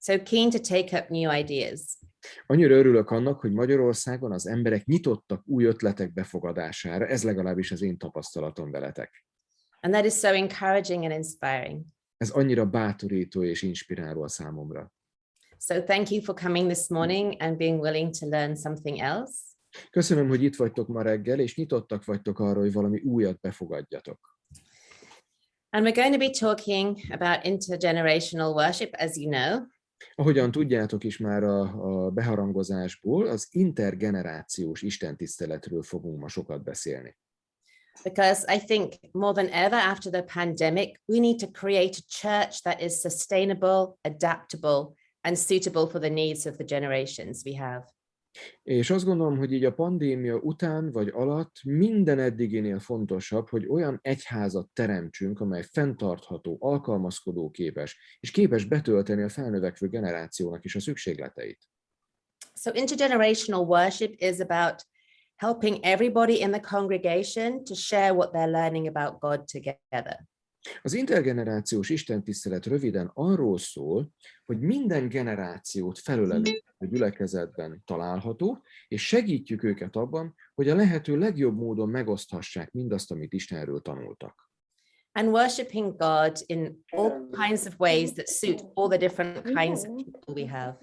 So keen to take up new ideas. Annyira örülök annak, hogy Magyarországon az emberek nyitottak új ötletek befogadására, ez legalábbis az én tapasztalatom veletek. And that is so encouraging and inspiring. Ez annyira bátorító és inspiráló a számomra. So thank you for coming this morning and being willing to learn something else. Köszönöm, hogy itt vagytok ma reggel, és nyitottak vagytok arra, hogy valami újat befogadjatok. And we're going to be talking about intergenerational worship, as you know. Ahogyan tudjátok is már a beharangozásból, az intergenerációs istentiszteletről fogunk ma sokat beszélni. Because I think more than ever after the pandemic, we need to create a church that is sustainable, adaptable, and suitable for the needs of the generations we have. És azt gondolom, hogy így a pandémia után vagy alatt minden eddiginél fontosabb, hogy olyan egyházat teremtsünk, amely fenntartható, alkalmazkodóképes, és képes betölteni a felnövekvő generációnak is a szükségleteit. So intergenerational worship is about helping everybody in the congregation to share what they're learning about God together. Az intergenerációs istentisztelet röviden arról szól, hogy minden generációt felölelő gyülekezetben található, és segítjük őket abban, hogy a lehető legjobb módon megoszthassák mindazt, amit Istenről tanultak. And worshiping God in all kinds of ways that suit all the different kinds of people we have.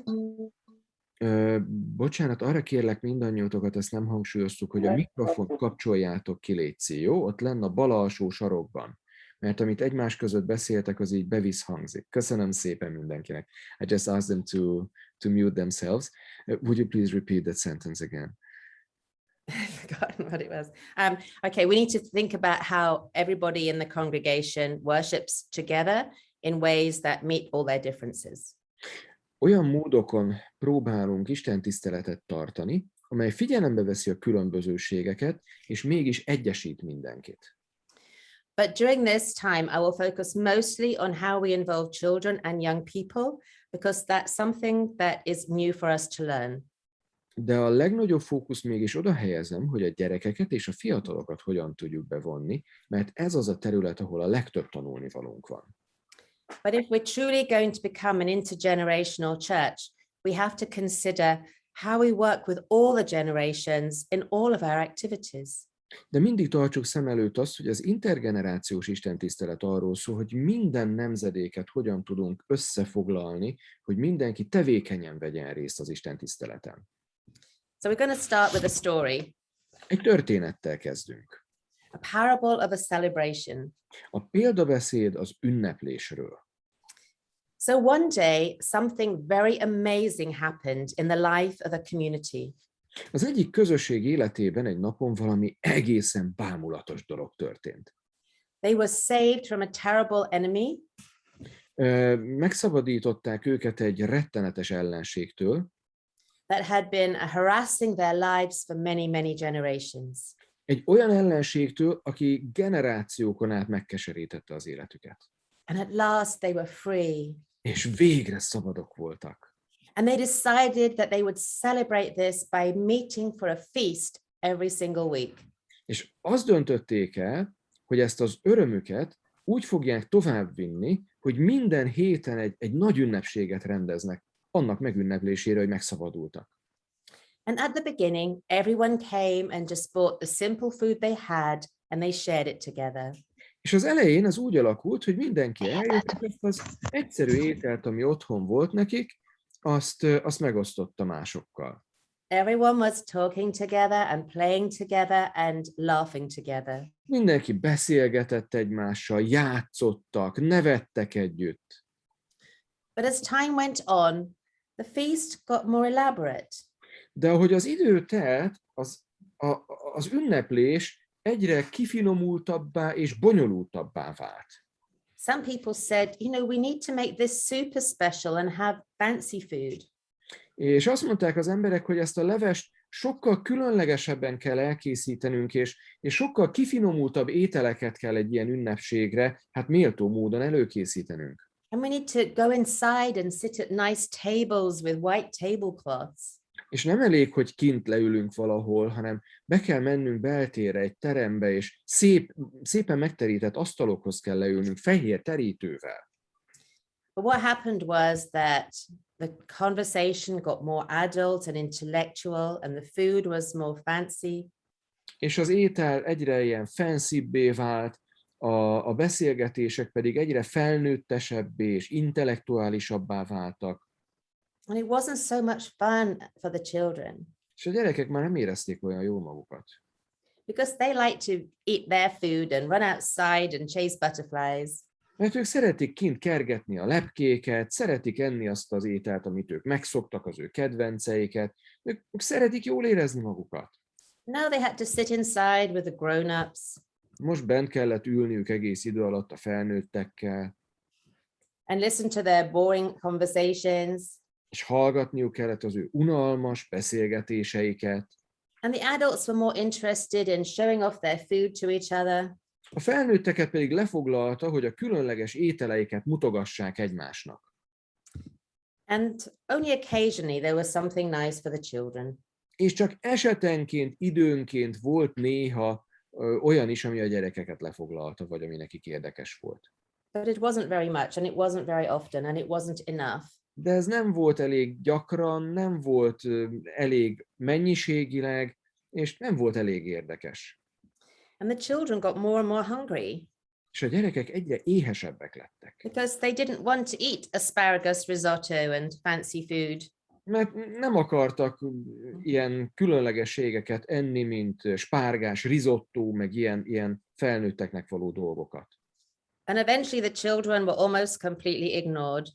Bocsánat, arra kérlek mindannyiótokat, ezt nem hangsúlyoztuk, hogy a mikrofont kapcsoljátok ki, létszi, jó? Ott lenne a bal alsó sarokban. Mert amit egymás között beszéltek, az így bevisszhangzik. Köszönöm szépen mindenkinek. I just asked them to mute themselves. Would you please repeat that sentence again? I've forgotten what it was. Okay, we need to think about how everybody in the congregation worships together in ways that meet all their differences. Olyan módokon próbálunk istentiszteletet tartani, amely figyelembe veszi a különbözőségeket, és mégis egyesít mindenkit. But during this time, I will focus mostly on how we involve children and young people, because that's something that is new for us to learn. De a legnagyobb fókusz mégis oda helyezem, hogy a gyerekeket és a fiatalokat hogyan tudjuk bevonni, mert ez az a terület, ahol a legtöbb tanulnivalónk van. But if we're truly going to become an intergenerational church, we have to consider how we work with all the generations in all of our activities. De mindig tartsuk szem előtt azt, hogy az intergenerációs istentisztelet arról szól, hogy minden nemzedéket hogyan tudunk összefoglalni, hogy mindenki tevékenyen vegyen részt az istentiszteleten. So we're going to start with a story. Egy történettel kezdünk. A parable of a celebration. A példabeszéd az ünneplésről. So one day, something very amazing happened in the life of a community. Az egyik közösség életében egy napon valami egészen bámulatos dolog történt. They were saved from a terrible enemy. Megszabadították őket egy rettenetes ellenségtől, that had been harassing their lives for many, many generations. Egy olyan ellenségtől, aki generációkon át megkeserítette az életüket. And at last they were free. És végre szabadok voltak. And they decided that they would celebrate this by meeting for a feast every single week. És azt döntötték el, hogy ezt az örömüket úgy fogják továbbvinni, hogy minden héten egy nagy ünnepséget rendeznek, annak megünneplésére, hogy megszabadultak. And at the beginning, everyone came and just bought the simple food they had, and they shared it together. És az elején az úgy alakult, hogy mindenki eljött, és az egyszerű ételt, ami otthon volt nekik, azt megosztotta másokkal. Everyone was talking together and playing together and laughing together. Mindenki beszélgetett egymással, játszottak, nevettek együtt. But as time went on, the feast got more elaborate. De ahogy az idő telt, az ünneplés egyre kifinomultabbá és bonyolultabbá vált. Some people said, we need to make this super special and have fancy food. És azt mondták az emberek, hogy ezt a levest sokkal különlegesebben kell elkészítenünk, és sokkal kifinomultabb ételeket kell egy ilyen ünnepségre, méltó módon előkészítenünk. And we need to go inside and sit at nice tables with white tablecloths. És nem elég, hogy kint leülünk valahol, hanem be kell mennünk beltérre, egy terembe, és szépen megterített asztalokhoz kell leülnünk, fehér terítővel. But what happened was that the conversation got more adult and intellectual, and the food was more fancy. És az étel egyre ilyen fancybbé vált, a beszélgetések pedig egyre felnőttesebbé és intellektuálisabbá váltak. And it wasn't so much fun for the children És a gyerekek már nem érezték olyan jól magukat. because they like to eat their food and run outside and chase butterflies. Mert ők szeretik kint kergetni a lepkéket, szeretik enni azt az ételt, amit ők megszoktak, az ő kedvenceiket. Ők szeretik jól érezni magukat. Now they had to sit inside with the grown-ups Most bent kellett ülniük egész idő alatt a felnőttekkel, and listen to their boring conversations. és hallgatniuk kellett az ő unalmas beszélgetéseiket. And the adults were more interested in showing off their food to each other. A felnőtteket pedig lefoglalta, hogy a különleges ételeiket mutogassák egymásnak. And only occasionally there was something nice for the children. És csak esetenként, időnként volt néha olyan is, ami a gyerekeket lefoglalta, vagy ami nekik érdekes volt. But it wasn't very much, and it wasn't very often, and it wasn't enough. De ez nem volt elég gyakran, nem volt elég mennyiségileg, és nem volt elég érdekes. And the children got more and more hungry És a gyerekek egyre éhesebbek lettek. because they didn't want to eat asparagus risotto and fancy food. Mert nem akartak ilyen különlegességeket enni, mint spárgás, rizottó, meg ilyen felnőtteknek való dolgokat. And eventually the children were almost completely ignored.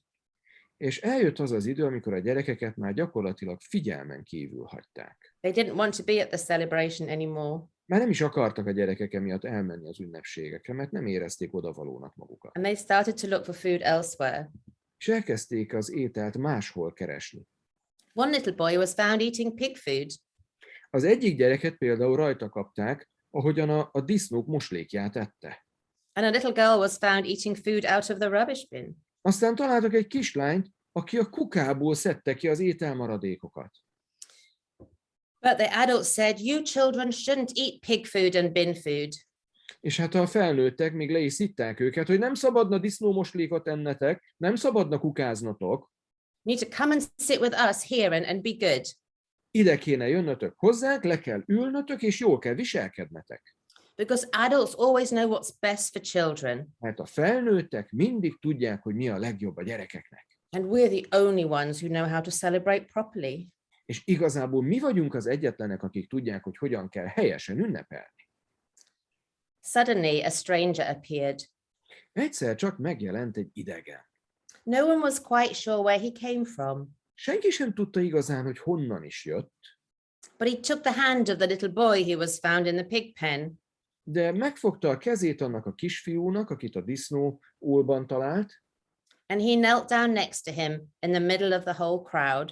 És eljött az az idő, amikor a gyerekeket már gyakorlatilag figyelmen kívül hagyták. They didn't want to be at the celebration anymore. Már nem is akartak a gyerekek emiatt elmenni az ünnepségekre, mert nem érezték odavalónak magukat. And they started to look for food elsewhere. És elkezdték az ételt máshol keresni. One little boy was found eating pig food. Az egyik gyereket például rajta kapták, ahogyan a disznók moslékját ette. And a little girl was found eating food out of the rubbish bin. Aztán találtak egy kislányt, aki a kukából szedte ki az ételmaradékokat. But the adults said, you children shouldn't eat pig food and bin food. És hát a felnőttek még le is szitták őket, hogy nem szabadna disznómoslékot ennetek, nem szabadna kukáznatok. You need to come and sit with us here and be good. Ide kéne jönnötök hozzánk, le kell ülnötök, és jól kell viselkednetek. Because adults always know what's best for children. Mert a felnőttek mindig tudják, hogy mi a legjobb a gyerekeknek. And we're the only ones who know how to celebrate properly. És igazából mi vagyunk az egyetlenek, akik tudják, hogy hogyan kell helyesen ünnepelni. Suddenly a stranger appeared. Egyszer csak megjelent egy idegen. No one was quite sure where he came from. Senki sem tudta igazán, hogy honnan is jött, But he took the hand of the little boy who was found in the pig pen. de megfogta a kezét annak a kisfiúnak, akit a disznó ólban talált, And he knelt down next to him in the middle of the whole crowd.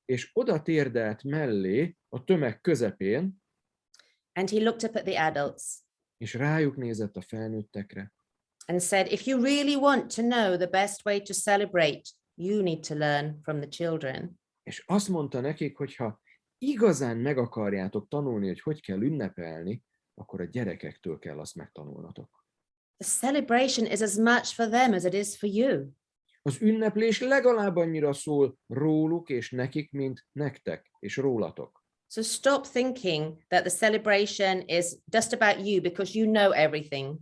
és oda térdelt mellé a tömeg közepén, And he looked up at the adults és rájuk nézett a felnőttekre, and said, if you really want to know the best way to celebrate, you need to learn from the children. és azt mondta nekik, hogy ha igazán meg akarjátok tanulni, hogy kell ünnepelni, akkor a gyerekektől kell azt megtanulnatok. The celebration is as much for them as it is for you. Az ünneplés legalább annyira szól róluk és nekik, mint nektek és rólatok. So stop thinking that the celebration is just about you because you know everything.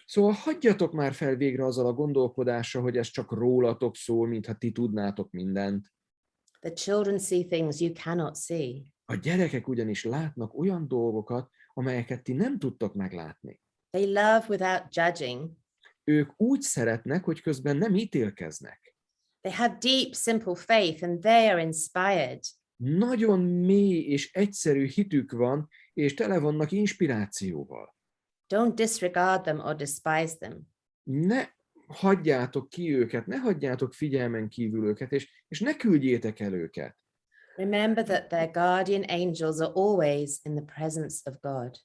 Szóval hagyjatok már fel végre azzal a gondolkodással, hogy ez csak rólatok szól, mintha ti tudnátok mindent. The children see things you cannot see. A gyerekek ugyanis látnak olyan dolgokat, amelyeket ti nem tudtok meglátni. They love without judging. Ők úgy szeretnek, hogy közben nem ítélkeznek. They have deep, simple faith and they are inspired. Nagyon mély és egyszerű hitük van, és tele vannak inspirációval. Don't disregard them or despise them. Ne hagyjátok ki őket, ne hagyjátok figyelmen kívül őket, és ne küldjétek el őket. Remember that their guardian angels are always in the presence of God.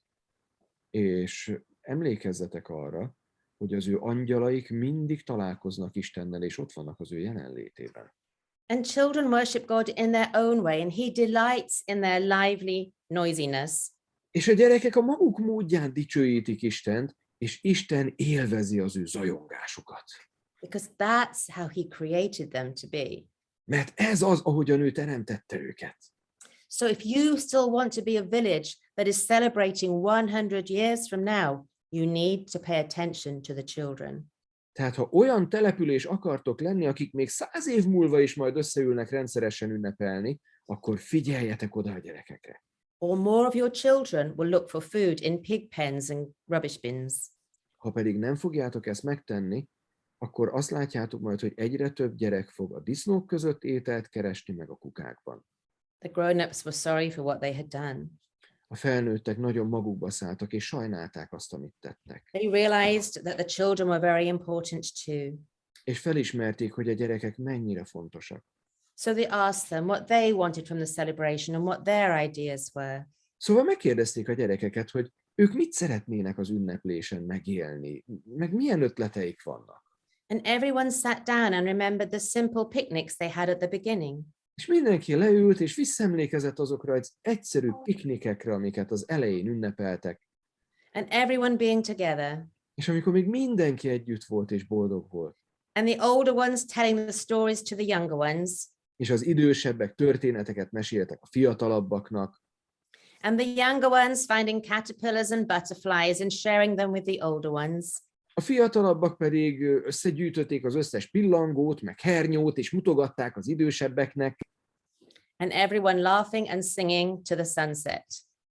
És emlékezzetek arra, hogy az ő angyalaik mindig találkoznak Istennel, és ott vannak az ő jelenlétében. And children worship God in their own way, and He delights in their lively noisiness. És a gyerekek a maguk módján dicsőítik Istent, és Isten élvezi az ő zajongásukat. because that's how he created them to be. Mert ez az, ahogyan ő teremtette őket. So if you still want to be a village that is celebrating 100 years from now, you need to pay attention to the children. Tehát ha olyan település akartok lenni, akik még 100 év múlva is majd összeülnek rendszeresen ünnepelni, akkor figyeljetek oda a gyerekekre. Or more of your children will look for food in pig pens and rubbish bins. Ha pedig nem fogjátok ezt megtenni, akkor azt látjátok majd, hogy egyre több gyerek fog a disznók között ételt keresni, meg a kukákban. The grown-ups were sorry for what they had done. A felnőttek nagyon magukba szálltak, és sajnálták azt, amit tettek. They realized that the children were very important too. És felismerték, hogy a gyerekek mennyire fontosak. So they asked them what they wanted from the celebration and what their ideas were. Szóval megkérdezték a gyerekeket, hogy ők mit szeretnének az ünneplésen megélni, meg milyen ötleteik vannak. And everyone sat down and remembered the simple picnics they had at the beginning. És mindenki leült, és visszaemlékezett azokra az egyszerű piknikekre, amiket az elején ünnepeltek. And everyone being together. És amikor még mindenki együtt volt és boldog volt. And the older ones telling the stories to the younger ones. És az idősebbek történeteket meséltek a fiatalabbaknak. And the younger ones finding caterpillars and butterflies and sharing them with the older ones. A fiatalabbak pedig összegyűjtötték az összes pillangót, meg hernyót, és mutogatták az idősebbeknek. And everyone laughing and singing to the sunset.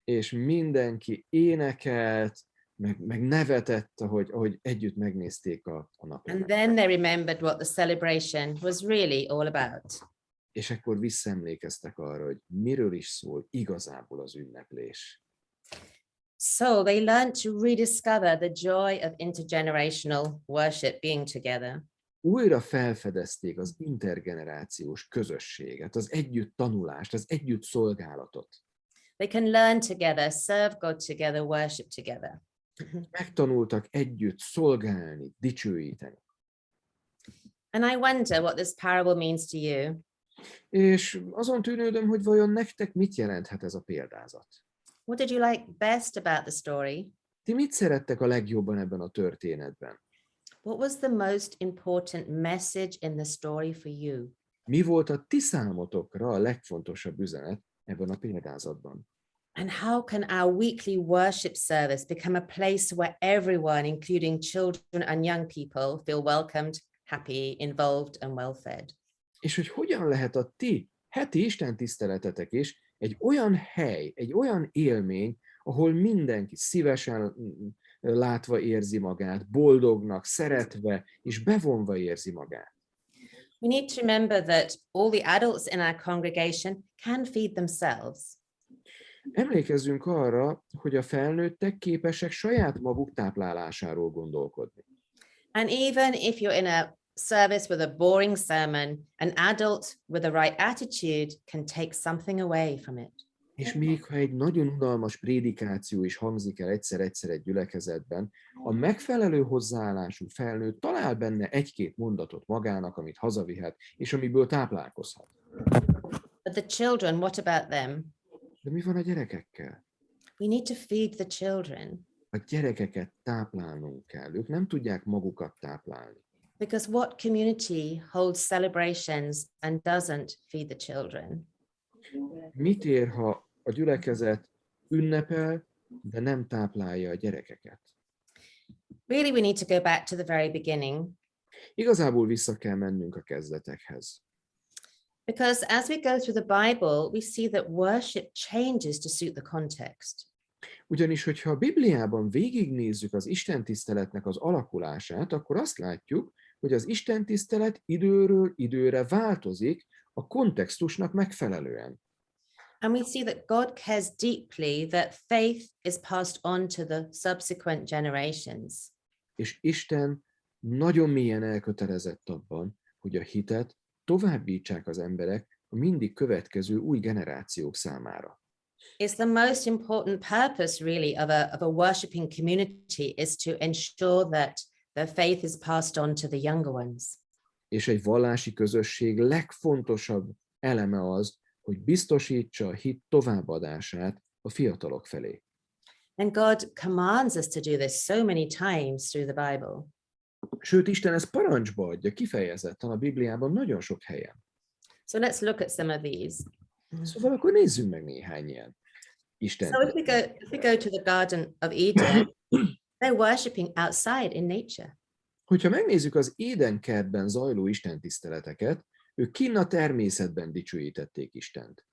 És mindenki énekelt, meg nevetett, ahogy együtt megnézték a napot. And then they remembered what the celebration was really all about. És akkor visszaemlékeztek arra, hogy miről is szól igazából az ünneplés. So they learned to rediscover the joy of intergenerational worship, being together. Újra felfedezték az intergenerációs közösséget, az együtt tanulást, az együtt szolgálatot. They can learn together, serve God together, worship together. Megtanultak együtt szolgálni, dicsőíteni. And I wonder what this parable means to you. És azon tűnődöm, hogy vajon nektek mit jelenthet ez a példázat. What did you like best about the story? Ti mit szerettek a legjobban ebben a történetben? What was the most important message in the story for you? Mi volt a ti számotokra a legfontosabb üzenet ebben a példázatban? And how can our weekly worship service become a place where everyone, including children and young people, feel welcomed, happy, involved and well fed? És hogy hogyan lehet a ti heti istentiszteletetek is egy olyan hely, egy olyan élmény, ahol mindenki szívesen látva érzi magát, boldognak, szeretve és bevonva érzi magát. We need to remember that all the adults in our congregation can feed themselves. Emlékezzünk arra, hogy a felnőttek képesek saját maguk táplálásáról gondolkodni. And even if you're in a service with a boring sermon, an adult with the right attitude can take something away from it. És még ha egy nagyon unalmas prédikáció is hangzik el egyszer-egyszer egy gyülekezetben, a megfelelő hozzáállású felnőtt talál benne egy-két mondatot magának, amit hazavihet, és amiből táplálkozhat. But the children, what about them? De mi van a gyerekekkel? We need to feed the children. A gyerekeket táplálnunk kell, ők nem tudják magukat táplálni. Because what community holds celebrations and doesn't feed the children? Mit ér, ha a gyülekezet ünnepel, de nem táplálja a gyerekeket? Really, we need to go back to the very beginning. Igazából vissza kell mennünk a kezdetekhez. Because as we go through the Bible, we see that worship changes to suit the context. Ugyanis, hogyha a Bibliában végignézzük az istentiszteletnek az alakulását, akkor azt látjuk, hogy az istentisztelet időről időre változik a kontextusnak megfelelően. And we see that God cares deeply that faith is passed on to the subsequent generations. És Isten nagyon mélyen elkötelezett abban, hogy a hitet továbbítsák az emberek a mindig következő új generációk számára. It's the most important purpose really of a worshiping community is to ensure that the faith is passed on to the younger ones. És egy vallási közösség legfontosabb eleme az, hogy biztosítsa a hit továbbadását a fiatalok felé. And God commands us to do this so many times through the Bible. Sőt, Isten ezt parancsba adja kifejezetten a Bibliában nagyon sok helyen. So let's look at some of these. Szóval akkor nézzünk meg néhány ilyen Isten. So if we go to the Garden of Eden, they're worshipping outside in nature. Hogyha megnézzük az Éden kertben zajló istentiszteleteket, ők kinn a természetben dicsőítették Istent.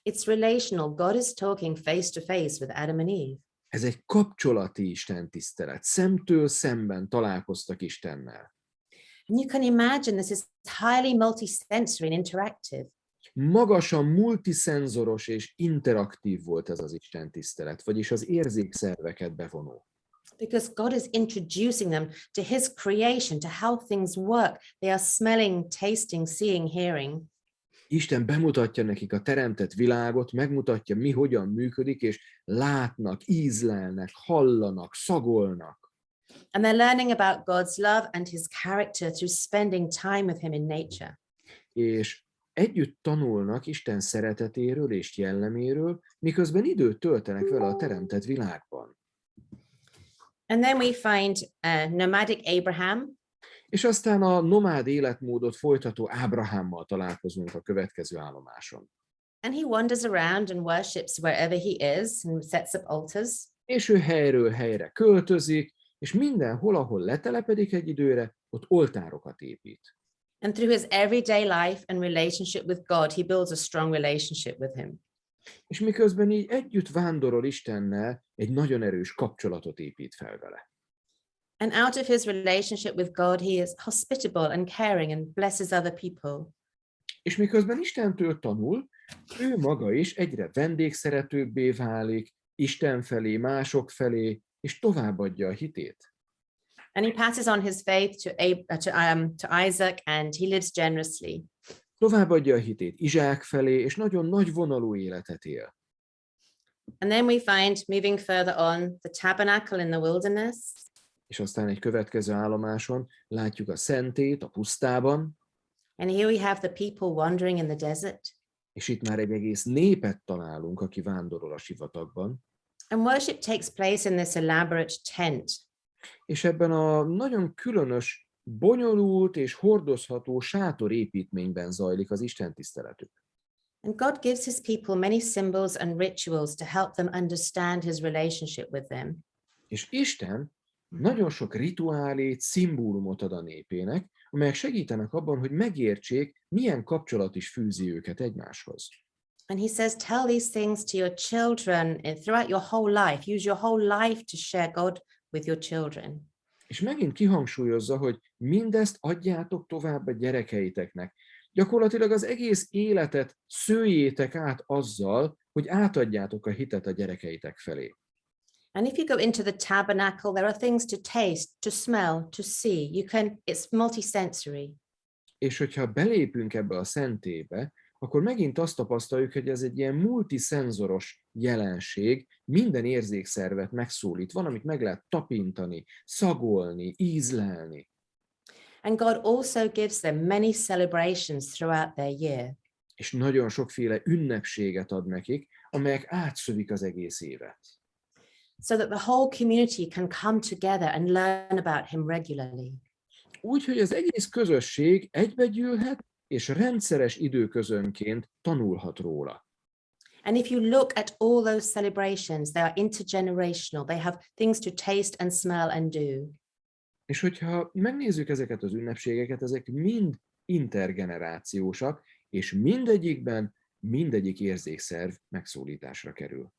It's relational. God is talking face to face with Adam and Eve. Ez egy kapcsolati istentisztelet. Szemtől szemben találkoztak Istennel. And you can imagine this is highly multisensory and interactive. Magasan multiszenzoros és interaktív volt ez az istentisztelet, vagyis az érzékszerveket bevonó. Because God is introducing them to his creation, to how things work. They are smelling, tasting, seeing, hearing. Isten bemutatja nekik a teremtett világot, megmutatja, mi hogyan működik, és látnak, ízlelnek, hallanak, szagolnak. And they're learning about God's love and his character through spending time with him in nature. És együtt tanulnak Isten szeretetéről és jelleméről, miközben időt töltenek vele a teremtett világban. And then we find nomadic Abraham. És aztán a nomád életmódot folytató Ábrahámmal találkozunk a következő állomáson. And he wanders around and worships wherever he is and sets up altars. És ő helyről helyre költözik, és mindenhol, ahol letelepedik egy időre, ott oltárokat épít. And through his everyday life and relationship with God, he builds a strong relationship with him. És miközben így együtt vándorol Istennel, egy nagyon erős kapcsolatot épít fel vele. And out of his relationship with God, he is hospitable and caring and blesses other people. És miközben Istentől tanul, ő maga is egyre vendégszeretőbbé válik, Isten felé, mások felé, és továbbadja a hitét. And he passes on his faith to Isaac, and he lives generously. Továbbadja a hitét Izsák felé, és nagyon nagy vonalú életet él. And then we find, moving further on, the tabernacle in the wilderness. És aztán egy következő állomáson látjuk a szentét a pusztában. And here we have the people wandering in the desert. És itt már egy egész népet találunk, aki vándorol a sivatagban. And worship takes place in this elaborate tent. És ebben a nagyon különös, bonyolult és hordozható sátorépítményben zajlik az istentiszteletük. And God gives his people many symbols and rituals to help them understand his relationship with them. És Isten nagyon sok rituálét, szimbólumot ad a népének, amelyek segítenek abban, hogy megértsék, milyen kapcsolat is fűzi őket egymáshoz. And he says, tell these things to your children throughout your whole life. Use your whole life to share God with your children. És megint kihangsúlyozza, hogy mindezt adjátok tovább a gyerekeiteknek. Gyakorlatilag az egész életet szőjétek át azzal, hogy átadjátok a hitet a gyerekeitek felé. And if you go into the tabernacle, there are things to taste, to smell, to see. It's multisensory. És hogyha belépünk ebbe a szentélybe, akkor megint azt tapasztaljuk, hogy ez egy ilyen multiszenzoros jelenség, minden érzékszervet megszólít, van, amit meg lehet tapintani, szagolni, ízlelni. And God also gives them many celebrations throughout their year. És nagyon sokféle ünnepséget ad nekik, amelyek átszövik az egész évet. So that the whole community can come together and learn about him regularly. Úgy, hogy az egész közösség egybegyűlhet, és rendszeres időközönként tanulhat róla. And if you look at all those celebrations, they are intergenerational. They have things to taste and smell and do. És hogyha megnézzük ezeket az ünnepségeket, ezek mind intergenerációsak, és mindegyikben mindegyik érzékszerv megszólításra kerül.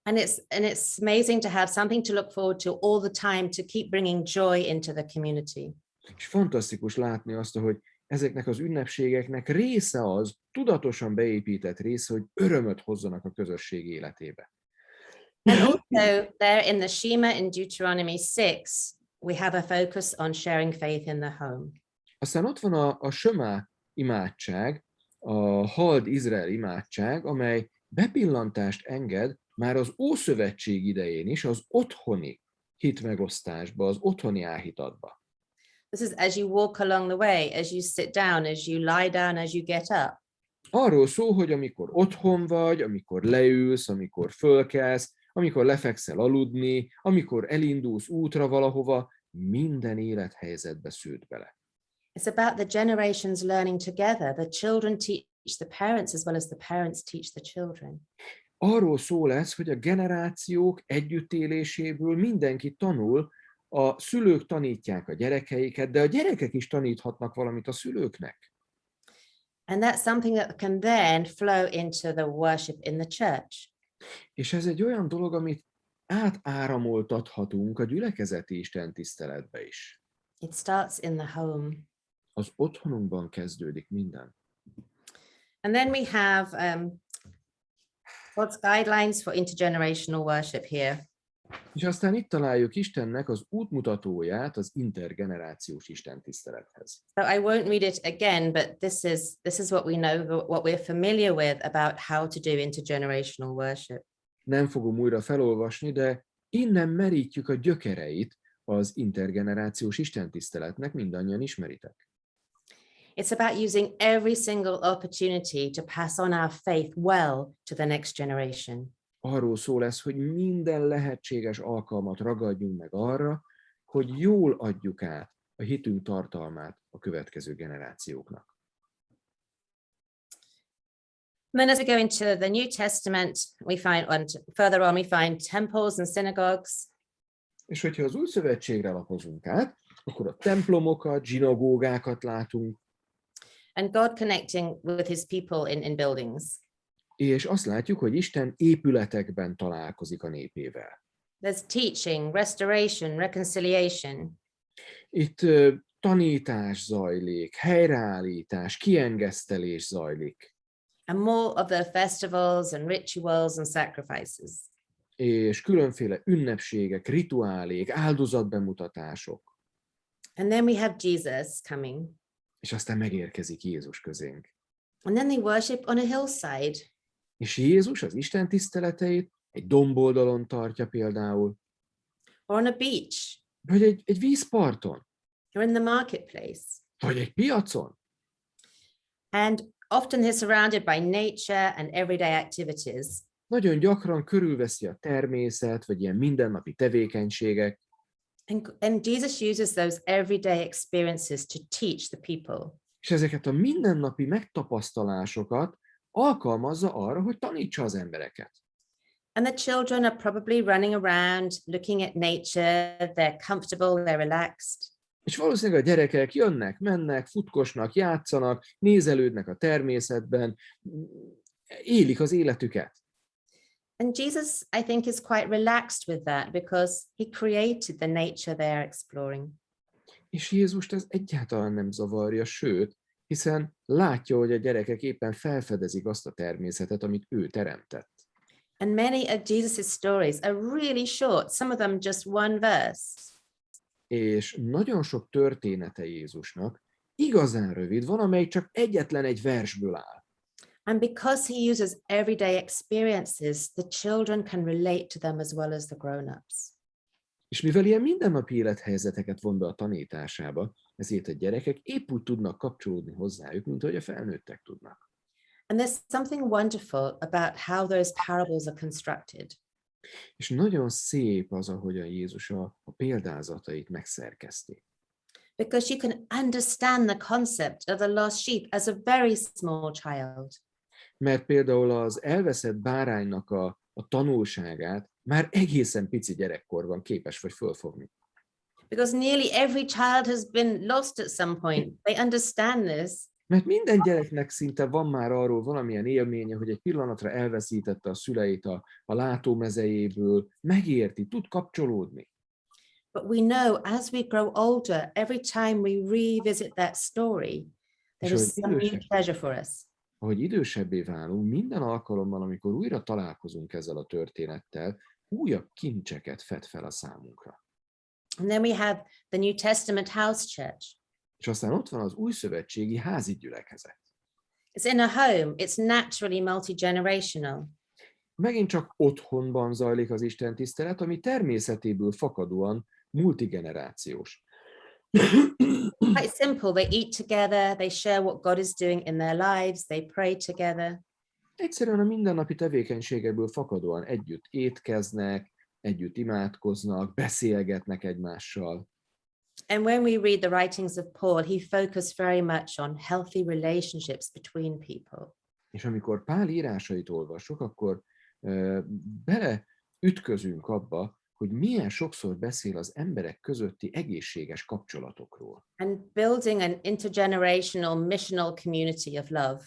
And it's amazing to have something to look forward to all the time to keep bringing joy into the community. És fantasztikus látni azt, hogy ezeknek az ünnepségeknek része az, tudatosan beépített része, hogy örömöt hozzanak a közösség életébe. And also there in the Shema in Deuteronomy 6, we have a focus on sharing faith in the home. Aztán ott van a Shema imádság, a Hald Izrael imádság, amely bepillantást enged már az Ószövetség idején is az otthoni hitmegosztásba, az otthoni áhítatba. This is as you walk along the way, as you sit down, as you lie down, as you get up. Arról szól, hogy amikor otthon vagy, amikor leülsz, amikor fölkelsz, amikor lefekszel aludni, amikor elindulsz útra valahova, minden élethelyzetbe szőtt bele. It's about the generations learning together. The children teach the parents as well as the parents teach the children. Arról szól ez, hogy a generációk együttéléséből mindenki tanul, a szülők tanítják a gyerekeiket, de a gyerekek is taníthatnak valamit a szülőknek. And that's something that can then flow into the worship in the church. És ez egy olyan dolog, amit átáramoltathatunk a gyülekezeti istentiszteletbe is. It starts in the home. Az otthonunkban kezdődik minden. And then we have God's guidelines for intergenerational worship here. És aztán itt találjuk Istennek az útmutatóját az intergenerációs istentisztelethez. So I won't read it again, but this is what we know, what we're familiar with about how to do intergenerational worship. Nem fogom újra felolvasni, de innen merítjük a gyökereit az intergenerációs istentiszteletnek, mindannyian ismeritek. It's about using every single opportunity to pass on our faith well to the next generation. Arról szól ez, hogy minden lehetséges alkalmat ragadjunk meg arra, hogy jól adjuk át a hitünk tartalmát a következő generációknak. And then as we go into the New Testament, we find, further on, we find temples and synagogues. És hogyha az Új Szövetségre lapozunk át, akkor a templomokat, zsinagógákat látunk, And God connecting with his people in buildings. és azt látjuk, hogy Isten épületekben találkozik a népével. There's teaching, restoration, reconciliation. Itt tanítás zajlik, helyreállítás, kiengesztelés zajlik, And more of the festivals and rituals and sacrifices. és különféle ünnepségek, rituálék, áldozatbemutatások. And then we have Jesus coming. És aztán megérkezik Jézus közénk. And then they worship on a hillside. És Jézus az Isten tiszteleteit egy domboldalon tartja például, Or on a beach. vagy egy vízparton, Or in the marketplace. vagy egy piacon. And often they're surrounded by nature and everyday activities. Nagyon gyakran körülveszi a természet, vagy ilyen mindennapi tevékenységek, And Jesus uses those everyday experiences to teach the people. és ezeket a mindennapi megtapasztalásokat alkalmazza arra, hogy tanítsa az embereket. And the children are probably running around, looking at nature, they're comfortable, they're relaxed. És valószínűleg a gyerekek jönnek, mennek, futkosnak, játszanak, nézelődnek a természetben, élik az életüket. And Jesus, I think, is quite relaxed with that because he created the nature they're exploring. És Jézust ez egyáltalán nem zavarja, sőt, hiszen látja, hogy a gyerekek éppen felfedezik azt a természetet, amit ő teremtett. And many of Jesus's stories are really short, some of them just one verse. És nagyon sok története Jézusnak igazán rövid, van, amely csak egyetlen egy versből áll. And because he uses everyday experiences, the children can relate to them as well as the grown-ups. És mivel ilyen mindennapi élethelyzeteket von be a tanításába, ezért a gyerekek épp úgy tudnak kapcsolódni hozzájuk, mint ahogy a felnőttek tudnak. And there's something wonderful about how those parables are constructed. És nagyon szép az, ahogyan Jézus a példázatait megszerkeszti. Because you can understand the concept of the lost sheep as a very small child. Mert például az elveszett báránynak a tanulságát már egészen pici gyerekkorban képes vagy fölfogni. Because nearly every child has been lost at some point. They understand this. Mert minden gyereknek szinte van már arról valamilyen élménye, hogy egy pillanatra elveszítette a szüleit a látómezejéből, megérti, tud kapcsolódni. But we know as we grow older, every time we revisit that story, there is some new treasure for us. Ahogy idősebbé válunk, minden alkalommal, amikor újra találkozunk ezzel a történettel, újabb kincseket fed fel a számunkra. And then we have the New Testament house church. És aztán ott van az újszövetségi házi gyülekezet. It's in a home. It's naturally multi-generational. Megint csak otthonban zajlik az istentisztelet, ami természetéből fakadóan multigenerációs. Quite simple. They eat together. They share what God is doing in their lives. They pray together. Egyszerűen a mindennapi tevékenységekből fakadóan együtt étkeznek, együtt imádkoznak, beszélgetnek egymással. And when we read the writings of Paul, he focused very much on healthy relationships between people. És amikor Pál írásait olvassuk, akkor beleütközünk abba, hogy milyen sokszor beszél az emberek közötti egészséges kapcsolatokról. And building an intergenerational missional community of love.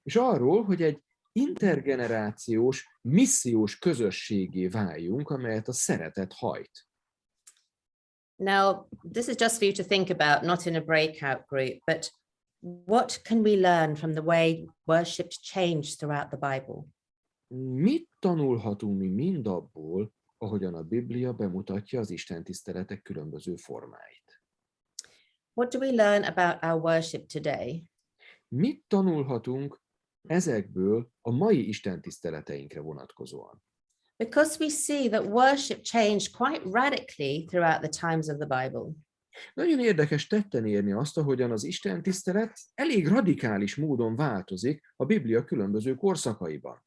És arról, hogy egy intergenerációs, missziós közösségé váljunk, amelyet a szeretet hajt. Now, this is just for you to think about, not in a breakout group, but what can we learn from the way worship changed throughout the Bible? Mit tanulhatunk mi mindabból, ahogyan a Biblia bemutatja az istentiszteletek különböző formáit? What do we learn about our worship today? Mit tanulhatunk ezekből a mai istentiszteleteinkre vonatkozóan? Because we see that worship changed quite radically throughout the times of the Bible. Nagyon érdekes tetten érni azt, ahogyan az istentisztelet elég radikális módon változik a Biblia különböző korszakaiban.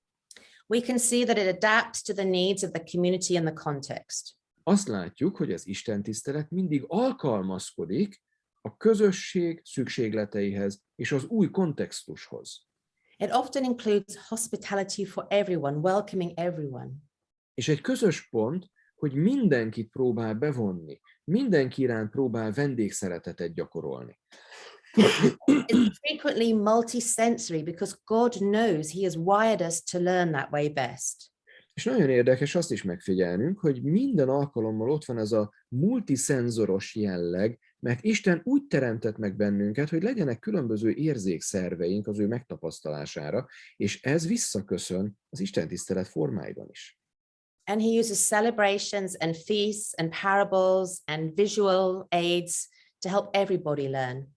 We can see that it adapts to the needs of the community and the context. Azt látjuk, hogy az istentisztelet mindig alkalmazkodik a közösség szükségleteihez és az új kontextushoz. It often includes hospitality for everyone, welcoming everyone. És egy közös pont, hogy mindenkit próbál bevonni, mindenki iránt próbál vendégszeretetet gyakorolni. It's frequently multisensory because God knows He has wired us to learn that way best. És nagyon érdekes azt is megfigyelnünk, hogy minden alkalommal ott van ez a multiszenzoros jelleg, mert Isten úgy teremtett meg bennünket, hogy legyenek különböző érzékszerveink az ő megtapasztalására, és ez visszaköszön az istentisztelet formáiban is. And He uses celebrations and feasts and parables and visual aids to help everybody learn.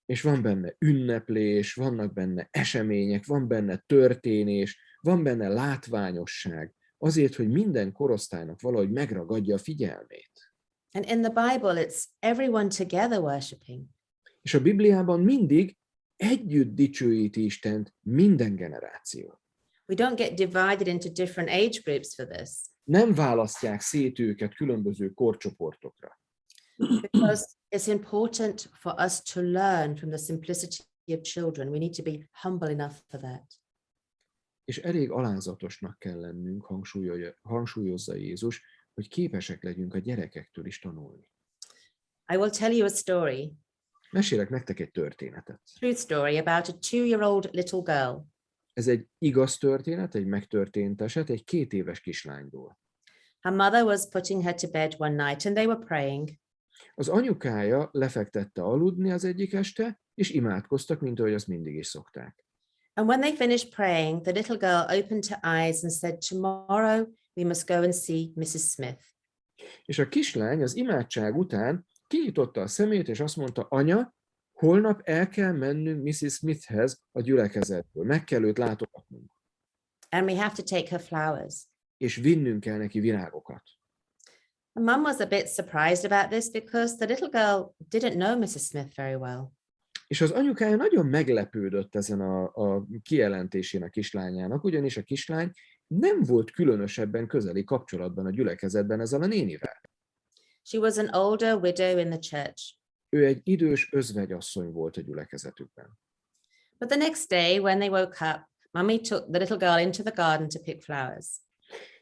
És van benne ünneplés, vannak benne események, van benne történés, van benne látványosság, azért, hogy minden korosztálynak valahogy megragadja a figyelmét. And in the Bible, it's everyone together worshiping. És a Bibliában mindig együtt dicsőíti Istent minden generáció. We don't get divided into different age groups for this. Nem választják szét őket különböző korcsoportokra. Because it's important for us to learn from the simplicity of children. We need to be humble enough for that. És elég alázatosnak kell lennünk, hangsúlyozza Jézus, hogy képesek legyünk a gyerekektől is tanulni. I will tell you a story, Mesélek nektek egy történetet. true story about a 2-year-old little girl. Ez egy igaz történet, egy megtörtént eset, egy 2 éves kislányról. Her mother was putting her to bed one night and they were praying. Az anyukája lefektette aludni az egyik este, és imádkoztak, mint ahogy azt mindig is szokták. And when they finished praying, the little girl opened her eyes and said, "Tomorrow we must go and see Mrs. Smith." És a kislány az imádság után kinyitotta a szemét, és azt mondta, anya, holnap el kell mennünk Mrs. Smithhez a gyülekezetből, meg kell őt látogatnunk, And we have to take her flowers. és vinnünk kell neki virágokat. The mum was a bit surprised about this because the little girl didn't know Mrs. Smith very well. És az anyukája nagyon meglepődött ezen a kijelentésén a kislányának, ugyanis a kislány nem volt különösebben közeli kapcsolatban a gyülekezetben ezzel a nénivel. She was an older widow in the church. Ő egy idős özvegyasszony volt a gyülekezetükben. But the next day when they woke up, Mummy took the little girl into the garden to pick flowers.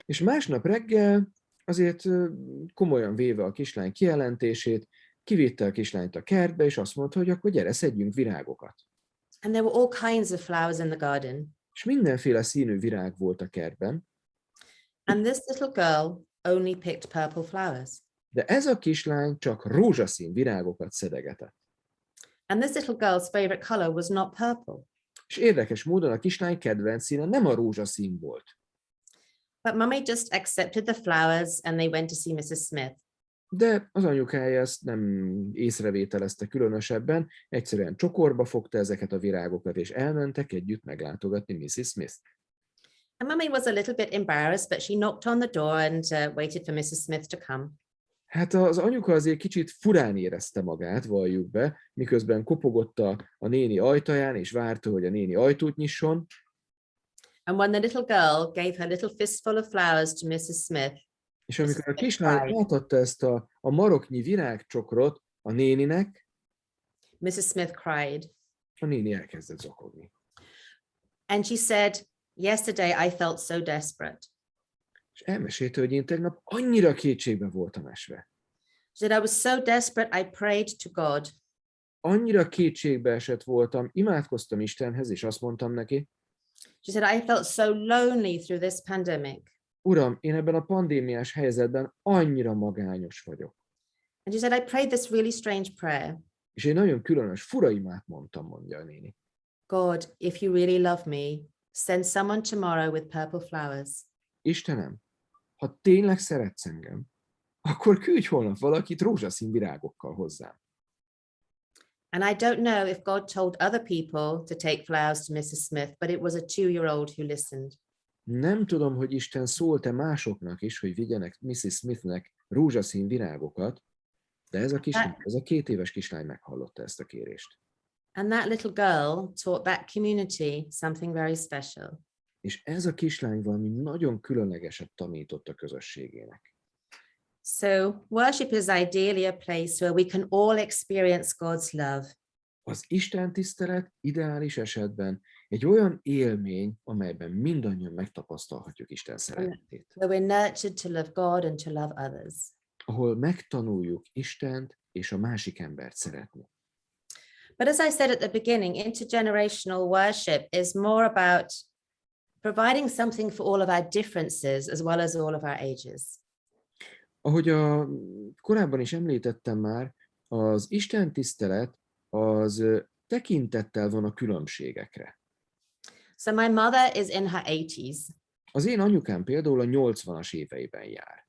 És másnap reggel azért komolyan véve a kislány kijelentését, kivitte a kislányt a kertbe, és azt mondta, hogy akkor gyere, szedjünk virágokat. And there were all kinds of flowers in the garden. És mindenféle színű virág volt a kertben, And this little girl only picked purple flowers. de ez a kislány csak rózsaszín virágokat szedegetett. And this little girl's favorite color was not purple. És érdekes módon a kislány kedvenc színe nem a rózsaszín volt. But Mummy just accepted the flowers and they went to see Mrs. Smith. De az anyukája ezt nem észrevételezte különösebben, egyszerűen csokorba fogta ezeket a virágokat, és elmentek együtt meglátogatni Mrs. Smith. And Mummy was a little bit embarrassed, but she knocked on the door and waited for Mrs. Smith to come. Hát az anyuka azért kicsit furán érezte magát, valljuk be, miközben kopogott a néni ajtaján, és várta, hogy a néni ajtót nyisson. And when the little girl gave her little fistful of flowers to Mrs. Smith, És amikor a kislány átadta ezt a maroknyi virágcsokrot A néninek, Mrs. Smith cried. a néni elkezdett zokogni. And she said, yesterday I felt so desperate. És elmesélte, hogy én tegnap annyira kétségbe voltam esve. She said, I was so desperate, I prayed to God. Annyira kétségbe esett voltam, imádkoztam Istenhez, és azt mondtam neki, She said, I felt so lonely through this pandemic. Uram, én ebben a pandémiás helyzetben annyira magányos vagyok. And she said, I prayed this really strange prayer. És egy nagyon különös, fura imát mondtam, mondja a néni. God, if you really love me, send someone tomorrow with purple flowers. Istenem, ha tényleg szeretsz engem, akkor küldj holnap valakit rózsaszín virágokkal hozzám. And I don't know if God told other people to take flowers to Mrs. Smith, but it was a 2-year-old who listened. Nem tudom, hogy Isten szólt-e másoknak is, hogy vigyenek Mrs. Smithnek rózsaszín virágokat, de ez a 2 éves kislány meghallotta ezt a kérést. And that little girl taught that community something very special. És ez a kislány valami nagyon különlegeset tanított a közösségének. So worship is ideally a place where we can all experience God's love. Az istentisztelet ideális esetben egy olyan élmény, amelyben mindannyian megtapasztalhatjuk Isten szeretetét. Where we're nurtured to love God and to love others. Ahol megtanuljuk Istent és a másik embert szeretni. But as I said at the beginning, intergenerational worship is more about providing something for all of our differences as well as all of our ages. Ahogy korábban is említettem már, az istentisztelet az tekintettel van a különbségekre. So my mother is in her 80s. Az én anyukám például a 80-as éveiben jár.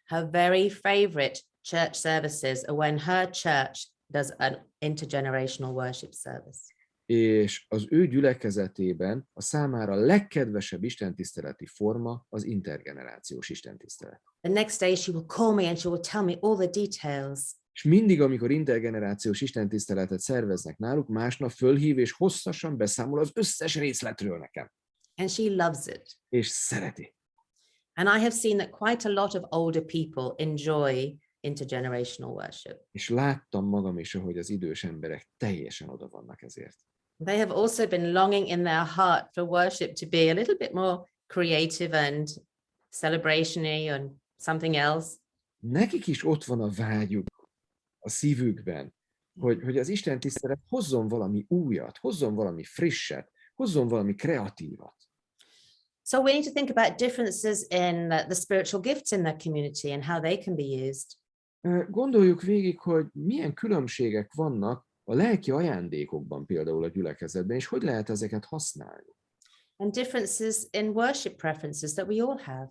Her very favorite church services are when her church does an intergenerational worship service. És az ő gyülekezetében a számára legkedvesebb istentiszteleti forma az intergenerációs istentisztelet. The next day she will call me and she will tell me all the details. És mindig, amikor intergenerációs istentiszteletet szerveznek náluk, másnap fölhív és hosszasan beszámol az összes részletről nekem. And she loves it. És szereti. And I have seen that quite a lot of older people enjoy intergenerational worship. És láttam magam is, ahogy az idős emberek teljesen oda vannak ezért. They have also been longing in their heart for worship to be a little bit more creative and celebratory and something else. Nekik is ott van a vágyuk a szívükben, hogy az Isten tisztelet hozzon valami újat, hozzon valami frisset, hozzon valami kreatívat. So we need to think about differences in the spiritual gifts in the community and how they can be used. Gondoljuk végig, hogy milyen különbségek vannak a lelki ajándékokban például a gyülekezetben, és hogy lehet ezeket használni. And differences in worship preferences that we all have.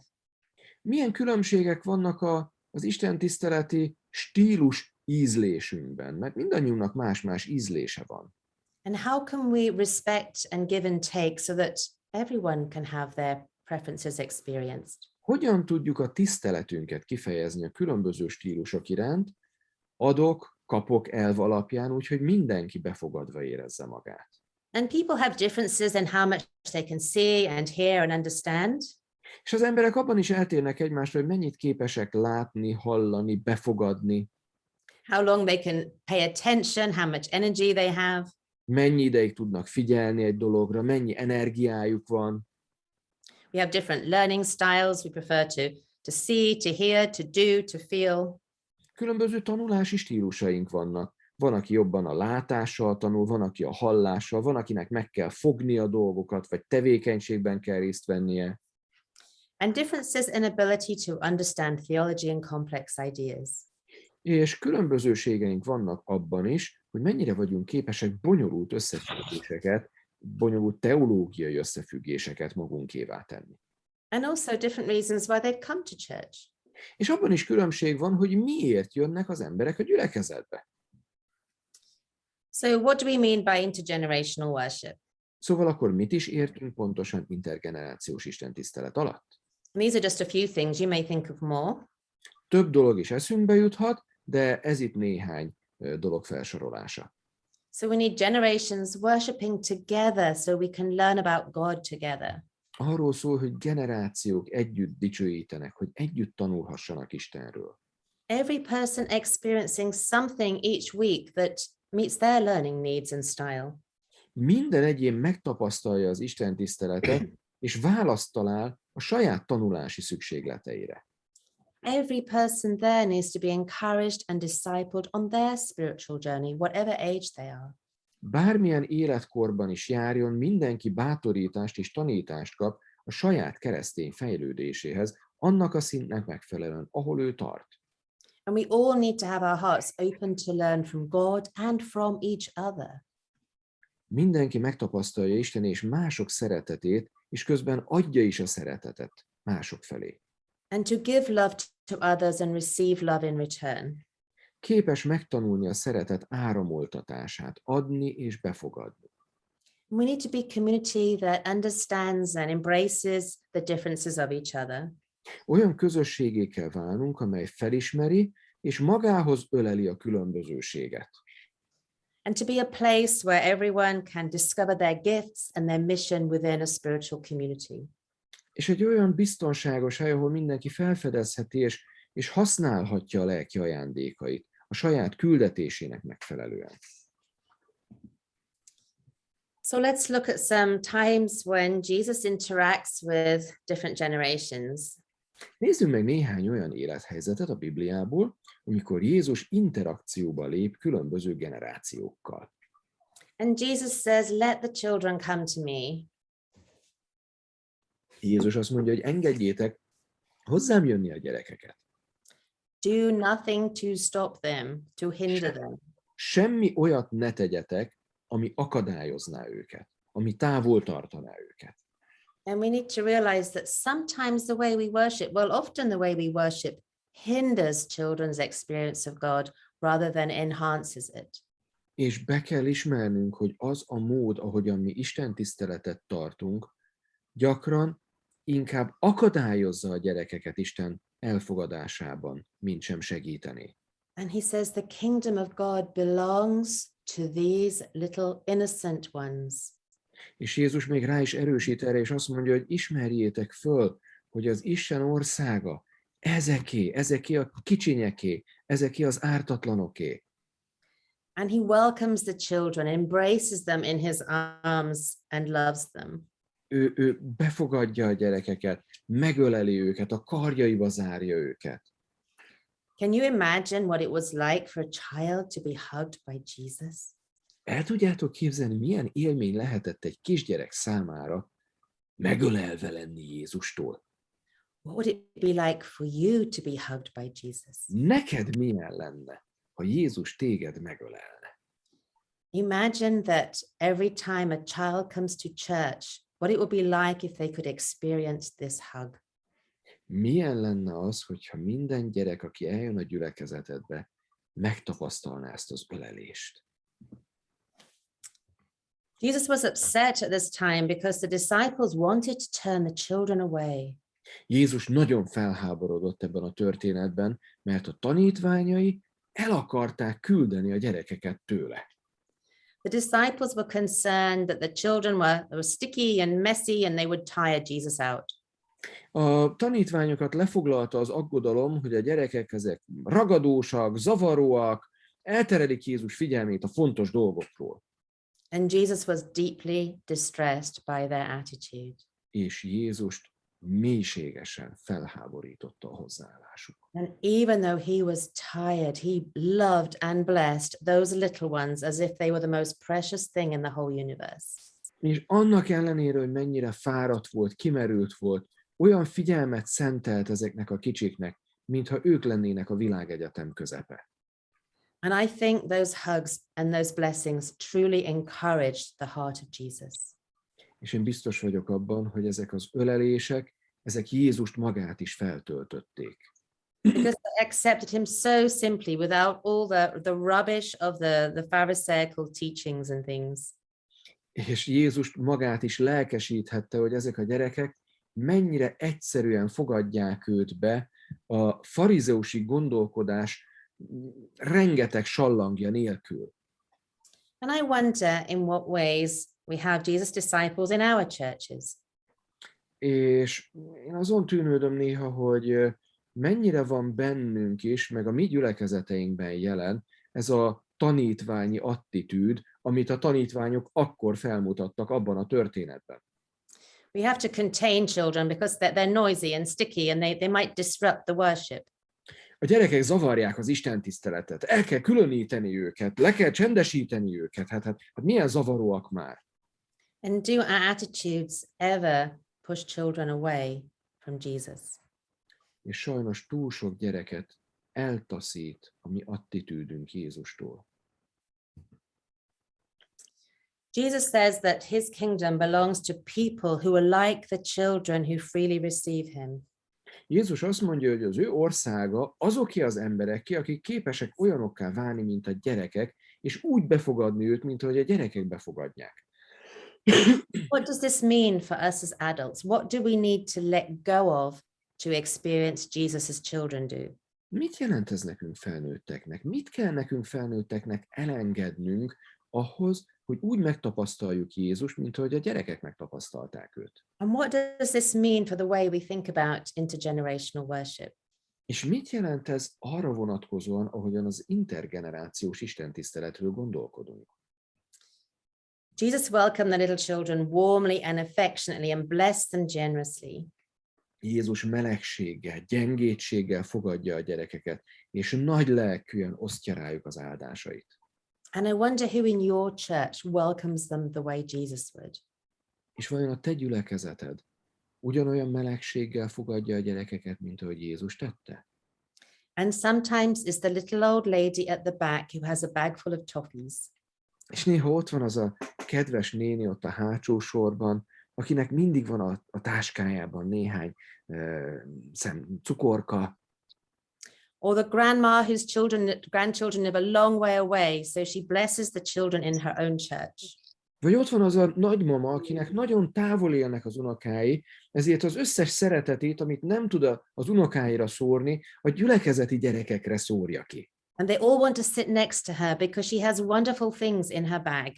Milyen különbségek vannak az istentiszteleti stílus ízlésünkben, mert mindannyiunknak más-más ízlése van. And how can we respect and give and take so that everyone can have their preferences experienced? Hogyan tudjuk a tiszteletünket kifejezni a különböző stílusok iránt, adok, kapok elv alapján, úgyhogy mindenki befogadva érezze magát. And people have differences in how much they can see and hear and understand. És az emberek abban is eltérnek egymástól, hogy mennyit képesek látni, hallani, befogadni. How long they can pay attention, how much energy they have. Mennyi ideig tudnak figyelni egy dologra, mennyi energiájuk van. We have different learning styles. We prefer to see, to hear, to do, to feel. Különböző tanulási stílusaink vannak. Van, aki jobban a látással tanul, van, aki a hallással, van, akinek meg kell fogni a dolgokat, vagy tevékenységben kell részt vennie. And differences in ability to understand theology and complex ideas. És különbözőségeink vannak abban is, hogy mennyire vagyunk képesek bonyolult összefüggéseket, bonyolult teológiai összefüggéseket magunkévá tenni. And also different reasons why they've come to church. És abban is különbség van, hogy miért jönnek az emberek a gyülekezetbe. So what do we mean by intergenerational worship? Szóval akkor mit is értünk pontosan intergenerációs istentisztelet alatt? These are just a few things. You may think of more. Több dolog is eszünkbe juthat, de ez itt néhány dolog felsorolása. So we need generations worshiping together so we can learn about God together. Arról szól, hogy generációk együtt dicsőítenek, hogy együtt tanulhassanak Istenről. Every person experiencing something each week that meets their learning needs and style. Minden egyén megtapasztalja az Isten tiszteletet, és választ talál a saját tanulási szükségleteire. Every person there needs to be encouraged and discipled on their spiritual journey, whatever age they are. Bármilyen életkorban is járjon, mindenki bátorítást és tanítást kap a saját keresztény fejlődéséhez, annak a szintnek megfelelően, ahol ő tart. And we all need to have our hearts open to learn from God and from each other. Mindenki megtapasztalja Isten és mások szeretetét, és közben adja is a szeretetet mások felé. And to give love to others and receive love in return. Képes megtanulni a szeretet áramoltatását, adni és befogadni. We need to be community that understands and embraces the differences of each other. Olyan közösségé kell válnunk, amely felismeri és magához öleli a különbözőséget. And to be a place where everyone can discover their gifts and their mission within a spiritual community. És egy olyan biztonságos hely, ahol mindenki felfedezheti és használhatja a lelki ajándékait a saját küldetésének megfelelően. So let's look at some times when Jesus interacts with different generations. Nézzünk meg néhány olyan élethelyzetet a Bibliából, amikor Jézus interakcióba lép különböző generációkkal. And Jesus says, let the children come to me. Jézus azt mondja, hogy engedjétek hozzám jönni a gyerekeket. Do nothing to stop them, to hinder them. Semmi olyat ne tegyetek, ami akadályozná őket, ami távol tartaná őket. And we need to realize that sometimes the way we worship, well, often the way we worship hinders children's experience of God rather than enhances it. És be kell ismernünk, hogy az a mód, ahogyan mi Isten tiszteletet tartunk, gyakran inkább akadályozza a gyerekeket Isten elfogadásában, mint sem segítené. And he says the kingdom of God belongs to these little innocent ones. És Jézus még rá is erősít erre, és azt mondja, hogy ismerjétek föl, hogy az Isten országa ezeké a kicsinyeké, ezeké az ártatlanoké. And he welcomes the children, embraces them in his arms and loves them. Ő befogadja a gyerekeket, megöleli őket, a karjaiba zárja őket. Can you imagine what it was like for a child to be hugged by Jesus? El tudjátok képzelni, milyen élmény lehetett egy kisgyerek számára megölelve lenni Jézustól? What would it be like for you to be hugged by Jesus? Neked milyen lenne, ha Jézus téged megölelne? Imagine that every time a child comes to church, what it would be like if they could experience this hug. Milyen lenne az, hogyha minden gyerek, aki eljön a gyülekezetedbe, megtapasztalná ezt az ölelést? Jesus was upset at this time because the disciples wanted to turn the children away. Jézus nagyon felháborodott ebben a történetben, mert a tanítványai el akarták küldeni a gyerekeket tőle. The disciples were concerned that the children were sticky and messy and they would tire Jesus out. A tanítványokat lefoglalta az aggodalom, hogy a gyerekek ezek ragadósak, zavaróak, elterelik Jézus figyelmét a fontos dolgokról. And Jesus was deeply distressed by their attitude. És Jézust mélységesen felháborította a hozzáállásuk. And even though he was tired, he loved and blessed those little ones as if they were the most precious thing in the whole universe. És annak ellenére, hogy mennyire fáradt volt, kimerült volt, olyan figyelmet szentelt ezeknek a kicsiknek, mintha ők lennének a világegyetem közepe. And I think those hugs and those blessings truly encouraged the heart of Jesus. És én biztos vagyok abban, hogy ezek az ölelések, ezek Jézust magát is feltöltötték. Because they accepted him so simply without all the rubbish of the Pharisaical teachings and things. És Jézust magát is lelkesíthette, hogy ezek a gyerekek mennyire egyszerűen fogadják őt be a farizeusi gondolkodás rengeteg sallangja nélkül. And I wonder in what ways we have Jesus' disciples in our churches. És én azon tűnődöm néha, hogy mennyire van bennünk is, meg a mi gyülekezeteinkben jelen ez a tanítványi attitűd, amit a tanítványok akkor felmutattak abban a történetben. We have to contain children because they're noisy and sticky and they might disrupt the worship. A gyerekek zavarják az istentiszteletet, el kell különíteni őket, le kell csendesíteni őket, hát milyen zavaróak már. And do our attitudes ever push children away from Jesus? És sajnos túl sok gyereket eltaszít a mi attitűdünk Jézustól. Jesus says that his kingdom belongs to people who are like the children who freely receive him. Jézus azt mondja, hogy az ő országa azoké az embereké, akik képesek olyanokká válni, mint a gyerekek, és úgy befogadni őt, mint ahogy a gyerekek befogadják. What does this mean for us as adults? What do we need to let go of to experience Jesus as children do? Mit jelent ez nekünk felnőtteknek? Mit kell nekünk felnőtteknek elengednünk ahhoz, hogy úgy megtapasztaljuk Jézust, mint ahogy a gyerekek megtapasztalták őt? And what does this mean for the way we think about intergenerational worship? És mit jelent ez arra vonatkozóan, ahogyan az intergenerációs istentiszteletről gondolkodunk? Jesus welcomed the little children warmly and affectionately and blessed them generously. Jézus melegséggel, gyengétséggel fogadja a gyerekeket, és nagy lelkűen osztja rájuk az áldásait. And I wonder who in your church welcomes them the way Jesus would. És vajon a te gyülekezeted ugyanolyan melegséggel fogadja a gyerekeket, mint ahogy Jézus tette? And sometimes it's the little old lady at the back who has a bag full of toffees. És néha ott van az a kedves néni ott a hátsó sorban, akinek mindig van a táskájában néhány cukorka. Or the grandma whose grandchildren live a long way away, so she blesses the children in her own church. Vagy ott van az a nagymama, akinek nagyon távol élnek az unokái, ezért az összes szeretetét, amit nem tud az unokáira szórni, a gyülekezeti gyerekekre szórja ki. And they all want to sit next to her because she has wonderful things in her bag.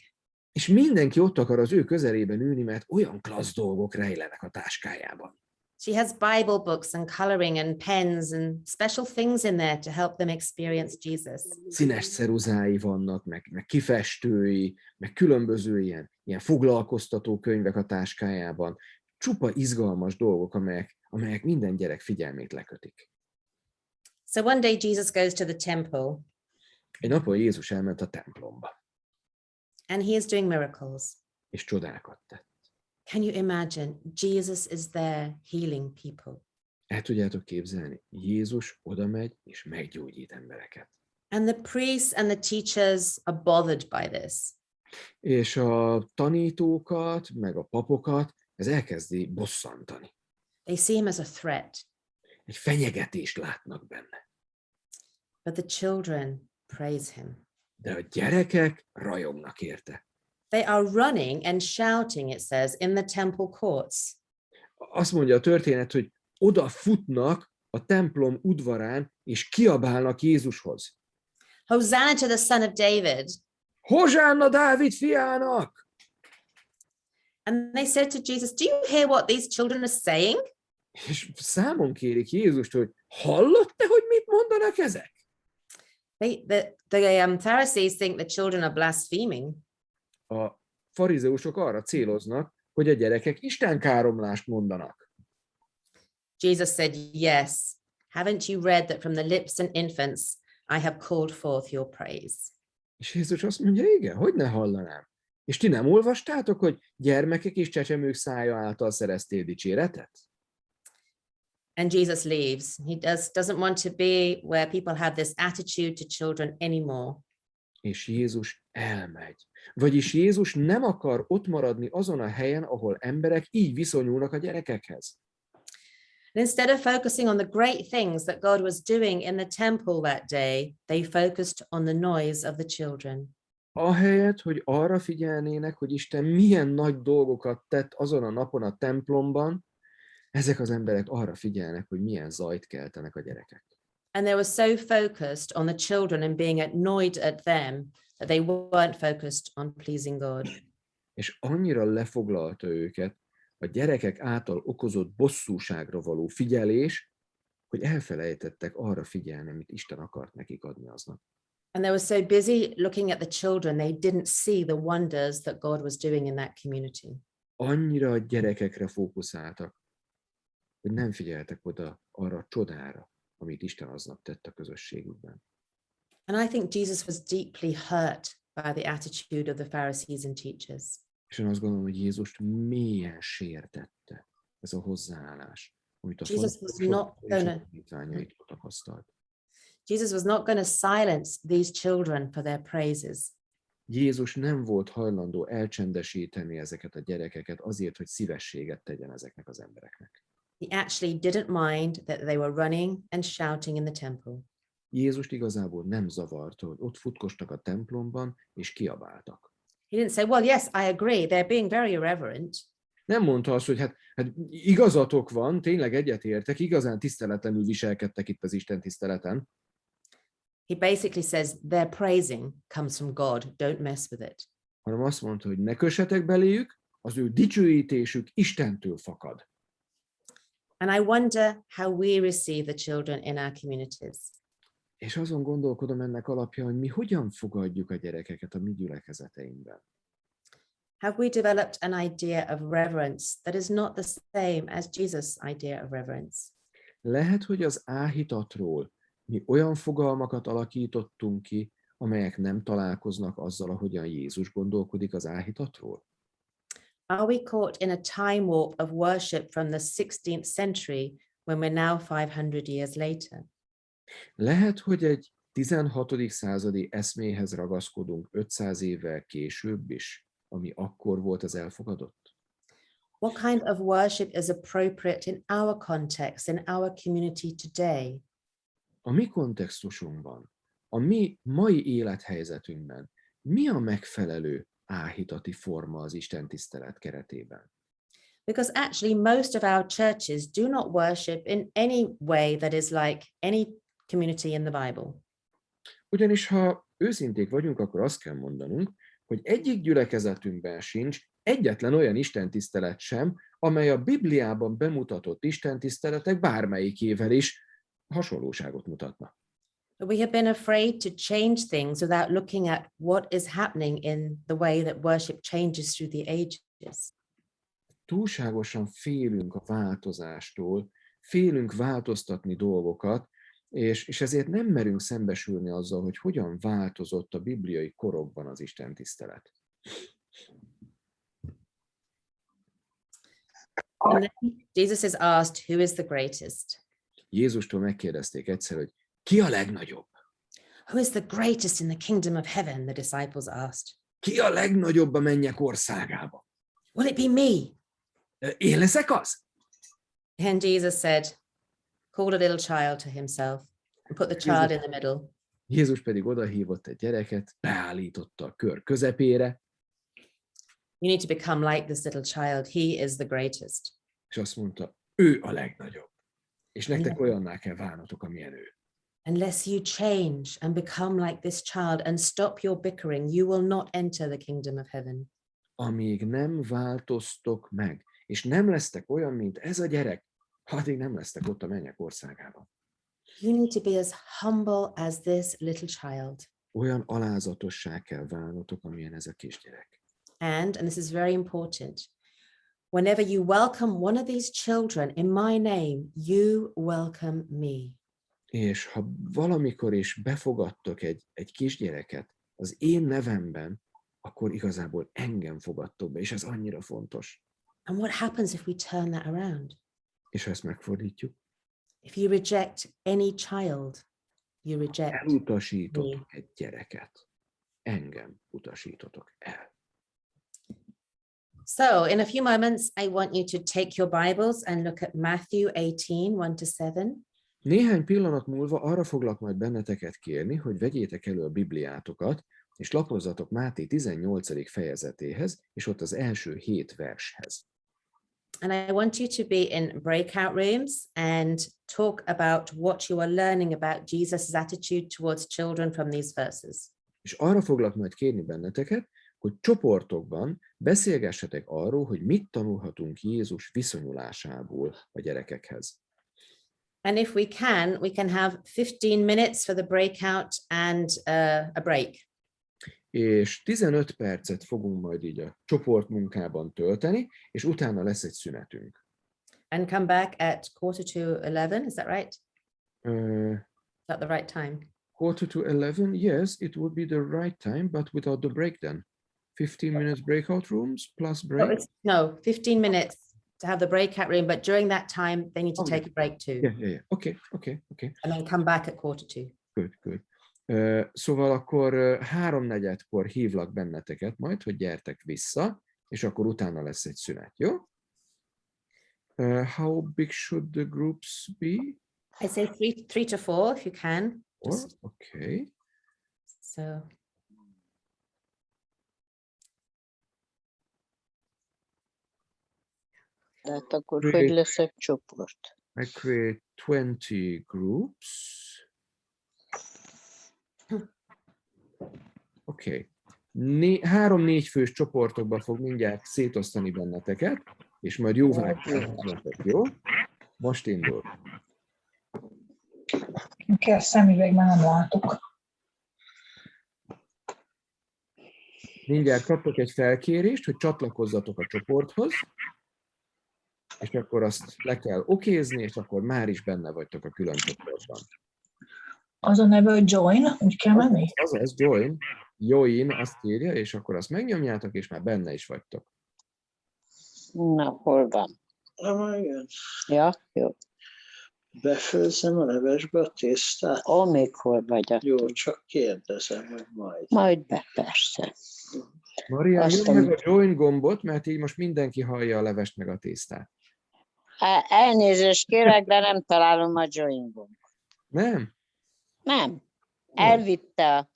És mindenki ott akar az ő közelében ülni, mert olyan klassz dolgok rejlenek a táskájában. She has Bible books and coloring and pens and special things in there to help them experience Jesus. Színes ceruzái vannak, meg kifestői, meg különböző ilyen foglalkoztató könyvek a táskájában. Csupa izgalmas dolgok, amelyek minden gyerek figyelmét lekötik. So one day Jesus goes to the temple. Egy napon Jézus elment a templomba. And he is doing miracles. És csodákat tett. Can you imagine? Jesus is there healing people. El tudjátok képzelni? Jézus oda megy és meggyógyít embereket. And the priests and the teachers are bothered by this. És a tanítókat, meg a papokat ez elkezdi bosszantani. They see him as a threat. Egy fenyegetést látnak benne. But the children praise him. De a gyerekek rajongnak érte. They are running and shouting, it says, in the temple courts. Azt mondja a történet, hogy oda futnak a templom udvarán, és kiabálnak Jézushoz. Hosanna to the son of David. Hozsánna Dávid fiának! And they said to Jesus, do you hear what these children are saying? És számon kérik Jézust, hogy hallod te, hogy mit mondanak ezek? The Pharisees think the children are blaspheming. A farizeusok arra céloznak, hogy a gyerekek istenkáromlást mondanak. Jesus said, yes. Haven't you read that from the lips and infants I have called forth your praise? És Jézus azt mondja, igen, hogy ne hallanám. És ti nem olvastátok, hogy gyermekek és csecsemők szája által szereztél dicséretet? And Jesus leaves. He doesn't want to be where people have this attitude to children anymore. És Jézus elmegy. Vagyis Jézus nem akar ott maradni azon a helyen, ahol emberek így viszonyulnak a gyerekekhez. And instead of focusing on the great things that God was doing in the temple that day, they focused on the noise of the children. Ahelyett, hogy arra figyelnének, hogy Isten milyen nagy dolgokat tett azon a napon a templomban, ezek az emberek arra figyelnek, hogy milyen zajt keltenek a gyerekek. And they were so focused on the children and being annoyed at them that they weren't focused on pleasing God. És annyira lefoglalta őket a gyerekek által okozott bosszúságra való figyelés, hogy elfelejtettek arra figyelni, amit Isten akart nekik adni aznap. And they were so busy looking at the children, they didn't see the wonders that God was doing in that community. Annyira a gyerekekre fókuszáltak, hogy nem figyeltek oda arra a csodára, amit Isten aznap tett a közösségükben. And I think Jesus was deeply hurt by the attitude of the Pharisees and teachers. És én azt gondolom, hogy Jézust mélyen sértette ez a hozzáállás, amit a Jesus was not tanítványait tapasztalt. Jesus was not going to silence these children for their praises. Jézus nem volt hajlandó elcsendesíteni ezeket a gyerekeket azért, hogy szívességet tegyen ezeknek az embereknek. He actually didn't mind that they were running and shouting in the temple. Jézust igazából nem zavarta, hogy ott futkostak a templomban, és kiabáltak. He didn't say, well, yes, I agree, they're being very irreverent. Nem mondta azt, hogy hát igazatok van, tényleg egyetértek, igazán tiszteletlenül viselkedtek itt az Isten tiszteleten. He basically says their praising comes from God, don't mess with it. Hanem azt mondta, hogy ne kössetek beléjük, az ő dicsőítésük Istentől fakad. And I wonder how we receive the children in our communities. És azon gondolkodom ennek alapján, hogy mi hogyan fogadjuk a gyerekeket a mi gyülekezeteinkben. Have we developed an idea of reverence that is not the same as Jesus' idea of reverence? Lehet, hogy az áhítatról mi olyan fogalmakat alakítottunk ki, amelyek nem találkoznak azzal, ahogyan Jézus gondolkodik az áhítatról? Are we caught in a time warp of worship from the 16th century when we're now 500 years later? Lehet, hogy egy 16. századi eszméhez ragaszkodunk 500 évvel később is, ami akkor volt az elfogadott? What kind of worship is appropriate in our context, in our community today? A mi kontextusunkban, a mi mai élethelyzetünkben mi a megfelelő áhítati forma az istentisztelet keretében? Because actually most of our churches do not worship in any way that is like any community in the Bible. Ugyanis ha őszinték vagyunk, akkor azt kell mondanunk, hogy egyik gyülekezetünkben sincs egyetlen olyan istentisztelet sem, amely a Bibliában bemutatott istentiszteletek bármelyikével is hasonlóságot mutatna. But we have been afraid to change things without looking at what is happening in the way that worship changes through the ages. Túlságosan félünk a változástól, félünk változtatni dolgokat, és ezért nem merünk szembesülni azzal, hogy hogyan változott a bibliai korokban az istentisztelet. And then Jesus is asked, who is the greatest? Jézustól megkérdezték egyszer, hogy ki a legnagyobb? Who is the greatest in the kingdom of heaven? The disciples asked. Ki a legnagyobb a mennyek országába? Will it be me? Én leszek az? And Jesus said, called a little child to himself and put the child in the middle. Jézus pedig odahívott egy gyereket, beállította a kör közepére, You need to become like this little child. He is the greatest. és azt mondta, ő a legnagyobb. És nektek olyanná kell válnotok, amilyen ő. Unless you change and become like this child and stop your bickering, you will not enter the kingdom of heaven. Amíg nem változtok meg, és nem lesztek olyan, mint ez a gyerek, addig nem lesztek ott a mennyek országában. You need to be as humble as this little child. Olyan alázatossá kell válnotok, amilyen ez a kisgyerek. And this is very important, whenever you welcome one of these children in my name, you welcome me. És ha valamikor is befogadtok egy kisgyereket az én nevemben, akkor igazából engem fogadtok be, és ez annyira fontos. And what happens if we turn that around? És ha ezt megfordítjuk, If you reject any child, you reject elutasítotok egy gyereket, engem utasítotok el. So in a few moments, I want you to take your Bibles and look at Matthew 18, 1-7. Néhány pillanat múlva arra foglak majd benneteket kérni, hogy vegyétek elő a Bibliátokat, és lapozzatok Máté 18. fejezetéhez, és ott az első 7 vershez. And I want you to be in breakout rooms and talk about what you are learning about Jesus' attitude towards children from these verses. És arra foglak majd kérni benneteket, hogy csoportokban beszélgessetek arról, hogy mit tanulhatunk Jézus viszonyulásából a gyerekekhez. And if we can have 15 minutes for the breakout and a break. És 15 percet fogunk majd így a csoportmunkában tölteni, és utána lesz egy szünetünk. And come back at 11:45, is that right? Uh, Is that the right time? 11:45, yes, it would be the right time, but without the break then. 15 minutes breakout rooms plus break? No, 15 minutes to have the breakout room, but during that time, they need to take a break too. Yeah. Okay. And then come back at 1:45. Good. Szóval akkor 3:45-kor hívlak benneteket majd, hogy gyertek vissza, és akkor utána lesz egy szünet, jó? How big should the groups be? I say three to four, if you can. Okay. So. Tehát akkor hogy lesz egy csoport? I create 20 groups. Okay. 3-4 fős csoportokba fog mindjárt szétosztani benneteket, és majd jóváhagyjátok, jó? Most indul. Oké, a szemüvegben nem látok. Mindjárt kaptok egy felkérést, hogy csatlakozzatok a csoporthoz, és akkor azt le kell okézni, és akkor már is benne vagytok a külön csoportban. Az a neve, hogy join, úgy kell menni? Az join. Join azt írja, és akkor azt megnyomjátok, és már benne is vagytok. Na, hol van? Igen. Ja, jó. Befőzzem a levesbe a tésztát? Ó, még hol vagyok? Jó, csak kérdezem, hogy majd. Majd be, persze. Maria, nyomd meg a join gombot, mert így most mindenki hallja a levest meg a tésztát. Elnézést kérek, de nem találom a join gombot. Nem? Nem. Elvitte a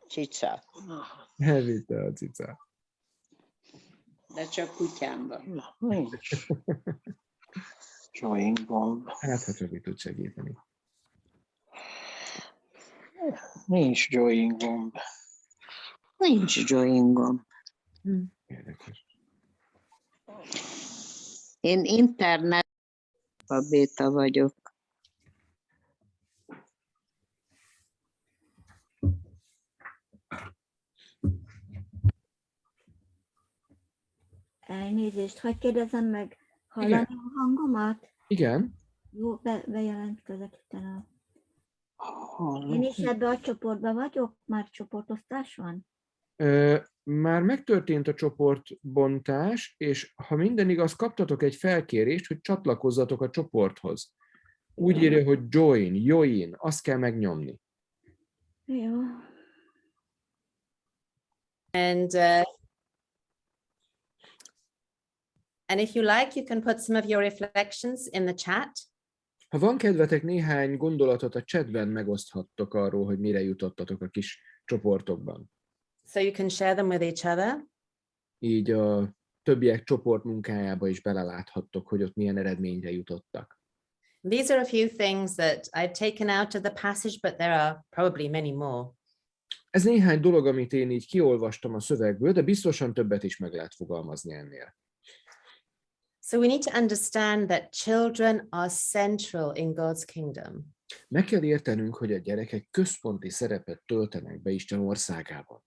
cica. Elvitte a cica. De csak kutyámban. Na, nincs. Join gomb. Hát, ha csak tud segíteni. Nincs join gomb. Nincs join gomb. Érdekes. Én internet béta vagyok. Elnézést, hogy kérdezem meg, hallani a hangomat? Igen. Jó, bejelentkezek utána. Hallom. Én is ebbe a csoportban vagyok? Már csoportosztás van? Már megtörtént a csoportbontás, és ha minden igaz, kaptatok egy felkérést, hogy csatlakozzatok a csoporthoz. Úgy írja, hogy join, azt kell megnyomni. Jó. And if you like, you can put some of your reflections in the chat. Ha van kedvetek, néhány gondolatot a chatben megoszthattok arról, hogy mire jutottatok a kis csoportokban. So you can share them with each other. Így a többiek csoportmunkájába is beleláthattok, hogy ott milyen eredményre jutottak. These are a few things that I've taken out of the passage, but there are probably many more. Ez néhány dolog, amit én így kiolvastam a szövegből, de biztosan többet is meg lehet fogalmazni ennél. So we need to understand that children are central in God's kingdom. Meg kell értenünk, hogy a gyerekek központi szerepet töltenek be Isten országában.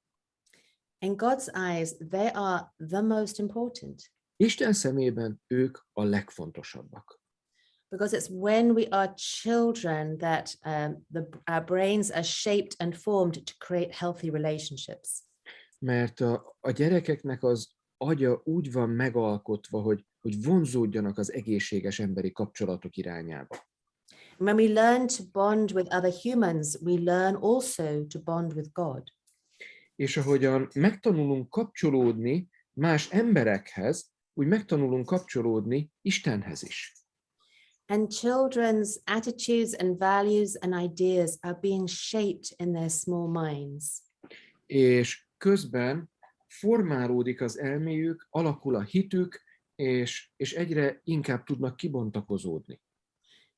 In God's eyes, they are the most important. Isten szemében ők a legfontosabbak. Because it's when we are children that our brains are shaped and formed to create healthy relationships. Mert a gyerekeknek az agya úgy van megalkotva, hogy vonzódjanak az egészséges emberi kapcsolatok irányába. When we learn to bond with other humans, we learn also to bond with God. És ahogyan megtanulunk kapcsolódni más emberekhez, úgy megtanulunk kapcsolódni Istenhez is. And children's attitudes and values and ideas are being shaped in their small minds. És közben formálódik az elméjük, alakul a hitük, és egyre inkább tudnak kibontakozódni.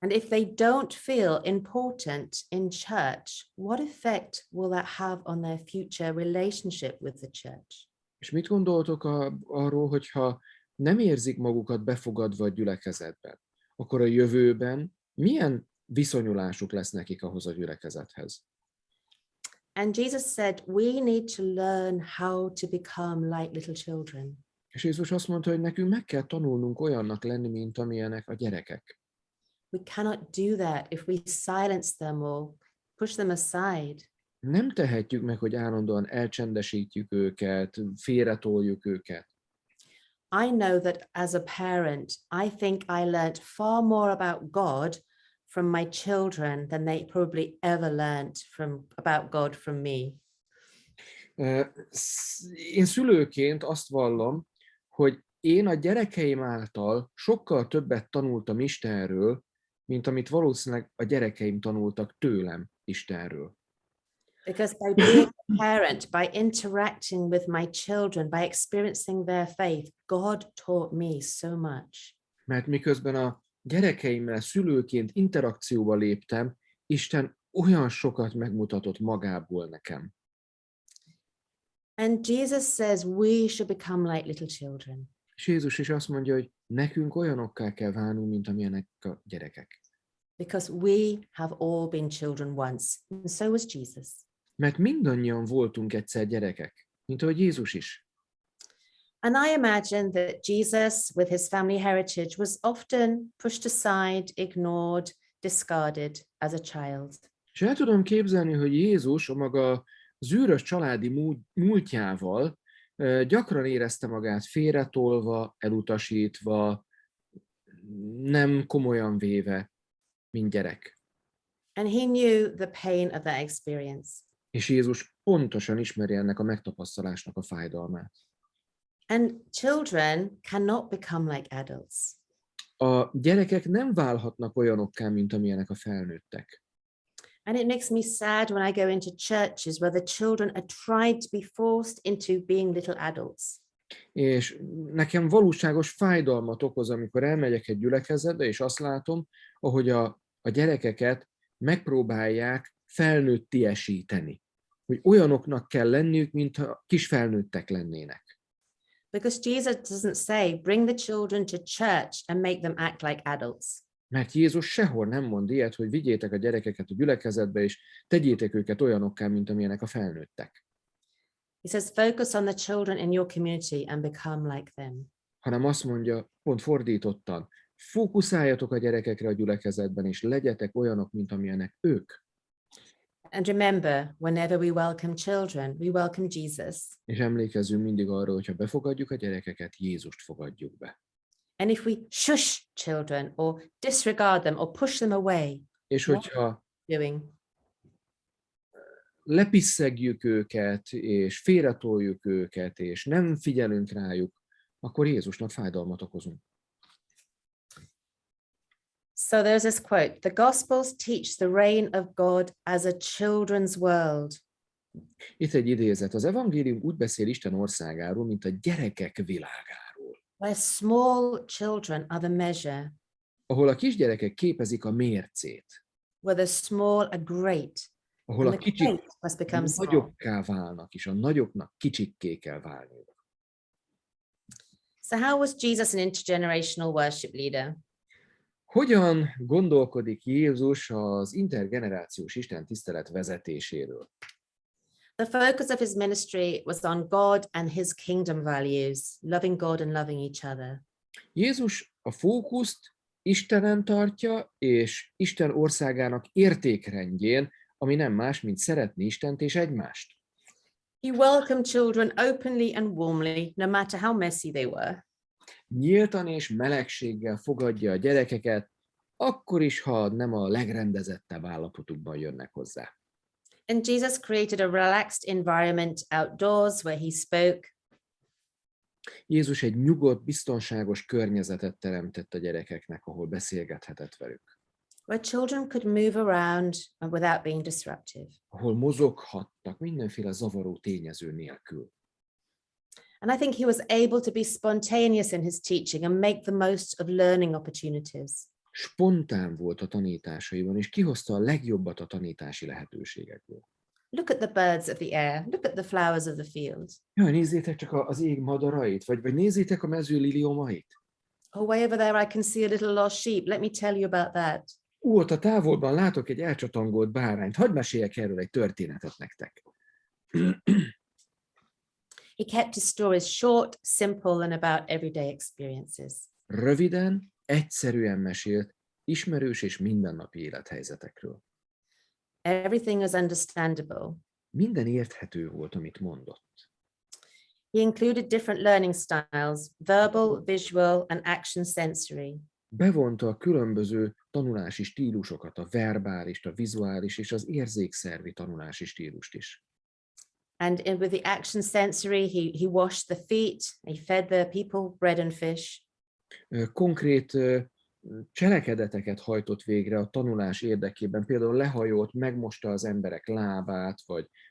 And if they don't feel important in church, what effect will that have on their future relationship with the church? És mit gondoltok arról, hogyha nem érzik magukat befogadva a gyülekezetben, akkor a jövőben milyen viszonyulásuk lesz nekik ahhoz a gyülekezethez. And Jesus said, we need to learn how to become like little children. És Jézus azt mondta, hogy nekünk meg kell tanulnunk olyannak lenni, mint amilyenek a gyerekek. We cannot do that if we silence them or push them aside. Nem tehetjük meg, hogy állandóan elcsendesítjük őket, félretoljuk őket. I know that as a parent, I think I learned far more about God from my children than they probably ever learned about God from me. Én szülőként azt vallom, hogy én a gyerekeim által sokkal többet tanultam Istenről, mint amit valószínűleg a gyerekeim tanultak tőlem Istenről. Because by being a parent, by interacting with my children, by experiencing their faith, God taught me so much. Mert miközben a gyerekeimmel szülőként interakcióba léptem, Isten olyan sokat megmutatott magából nekem. And Jesus says we should become like little children. És Jézus is azt mondja, hogy nekünk olyanokká kell válnunk, mint amilyenek a gyerekek. Because we have all been children once, and so was Jesus. Mert mindannyian voltunk egyszer gyerekek, mint ahogy Jézus is. And I imagine that Jesus, with his family heritage, was often pushed aside, ignored, discarded as a child. És el tudom képzelni, hogy Jézus a maga zűrös családi múltjával gyakran érezte magát félretolva, elutasítva, nem komolyan véve, mint gyerek. And he knew the pain of that experience. És Jézus pontosan ismeri ennek a megtapasztalásnak a fájdalmát. And children cannot become like adults. A gyerekek nem válhatnak olyanokká, mint amilyenek a felnőttek. And it makes me sad when I go into churches where the children are tried to be forced into being little adults. És nekem valóságos fájdalmat okoz, amikor elmegyek egy gyülekezetbe, és azt látom, ahogy a gyerekeket megpróbálják felnőttiesíteni. Hogy olyanoknak kell lenniük, mintha kis felnőttek lennének. Because Jesus doesn't say, bring the children to church and make them act like adults. Mert Jézus sehol nem mond ilyet, hogy vigyétek a gyerekeket a gyülekezetbe, és tegyétek őket olyanokká, mint amilyenek a felnőttek. He says, focus on the children in your community and become like them. Hanem azt mondja, pont fordítottan, fókuszáljatok a gyerekekre a gyülekezetben, és legyetek olyanok, mint amilyenek ők. And remember, whenever we welcome children, we welcome Jesus. És emlékezzünk mindig arra, hogyha befogadjuk a gyerekeket, Jézust fogadjuk be. And if we shush children or disregard them or push them away, És hogyha doing? lepiszegjük őket, és félretoljuk őket, és nem figyelünk rájuk, akkor Jézusnak fájdalmat okozunk. So there's this quote, the Gospels teach the reign of God as a children's world. Itt egy idézet. Az evangélium úgy beszél Isten országáról, mint a gyerekek világáról. Where small children are the measure, Ahol a kisgyerekek képezik a mércét. where the small are great, Ahol a and the kicsik great must become small. nagyokká válnak, és a nagyoknak kicsikké kell válniuk. So how was Jesus an intergenerational worship leader? Hogyan gondolkodik Jézus az intergenerációs istentisztelet vezetéséről? The focus of his ministry was on God and his kingdom values, loving God and loving each other. Jézus a fókuszt Istenen tartja, és Isten országának értékrendjén, ami nem más, mint szeretni Istent és egymást. He welcomed children openly and warmly, no matter how messy they were. Nyíltan és melegséggel fogadja a gyerekeket, akkor is, ha nem a legrendezettebb állapotukban jönnek hozzá. And Jesus created a relaxed environment outdoors where he spoke. Jézus egy nyugodt, biztonságos környezetet teremtett a gyerekeknek, ahol beszélgethetett velük. Where children could move around without being disruptive. Ahol mozoghattak mindenféle zavaró tényező nélkül. And I think he was able to be spontaneous in his teaching and make the most of learning opportunities. Spontán volt a tanításaiban, és kihozta a legjobbat a tanítási lehetőségekből. Look at the birds of the air. Look at the flowers of the field. Jaj, nézzétek csak az ég madarait, vagy nézzétek a mező liliomait. Oh, way over there I can see a little lost sheep. Let me tell you about that. Ott a távolban látok egy elcsatangolt bárányt. Hadd meséljek erről egy történetet nektek. He kept his stories short, simple, and about everyday experiences. Röviden, egyszerűen mesélt ismerős és mindennapi élethelyzetekről. Everything was understandable. Minden érthető volt, amit mondott. He included different learning styles, verbal, visual, and action sensory. Bevonta a különböző tanulási stílusokat, a verbális, a vizuális és az érzékszervi tanulási stílust is. And with the action sensory, he washed the feet, he fed the people bread and fish. Konkrét cselekedeteket hajtott végre a tanulás érdekében, például lehajolt, megmosta az emberek lábát,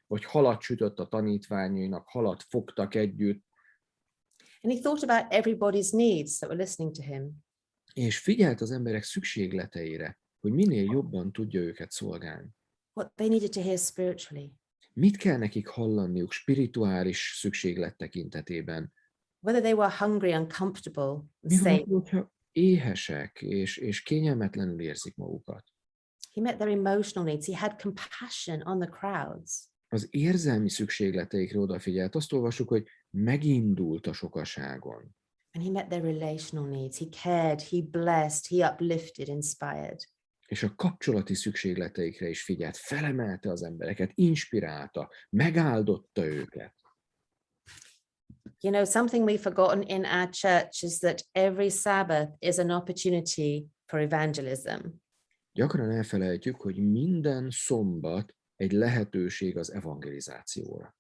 vagy halat sütött a tanítványainak, halat fogtak együtt. And he thought about everybody's needs that were listening to him. És figyelt az emberek szükségleteire, hogy minél jobban tudja őket szolgálni. What they needed to hear spiritually. Mit kell nekik hallaniuk spirituális szükséglet tekintetében? Whether they were hungry, uncomfortable, Mi van, safe. hogyha éhesek és kényelmetlenül érzik magukat? He met their emotional needs. He had compassion on the crowds. Az érzelmi szükségleteikre odafigyelt. Azt olvassuk, hogy megindult a sokaságon. And he met their relational needs. He cared, he blessed, he uplifted, inspired. És a kapcsolati szükségleteikre is figyelt. Felemelte az embereket, inspirálta, megáldotta őket. You know, something we've forgotten in our church is that every Sabbath is an opportunity for evangelism. Gyakran elfelejtjük, hogy minden szombat egy lehetőség az evangelizációra.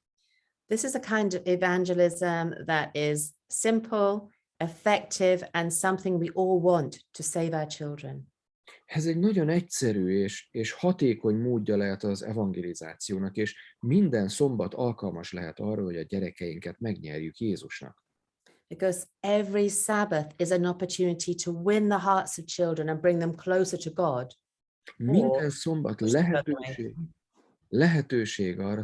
This is a kind of evangelism that is simple, effective, and something we all want to save our children. Ez egy nagyon egyszerű és hatékony módja lehet az evangelizációnak, és minden szombat alkalmas lehet arra, hogy a gyerekeinket megnyerjük Jézusnak. Because every Sabbath is an opportunity to win the hearts of children and bring them closer to God. Minden szombat lehetőség arra,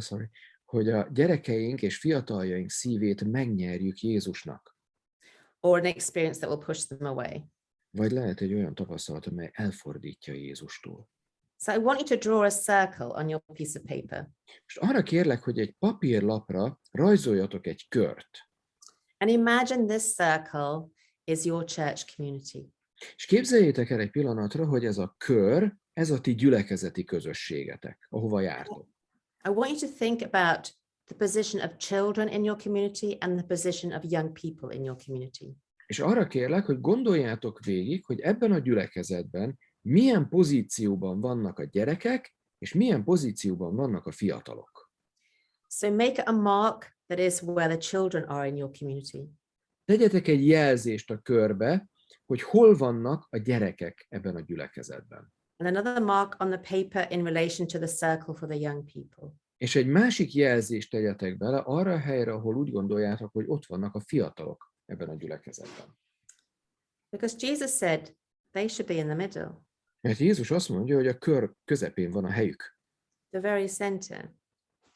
hogy a gyerekeink és fiataljaink szívét megnyerjük Jézusnak. Or an experience that will push them away. Vagy lehet egy olyan tapasztalat, amely elfordítja Jézustól. So I want you to draw a circle on your piece of paper. És arra kérlek, hogy egy papírlapra rajzoljatok egy kört. And imagine this circle is your church community. És képzeljétek el egy pillanatra, hogy ez a kör, ez a ti gyülekezeti közösségetek, ahova jártok. I want you to think about the position of children in your community and the position of young people in your community. És arra kérlek, hogy gondoljátok végig, hogy ebben a gyülekezetben milyen pozícióban vannak a gyerekek, és milyen pozícióban vannak a fiatalok. So make a mark that is where the children are in your community. Tegyetek egy jelzést a körbe, hogy hol vannak a gyerekek ebben a gyülekezetben. And another mark on the paper in relation to the circle for the young people. És egy másik jelzést tegyetek bele arra a helyre, ahol úgy gondoljátok, hogy ott vannak a fiatalok ebben a gyülekezetben. Because Jesus said they should be in the middle, Mert Jézus azt mondja, hogy a kör közepén van a helyük. the very center.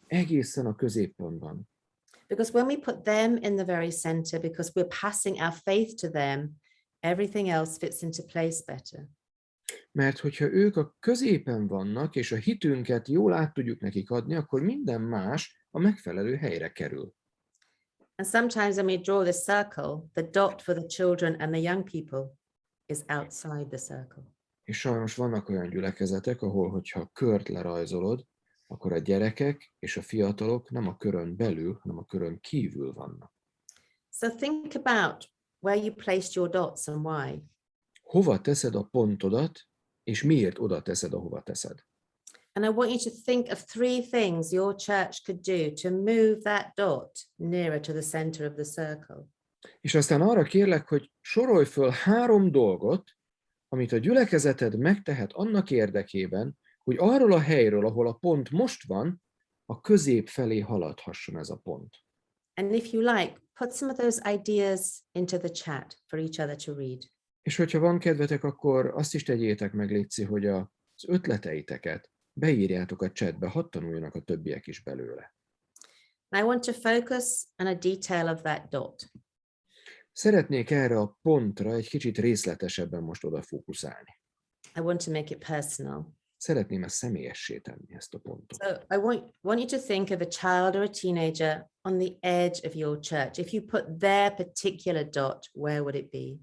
Egészen a középpontban. Because when we put them in the very center, because we're passing our faith to them, everything else fits into place better. Mert hogyha ők a középen vannak, és a hitünket jól át tudjuk nekik adni, akkor minden más a megfelelő helyre kerül. And sometimes when we draw this circle, the dot for the children and the young people is outside the circle. És sajnos vannak olyan gyülekezetek, ahol, hogyha a kört lerajzolod, akkor a gyerekek és a fiatalok nem a körön belül, hanem a körön kívül vannak. So think about where you placed your dots and why. Hova teszed a pontodat, és miért oda teszed, ahova teszed? And I want you to think of 3 things your church could do to move that dot nearer to the center of the circle. És aztán arra kérlek, hogy sorolj föl 3 dolgot, amit a gyülekezeted megtehet annak érdekében, hogy arról a helyről, ahol a pont most van, a közép felé haladhasson ez a pont. And if you like, put some of those ideas into the chat for each other to read. És hogyha van kedvetek, akkor azt is tegyétek meg, létszi, hogy az ötleteiteket beírjátok a chatbe, hadd tanuljanak a többiek is belőle. I want to focus on a detail of that dot. Szeretnék erre a pontra egy kicsit részletesebben most odafókuszálni. I want to make it personal. Szeretném ezt személyessé tenni, ezt a pontot. So I want you to think of a child or a teenager on the edge of your church. If you put their particular dot, where would it be?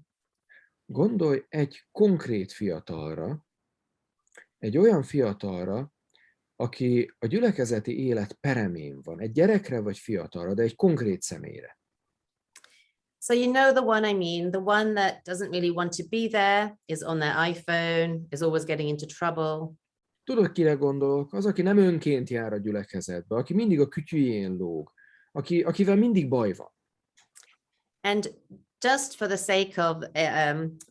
Gondolj egy konkrét fiatalra, egy olyan fiatalra, aki a gyülekezeti élet peremén van, egy gyerekre vagy fiatalra, de egy konkrét személyre. So you know the one I mean, the one that doesn't really want to be there, is on their iPhone, is always getting into trouble. Tudod, kire gondolok? Az, aki nem önként jár a gyülekezetbe, aki mindig a kütyüjén lóg, akivel mindig baj van. And just for the sake of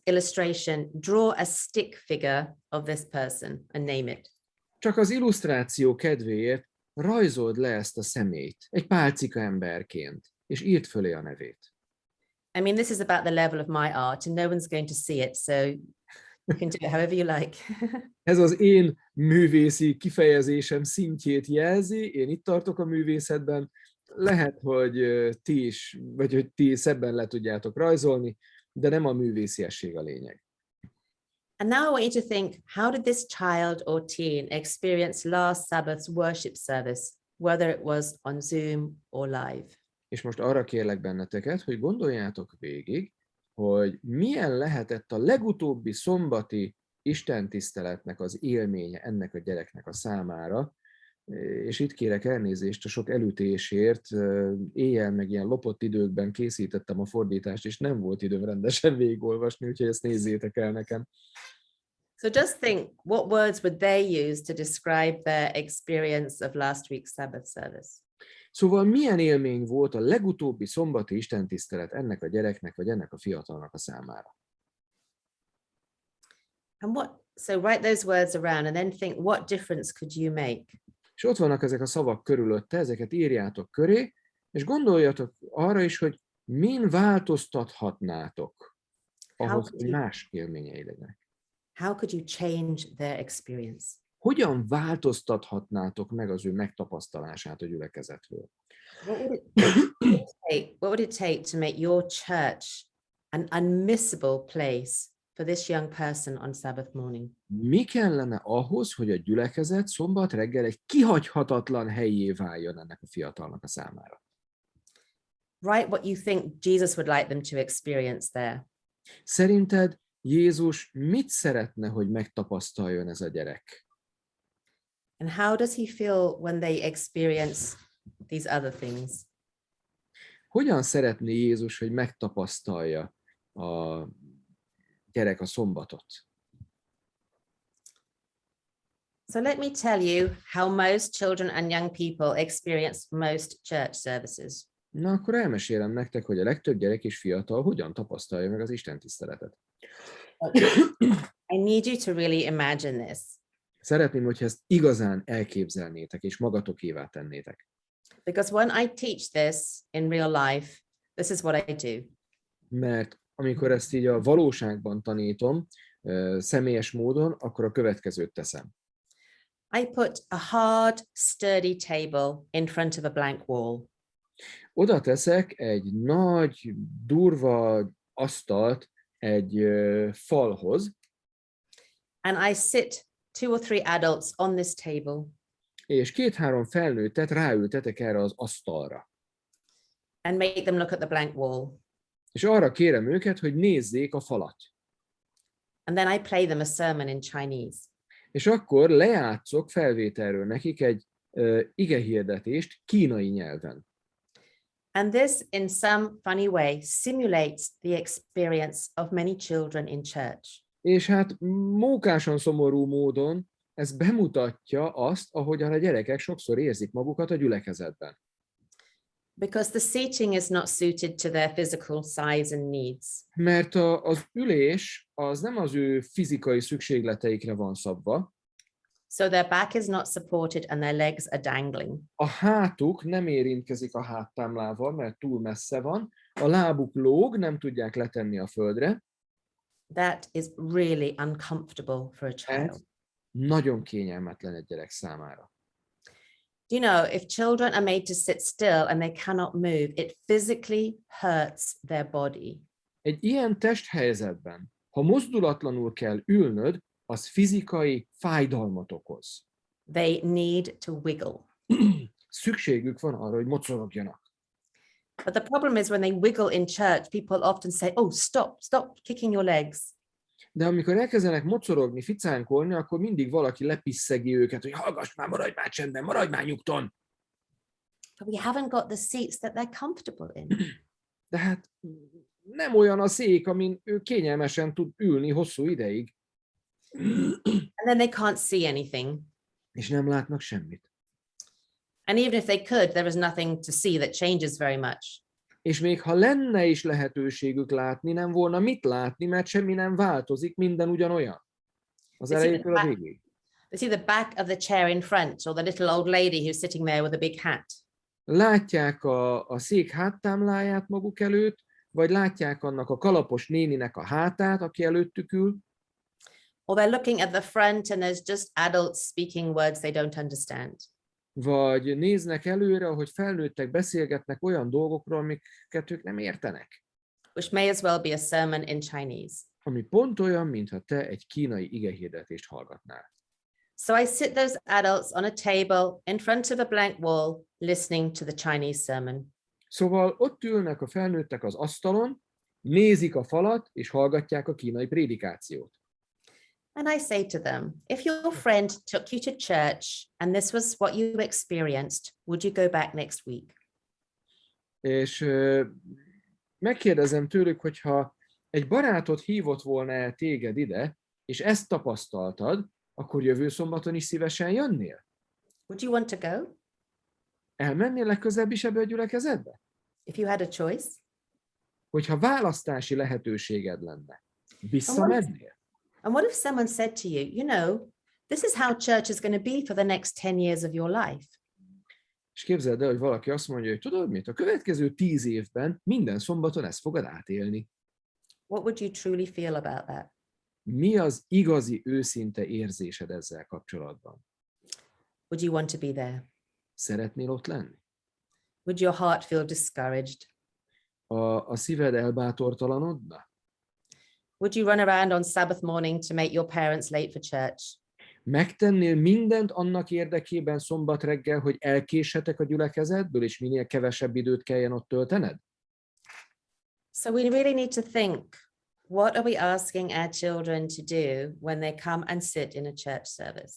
illustration, draw a stick figure of this person and name it. Csak az illusztráció kedvéért rajzold le ezt a személyt, egy pálcika emberként, és írd fölé a nevét. I mean, this is about the level of my art, and no one's going to see it, so you can do it however you like. Ez az én művészi kifejezésem szintjét jelzi, én itt tartok a művészetben, lehet, hogy ti is, vagy hogy ti szebben le tudjátok rajzolni, de nem a művésziesség a lényeg. And now I want you to think, how did this child or teen experience last Sabbath's worship service, whether it was on Zoom or live? És most arra kérlek benneteket, hogy gondoljátok végig, hogy milyen lehetett a legutóbbi szombati istentiszteletnek az élménye ennek a gyereknek a számára, és itt kérek elnézést a sok elütésért, éjjel meg ilyen lopott időkben készítettem a fordítást, és nem volt időm rendesen végigolvasni, úgyhogy ezt nézzétek el nekem. So just think, what words would they use to describe their experience of last week's Sabbath service? Szóval milyen élmény volt a legutóbbi szombati istentisztelet ennek a gyereknek, vagy ennek a fiatalnak a számára? So write those words around and then think, what difference could you make? És ott vannak ezek a szavak körülötte, ezeket írjátok köré, és gondoljatok arra is, hogy min változtathatnátok ahhoz, hogy más élményei legyenek. How could you change their experience? Hogyan változtathatnátok meg az ő megtapasztalását a gyülekezetről? What would it take to make your church an unmissable place for this young person on Sabbath morning? Mi kellene ahhoz, hogy a gyülekezet szombat reggel egy kihagyhatatlan helyé váljon ennek a fiatalnak a számára? Write what you think Jesus would like them to experience there. Szerinted Jézus mit szeretne, hogy megtapasztaljon ez a gyerek? And how does he feel when they experience these other things? Hogyan szeretné Jézus, hogy megtapasztalja a gyerek a szombatot? So let me tell you how most children and young people experience most church services. Na, akkor elmesélem nektek, hogy a legtöbb gyerek és fiatal hogyan tapasztalja meg az istentiszteletet. I need you to really imagine this. Szeretném, hogyha ezt igazán elképzelnétek, és magatokévá tennétek. Because when I teach this in real life, this is what I do. Mert amikor ezt így a valóságban tanítom, személyes módon, akkor a következőt teszem. I put a hard, sturdy table in front of a blank wall. Oda teszek egy nagy, durva asztalt egy falhoz, And I sit 2 or 3 adults on this table. és 2-3 felnőttet ráültetek erre az asztalra. And make them look at the blank wall. És arra kérem őket, hogy nézzék a falat. And then I play them a sermon in Chinese. És akkor lejátszok felvételről nekik egy igehirdetést kínai nyelven. And this, in some funny way, simulates the experience of many children in church. És hát mókásan szomorú módon ez bemutatja azt, ahogyan a gyerekek sokszor érzik magukat a gyülekezetben. Because the seating is not suited to their physical size and needs. Mert az ülés az nem az ő fizikai szükségleteikre van szabva. So their back is not supported and their legs are dangling. A hátuk nem érintkezik a háttámlával, mert túl messze van. A lábuk lóg, nem tudják letenni a földre. That is really uncomfortable for a child. Ez nagyon kényelmetlen egy gyerek számára. You know, if children are made to sit still and they cannot move, it physically hurts their body. Egy ilyen testhelyzetben, ha mozdulatlanul kell ülnöd, az fizikai fájdalmat okoz. They need to wiggle. Szükségük van arra, hogy mocorogjanak. But the problem is when they wiggle in church, people often say, oh, stop kicking your legs. De amikor elkezdenek mocorogni, ficánkolni, akkor mindig valaki lepisszegi őket, hogy hallgass már, maradj már csendben, maradj már nyugton. But we haven't got the seats that they're comfortable in. De hát nem olyan a szék, amin ő kényelmesen tud ülni hosszú ideig. And then they can't see anything. És nem látnak semmit. And even if they could, there is nothing to see that changes very much. És még ha lenne is lehetőségük látni, nem volna mit látni, mert semmi nem változik, minden ugyanolyan. Az elejétől a végéig. They see the back of the chair in front, or the little old lady who's sitting there with a big hat. Látják a szék háttámláját maguk előtt, vagy látják annak a kalapos néninek a hátát, aki előttük ül. Or they're looking at the front and there's just adults speaking words they don't understand. Vagy néznek előre, ahogy felnőttek beszélgetnek olyan dolgokról, amiket ők nem értenek. Which may as well be a sermon in Chinese. Ami pont olyan, mintha te egy kínai igehirdetést hallgatnál. So I sit those adults on a table in front of a blank wall, listening to the Chinese sermon. Szóval ott ülnek a felnőttek az asztalon, nézik a falat, és hallgatják a kínai prédikációt. And I say to them, if your friend took you to church and this was what you experienced, would you go back next week? És megkérdezem tőlük, hogyha egy barátod hívott volna el téged ide, és ezt tapasztaltad, akkor jövő szombaton is szívesen jönnél? Would you want to go? Elmennél legközelebb is ebbe a gyülekezetbe? If you had a choice? Hogyha választási lehetőséged lenne, visszamennél? And what if someone said to you, you know, this is how church is going to be for the next 10 years of your life. És képzeld el, hogy valaki azt mondja, hogy tudod mit, a következő 10 évben minden szombaton ezt fogod átélni. What would you truly feel about that? Mi az igazi, őszinte érzésed ezzel kapcsolatban? Would you want to be there? Szeretnél ott lenni? Would your heart feel discouraged? A szíved elbátortalanodna? Would you run around on Sabbath morning to make your parents late for church? Megtennél mindent annak érdekében szombat reggel, hogy elkéssetek a gyülekezetből, és minél kevesebb időt kelljen ott töltened? So we really need to think, what are we asking our children to do when they come and sit in a church service?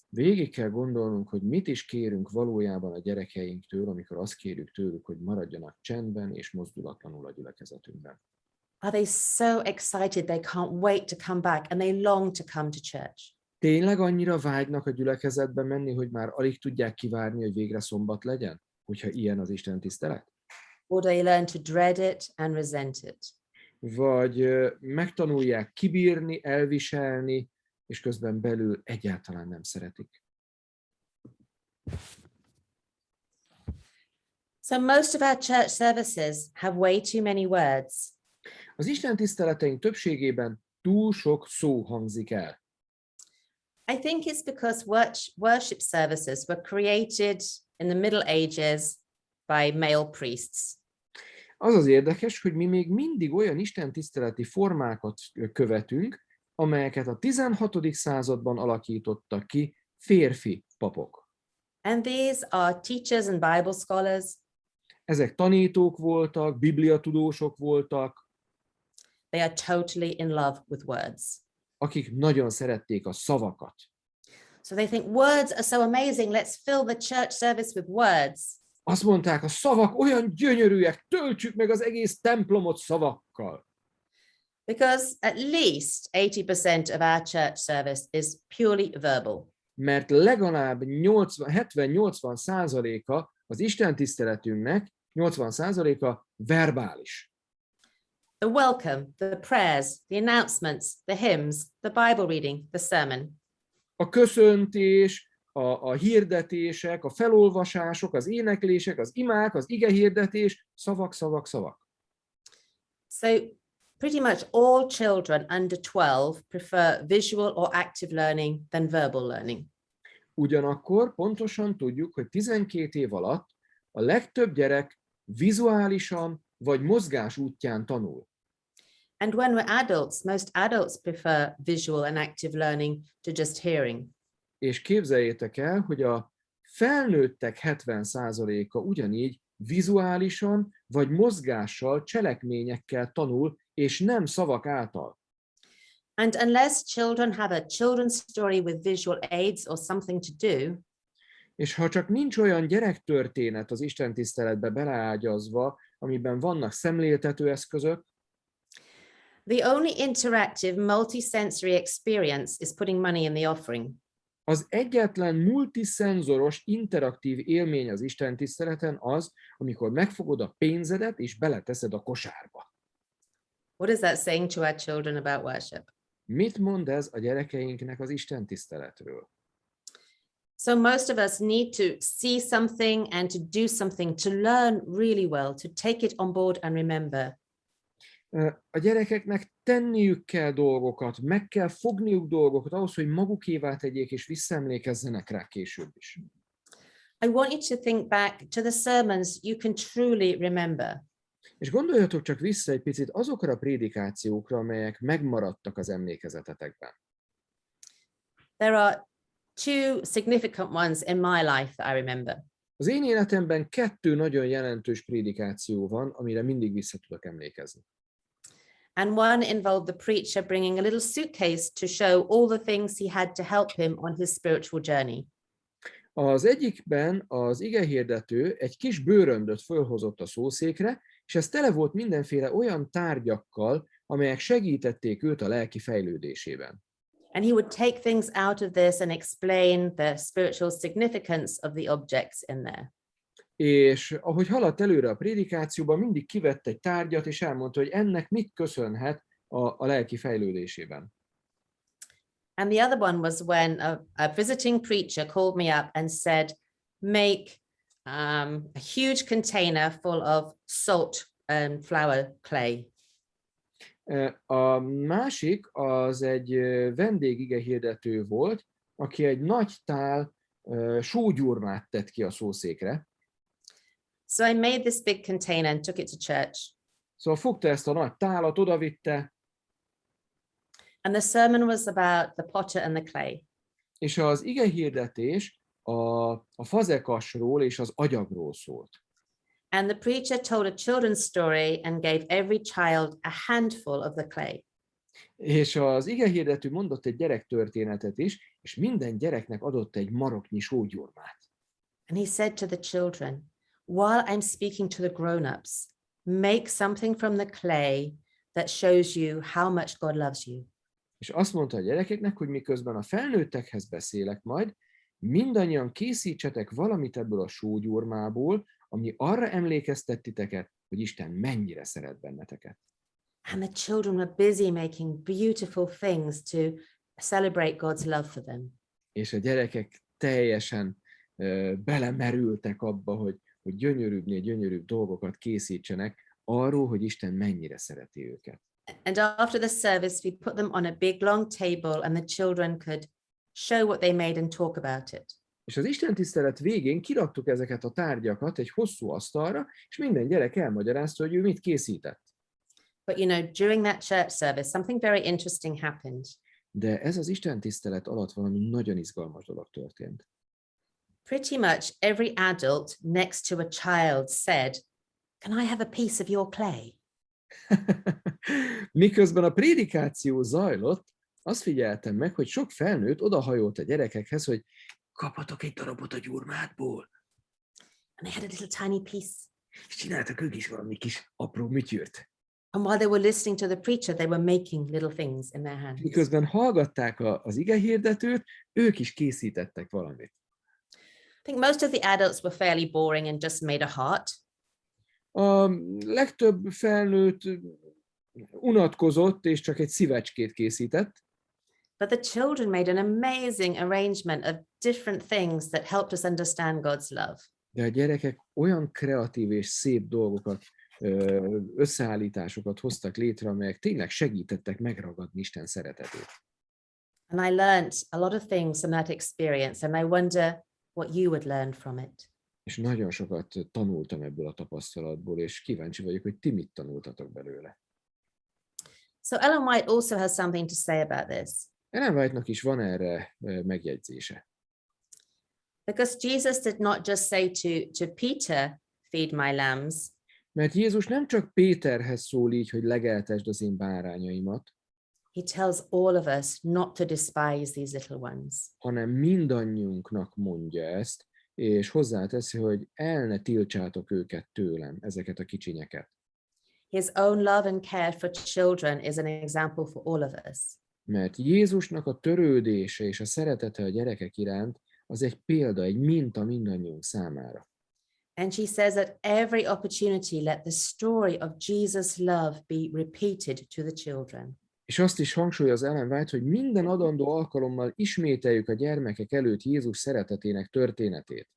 Végig kell gondolnunk, hogy mit is kérünk valójában a gyerekeinktől, amikor azt kérjük tőlük, hogy maradjanak csendben és mozdulatlanul a gyülekezetünkben. Are they so excited they can't wait to come back and they long to come to church? Tényleg annyira vágynak a gyülekezetbe menni, hogy már alig tudják kivárni, hogy végre szombat legyen, hogyha ilyen az istentisztelet? Or they learn to dread it and resent it? Vagy megtanulják kibírni, elviselni, és közben belül egyáltalán nem szeretik. So most of our church services have way too many words. Az istentiszteleteink többségében túl sok szó hangzik el. I think it's because worship services were created in the Middle Ages by male priests. Az az érdekes, hogy mi még mindig olyan istentiszteleti formákat követünk, amelyeket a 16. században alakítottak ki férfi papok. And these are teachers and Bible scholars. Ezek tanítók voltak, bibliatudósok voltak, They are totally in love with words. akik nagyon szerették a szavakat. So they think words are so amazing, let's fill the church service with words. Azt mondták, a szavak olyan gyönyörűek, töltsük meg az egész templomot szavakkal. Because at least 80% of our church service is purely verbal. Mert legalább 70-80%-a az istentiszteletünknek, 80%-a verbális. The welcome, the prayers, the announcements, the hymns, the Bible reading, the sermon. A köszöntés, a hirdetések, a felolvasások, az éneklések, az imák, az igehirdetés, szavak, szavak, szavak. So pretty much all children under 12 prefer visual or active learning than verbal learning. Ugyanakkor pontosan tudjuk, hogy 12 év alatt a legtöbb gyerek vizuálisan vagy mozgás útján tanul. And when we're adults, most adults prefer visual and active learning to just hearing. És képzeljétek el, hogy a felnőttek 70%-a ugyanígy vizuálisan vagy mozgással, cselekményekkel tanul, és nem szavak által. And unless children have a children's story with visual aids or something to do, És ha csak nincs olyan gyerektörténet az istentiszteletbe beleágyazva, amiben vannak szemléltető eszközök, the only interactive multisensory experience is putting money in the offering. az egyetlen multiszenzoros, interaktív élmény az istentiszteleten az, amikor megfogod a pénzedet és beleteszed a kosárba. What is that saying to our children about worship? Mit mond ez a gyerekeinknek az istentiszteletről? So most of us need to see something and to do something, to learn really well, to take it on board and remember. A gyerekeknek tenniük kell dolgokat, meg kell fogniuk dolgokat ahhoz, hogy magukévá tegyék és visszaemlékezzenek rá később is. I want you to think back to the sermons you can truly remember. És gondoljatok csak vissza egy picit azokra a prédikációkra, amelyek megmaradtak az emlékezetetekben. There are two significant ones in my life that I remember. Az én életemben 2 nagyon jelentős prédikáció van, amire mindig vissza tudok emlékezni. And one involved the preacher bringing a little suitcase to show all the things he had to help him on his spiritual journey. Az egyikben az igehirdető egy kis bőröndöt fölhozott a szószékre, és ez tele volt mindenféle olyan tárgyakkal, amelyek segítették őt a lelki fejlődésében. And he would take things out of this and explain the spiritual significance of the objects in there. És ahogy haladt előre a prédikációban, mindig kivett egy tárgyat, és elmondta, hogy ennek mit köszönhet a lelki fejlődésében. And the other one was when a visiting preacher called me up and said, make a huge container full of salt and flour clay. A másik az egy vendégigehirdető volt, aki egy nagy tál sógyurmát tett ki a szószékre. So I made this big container and took it to church. Szóval fogta ezt a nagy tálat, odavitte, And the sermon was about the potter and the clay. és az igehirdetés a fazekasról és az agyagról szólt. And the preacher told a children's story and gave every child a handful of the clay. És az igehirdető mondott egy gyerektörténetet is, és minden gyereknek adott egy maroknyi sógyurmát. And he said to the children, while I'm speaking to the grown-ups, make something from the clay that shows you how much God loves you. És azt mondta a gyerekeknek, hogy miközben a felnőttekhez beszélek majd, mindannyian készítsetek valamit ebből a sógyurmából, ami arra emlékeztet titeket, hogy Isten mennyire szeret benneteket. And the children were busy making beautiful things to celebrate God's love for them. És a gyerekek teljesen belemerültek abba, hogy gyönyörűbbnél gyönyörűbb dolgokat készítsenek arról, hogy Isten mennyire szereti őket. And after the service, we put them on a big long table and the children could show what they made and talk about it. És az istentisztelet végén kiraktuk ezeket a tárgyakat egy hosszú asztalra, és minden gyerek elmagyarázta, hogy ő mit készített. But you know, during that church service, something very interesting happened. De ez az istentisztelet alatt valami nagyon izgalmas dolog történt. Pretty much every adult next to a child said, "Can I have a piece of your clay?" Miközben a prédikáció zajlott, azt figyeltem meg, hogy sok felnőtt odahajolt a gyerekekhez, hogy kaphatok egy darabot a gyurmádból. And they had a little tiny piece. És csináltak ők is valami kis apró műtyűrt. And while they were listening to the preacher, they were making little things in their hands. Miközben hallgatták az igehirdetőt, ők is készítettek valamit. I think most of the adults were fairly boring and just made a heart. A legtöbb felnőtt unatkozott, és csak egy szívecskét készített. But the children made an amazing arrangement of different things that helped us understand God's love. De a gyerekek olyan kreatív és szép dolgokat, összeállításokat hoztak létre, amelyek tényleg segítettek megragadni Isten szeretetét. And I learned a lot of things from that experience, and I wonder what you would learn from it. És nagyon sokat tanultam ebből a tapasztalatból, és kíváncsi vagyok, hogy ti mit tanultatok belőle. So Ellen White also has something to say about this. Ellen White-nak is van erre megjegyzése. Because Jesus did not just say to Peter, feed my lambs, Mert Jézus nem csak Péterhez szól így, hogy legeltesd az én bárányaimat, he tells all of us not to despise these little ones. hanem mindannyiunknak mondja ezt, és hozzáteszi, hogy el ne tiltsátok őket tőlem, ezeket a kicsinyeket. His own love and care for children is an example for all of us. Mert Jézusnak a törődése és a szeretete a gyerekek iránt az egy példa, egy minta mindannyiunk számára. And she says that every opportunity, let the story of Jesus' love be repeated to the children. És azt is hangsúlyoz Ellen White, hogy minden adandó alkalommal ismételjük a gyermekek előtt Jézus szeretetének történetét.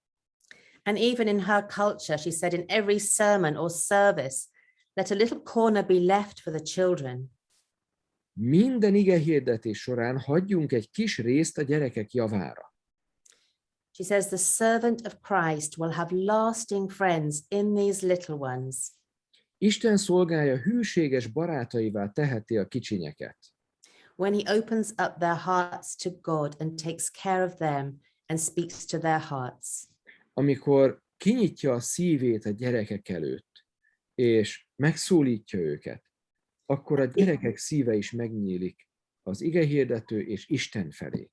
And even in her culture, she said in every sermon or service, let a little corner be left for the children. Minden igehirdetés során hagyjunk egy kis részt a gyerekek javára. She says the servant of Christ will have lasting friends in these little ones. Isten szolgája hűséges barátaivá teheti a kicsinyeket. When he opens up their hearts to God and takes care of them and speaks to their hearts. Amikor kinyitja a szívét a gyerekek előtt, és megszólítja őket, akkor a gyerekek szíve is megnyílik az igehirdető és Isten felé.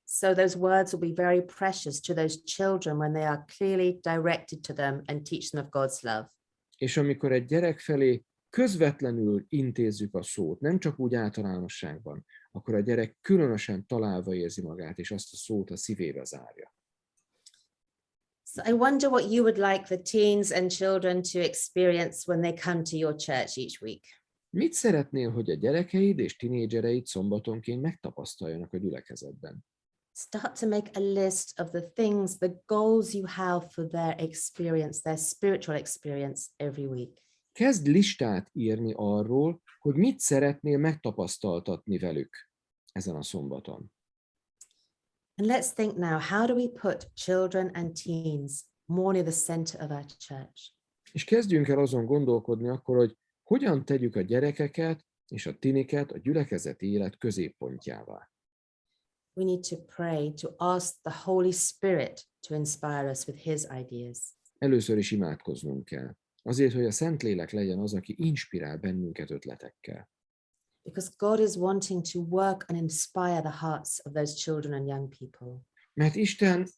So those words will be very precious to those children when they are clearly directed to them and teach them of God's love. És amikor egy gyerek felé közvetlenül intézzük a szót, nem csak úgy általánosságban, akkor a gyerek különösen találva érzi magát, és azt a szót a szívébe zárja. So I wonder what you would like the teens and children to experience when they come to your church each week. Mit szeretnél, hogy a gyerekeid és tinédzsereid szombatonként megtapasztaljanak a gyülekezetben? Start to make a list of the things, the goals you have for their experience, their spiritual experience every week. Kezd listát írni arról, hogy mit szeretnél megtapasztaltatni velük ezen a szombaton. And let's think now, how do we put children and teens more near the center of our church? És kezdjünk el azon gondolkodni akkor, hogy hogyan tegyük a gyerekeket és a tiniket a gyülekezeti élet középpontjává. We need to pray to ask the Holy Spirit to inspire us with his ideas. Először is imádkoznunk kell. Azért, hogy a Szentlélek legyen az, aki inspirál bennünket ötletekkel. Because God is wanting to work and inspire the hearts of those children and young people. Mert Isten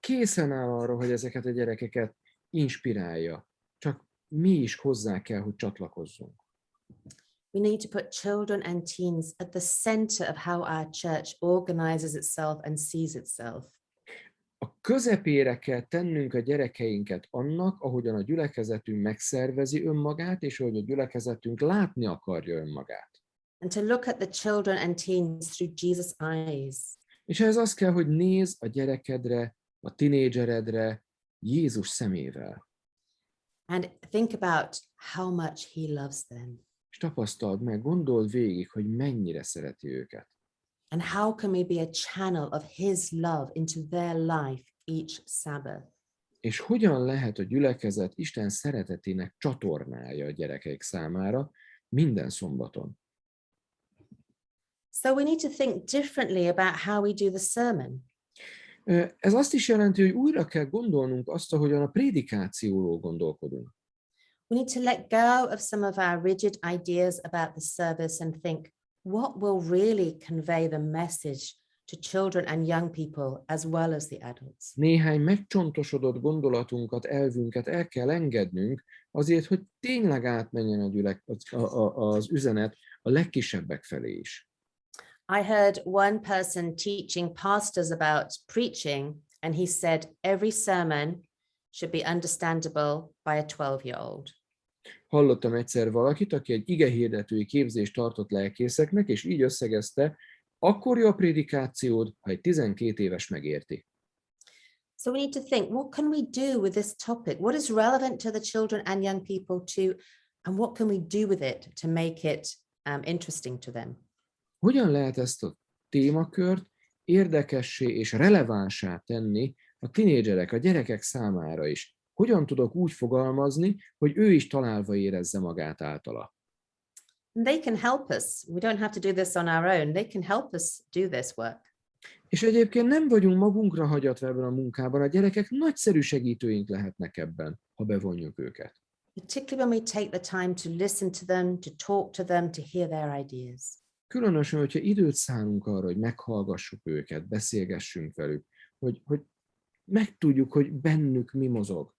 készen áll arra, hogy ezeket a gyerekeket inspirálja. Csak mi is hozzá kell, hogy csatlakozzunk. We need to put children and teens at the center of how our church organizes itself and sees itself. A közepére kell tennünk a gyerekeinket annak, ahogyan a gyülekezetünk megszervezi önmagát, és ahogy a gyülekezetünk látni akarja önmagát. And to look at the children and teens through Jesus' eyes. És ez az kell, hogy nézz a gyerekedre, a tinédzseredre Jézus szemével. And think about how much he loves them. És tapasztald meg, gondold végig, hogy mennyire szereti őket. And how can we be a channel of his love into their life each Sabbath? És hogyan lehet a gyülekezet Isten szeretetének csatornája a gyerekeik számára minden szombaton? So we need to think differently about how we do the sermon. Ez azt is jelenti, hogy újra kell gondolnunk azt, ahogyan a prédikációról gondolkodunk. We need to let go of some of our rigid ideas about the service and think, what will really convey the message to children and young people as well as the adults? Néhány megcsontosodott gondolatunkat, elvünket el kell engednünk azért, hogy tényleg átmenjen az üzenet a legkisebbek felé is. I heard one person teaching pastors about preaching, and he said every sermon should be understandable by a 12-year-old. Hallottam egyszer valakit, aki egy igehirdetői képzést tartott lelkészeknek, és így összegezte, akkor jó a prédikációd, ha egy 12 éves megérti. So we need to think, what can we do with this topic? What is relevant to the children and young people too, and what can we do with it to make it interesting to them? Hogyan lehet ezt a témakört érdekessé és relevánsá tenni a tinédzserek, a gyerekek számára is? Hogyan tudok úgy fogalmazni, hogy ő is találva érezze magát általa? And they can help us. We don't have to do this on our own. They can help us do this work. És egyébként nem vagyunk magunkra hagyatva ebben a munkában, a gyerekek nagyszerű segítőink lehetnek ebben, ha bevonjuk őket. Particularly when we take the time to listen to them, to talk to them, to hear their ideas. Különösen, hogyha időt szánunk arra, hogy meghallgassuk őket, beszélgessünk velük, hogy megtudjuk, hogy bennük mi mozog.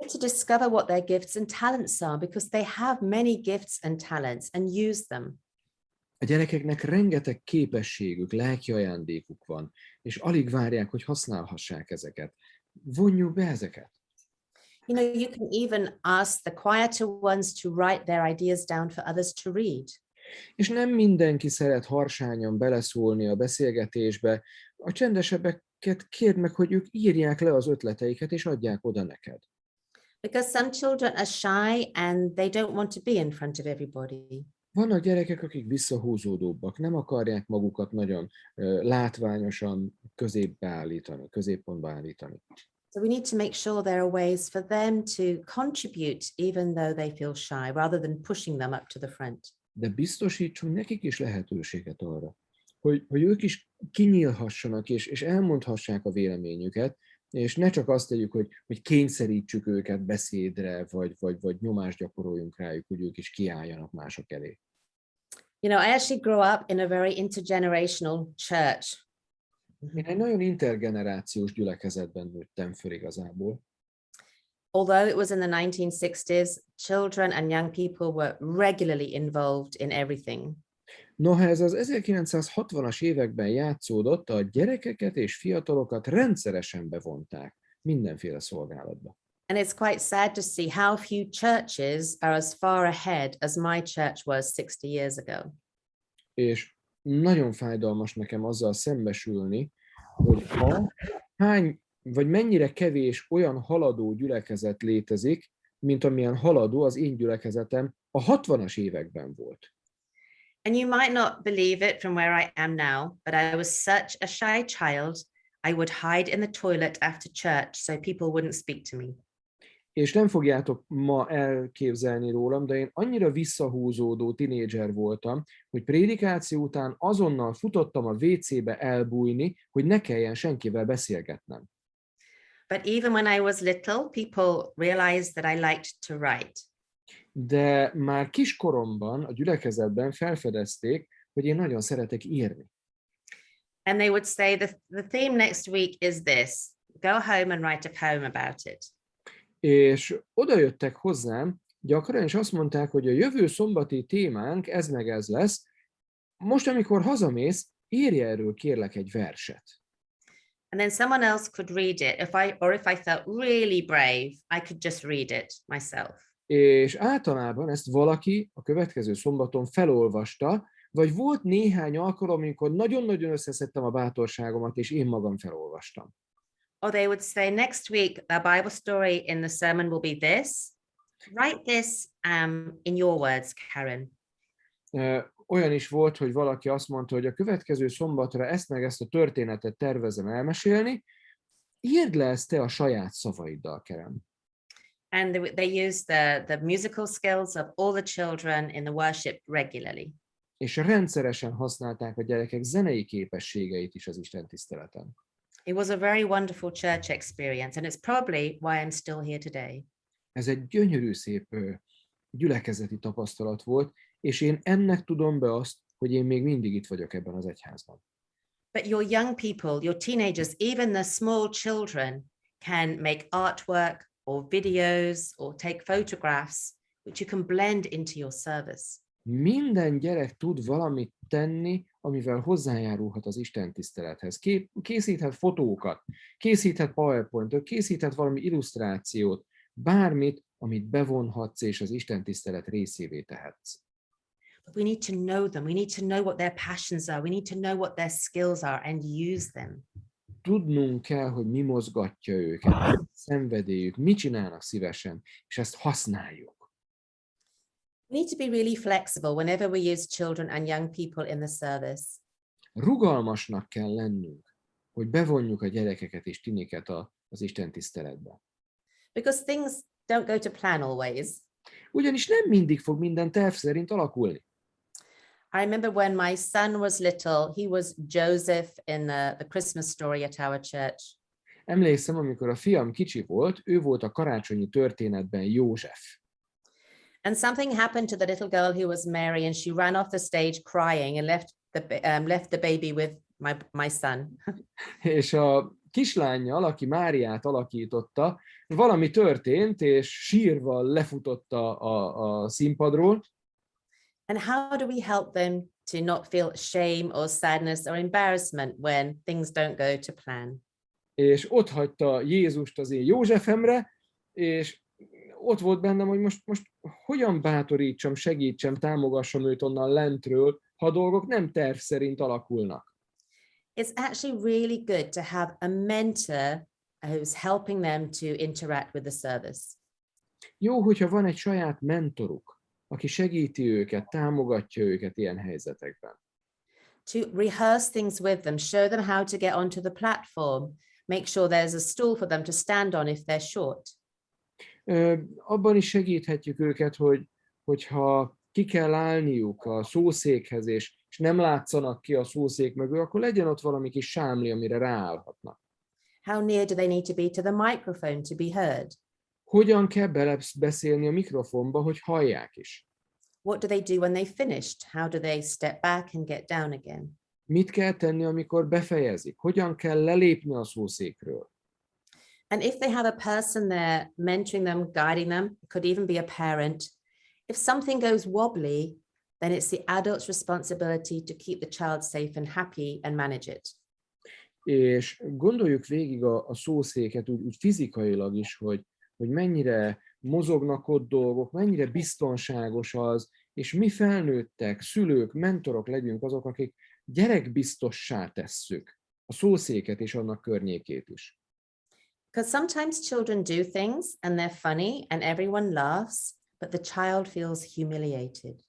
To discover what their gifts and talents are, because they have many gifts and talents, and use them. A gyerekeknek rengeteg képességük, lelki ajándékuk van, és alig várják, hogy használhassák ezeket. Vonjuk be ezeket. You know, you can even ask the quieter ones to write their ideas down for others to read. És nem mindenki szeret harsányan beleszólni a beszélgetésbe. A csendesebbeket kérd meg, hogy ők írják le az ötleteiket, és adják oda neked. Because some children are shy and they don't want to be in front of everybody. Vannak gyerekek, akik visszahúzódóbbak, nem akarják magukat nagyon látványosan középpontba állítani. So we need to make sure there are ways for them to contribute even though they feel shy, rather than pushing them up to the front. De biztosítsunk nekik is lehetőséget arra, hogy ők is kinyílhassanak, és elmondhassák a véleményüket, és ne csak azt tegyük, hogy kényszerítsük őket beszédre, vagy nyomást gyakoroljunk rájuk, hogy ők is kiálljanak mások elé. You know, I actually grew up in a very intergenerational church. Én egy nagyon intergenerációs gyülekezetben nőttem föl igazából. Although it was in the 1960s, children and young people were regularly involved in everything. Noha ez az 1960-as években játszódott, a gyerekeket és fiatalokat rendszeresen bevonták mindenféle szolgálatba. And it's quite sad to see how few churches are as far ahead as my church was 60 years ago. És nagyon fájdalmas nekem azzal szembesülni, hogy mennyire kevés olyan haladó gyülekezet létezik, mint amilyen haladó az én gyülekezetem a 60-as években volt. And you might not believe it from where I am now, but I was such a shy child, I would hide in the toilet after church so people wouldn't speak to me. És nem fogjátok ma elképzelni rólam, de én annyira visszahúzódó tinédzser voltam, hogy prédikáció után azonnal futottam a WC-be elbújni, hogy ne kelljen senkivel beszélgetnem. But even when I was little, people realized that I liked to write. De már kiskoromban a gyülekezetben felfedezték, hogy én nagyon szeretek írni. And they would say, the theme next week is this, go home and write a poem about it. És oda jöttek hozzám gyakran, és azt mondták, hogy a jövő szombati témánk ez meg ez lesz. Most, amikor hazamész, írj erről kérlek egy verset. And then someone else could read it. If I felt really brave, I could just read it myself. És általában ezt valaki a következő szombaton felolvasta, vagy volt néhány alkalom, amikor nagyon-nagyon összeszedtem a bátorságomat, és én magam felolvastam. Or they would say, next week, the Bible story in the sermon will be this. Write this in your words, Karen. Olyan is volt, hogy valaki azt mondta, hogy a következő szombatra ezt meg ezt a történetet tervezem elmesélni, írd le ezt te a saját szavaiddal, Karen. And they used the musical skills of all the children in the worship regularly. És rendszeresen használták a gyerekek zenei képességeit is az istentiszteleten. It was a very wonderful church experience, and it's probably why I'm still here today. Ez egy gyönyörű, szép gyülekezeti tapasztalat volt, és én ennek tudom be azt, hogy én még mindig itt vagyok ebben az egyházban. But your young people, your teenagers, even the small children can make artwork or videos or take photographs, which you can blend into your service. Minden gyerek tud valamit tenni, amivel hozzájárulhat az istentisztelethez. Készíthet fotókat, készíthet PowerPoint-ot, készíthet valami illusztrációt, bármit, amit bevonhatsz és az istentisztelet részévé tehetsz. But we need to know them. We need to know what their passions are. We need to know what their skills are and use them. Tudnunk kell, hogy mi mozgatja őket, szenvedélyük, mit csinálnak szívesen, és ezt használjuk. We need to be really flexible whenever we use children and young people in the service. Rugalmasnak kell lennünk, hogy bevonjuk a gyerekeket és tiniket az istentiszteletbe. Because things don't go to plan always. ugyanis nem mindig fog minden terv szerint alakulni. I remember when my son was little, he was Joseph in the Christmas story at our church. Emlékszem, amikor a fiam kicsi volt, ő volt a karácsonyi történetben József. And something happened to the little girl who was Mary, and she ran off the stage crying and left the baby with my son. És a kislánnyal, aki Máriát alakította, valami történt, és sírva lefutott a színpadról. And how do we help them to not feel shame or sadness or embarrassment when things don't go to plan? És ott hagyta Jézust az én Józsefemre, és ott volt bennem, hogy most hogyan bátorítsam, segítsem, támogassam őt onnan lentről, ha a dolgok nem terv szerint alakulnak. It's actually really good to have a mentor who's helping them to interact with the service. Jó, hogyha van egy saját mentoruk, aki segíti őket, támogatja őket ilyen helyzetekben. To rehearse things with them, show them how to get onto the platform, make sure there's a stool for them to stand on if they're short. Abban is segíthetjük őket, hogyha ki kell állniuk a szószékhez, és nem látszanak ki a szószék mögül, akkor legyen ott valami kis sámli, amire ráállhatnak. How near do they need to be to the microphone to be heard? Hogyan kell belebeszélni a mikrofonba, hogy hallják is? What do they do when they finished? How do they step back and get down again? Mit kell tenni, amikor befejezik? Hogyan kell lelépni a szószékről? And if they have a person there mentoring them, guiding them, it could even be a parent. If something goes wobbly, then it's the adult's responsibility to keep the child safe and happy and manage it. És gondoljuk végig a szószéket úgy fizikailag is, hogy mennyire mozognak ott dolgok, mennyire biztonságos az, és mi felnőttek, szülők, mentorok legyünk azok, akik gyerekbiztossá tesszük a szószéket és annak környékét is. Because sometimes children do things and they're funny and everyone laughs, but the child feels humiliated.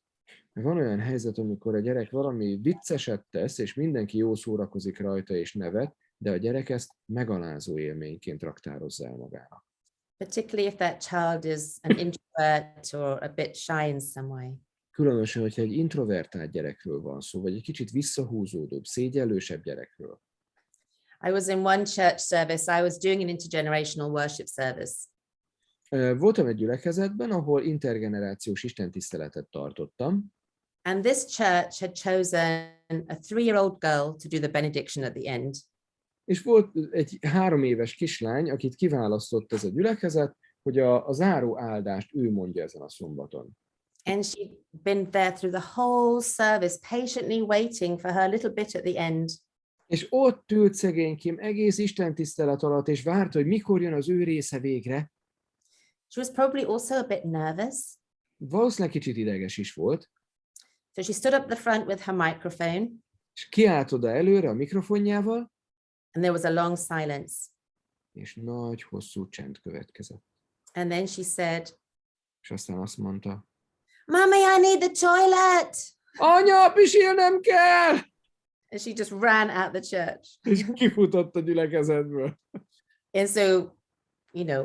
Van olyan helyzet, amikor a gyerek valami vicceset tesz, és mindenki jól szórakozik rajta és nevet, de a gyerek ezt megalázó élményként raktározza el magának. Particularly if that child is an introvert or a bit shy in some way. Különösen, hogyha egy introvertált gyerekről van szó, vagy egy kicsit visszahúzódóbb, szégyellősebb gyerekről. I was in one church service, I was doing an intergenerational worship service. Voltam egy gyülekezetben, ahol intergenerációs istentiszteletet tartottam. And this church had chosen a 3-year-old girl to do the benediction at the end. És volt egy 3 éves kislány, akit kiválasztott ez a gyülekezet, hogy a záró áldást ő mondja ezen a szombaton. And she'd been there through the whole service, patiently waiting for her little bit at the end. És ott ült szegénykém egész istentisztelet alatt, és várta, hogy mikor jön az ő része végre. She was probably also a bit nervous. Valószínűleg kicsit ideges is volt. So she stood up the front with her microphone, És kiállt oda előre a mikrofonjával, and there was a long silence. és nagy, hosszú csend következett. And then she said, És aztán azt mondta, "Mommy, I need the toilet." anya, pisilnem kell! And she just ran out the church. És kifutott a gyülekezetből. And so,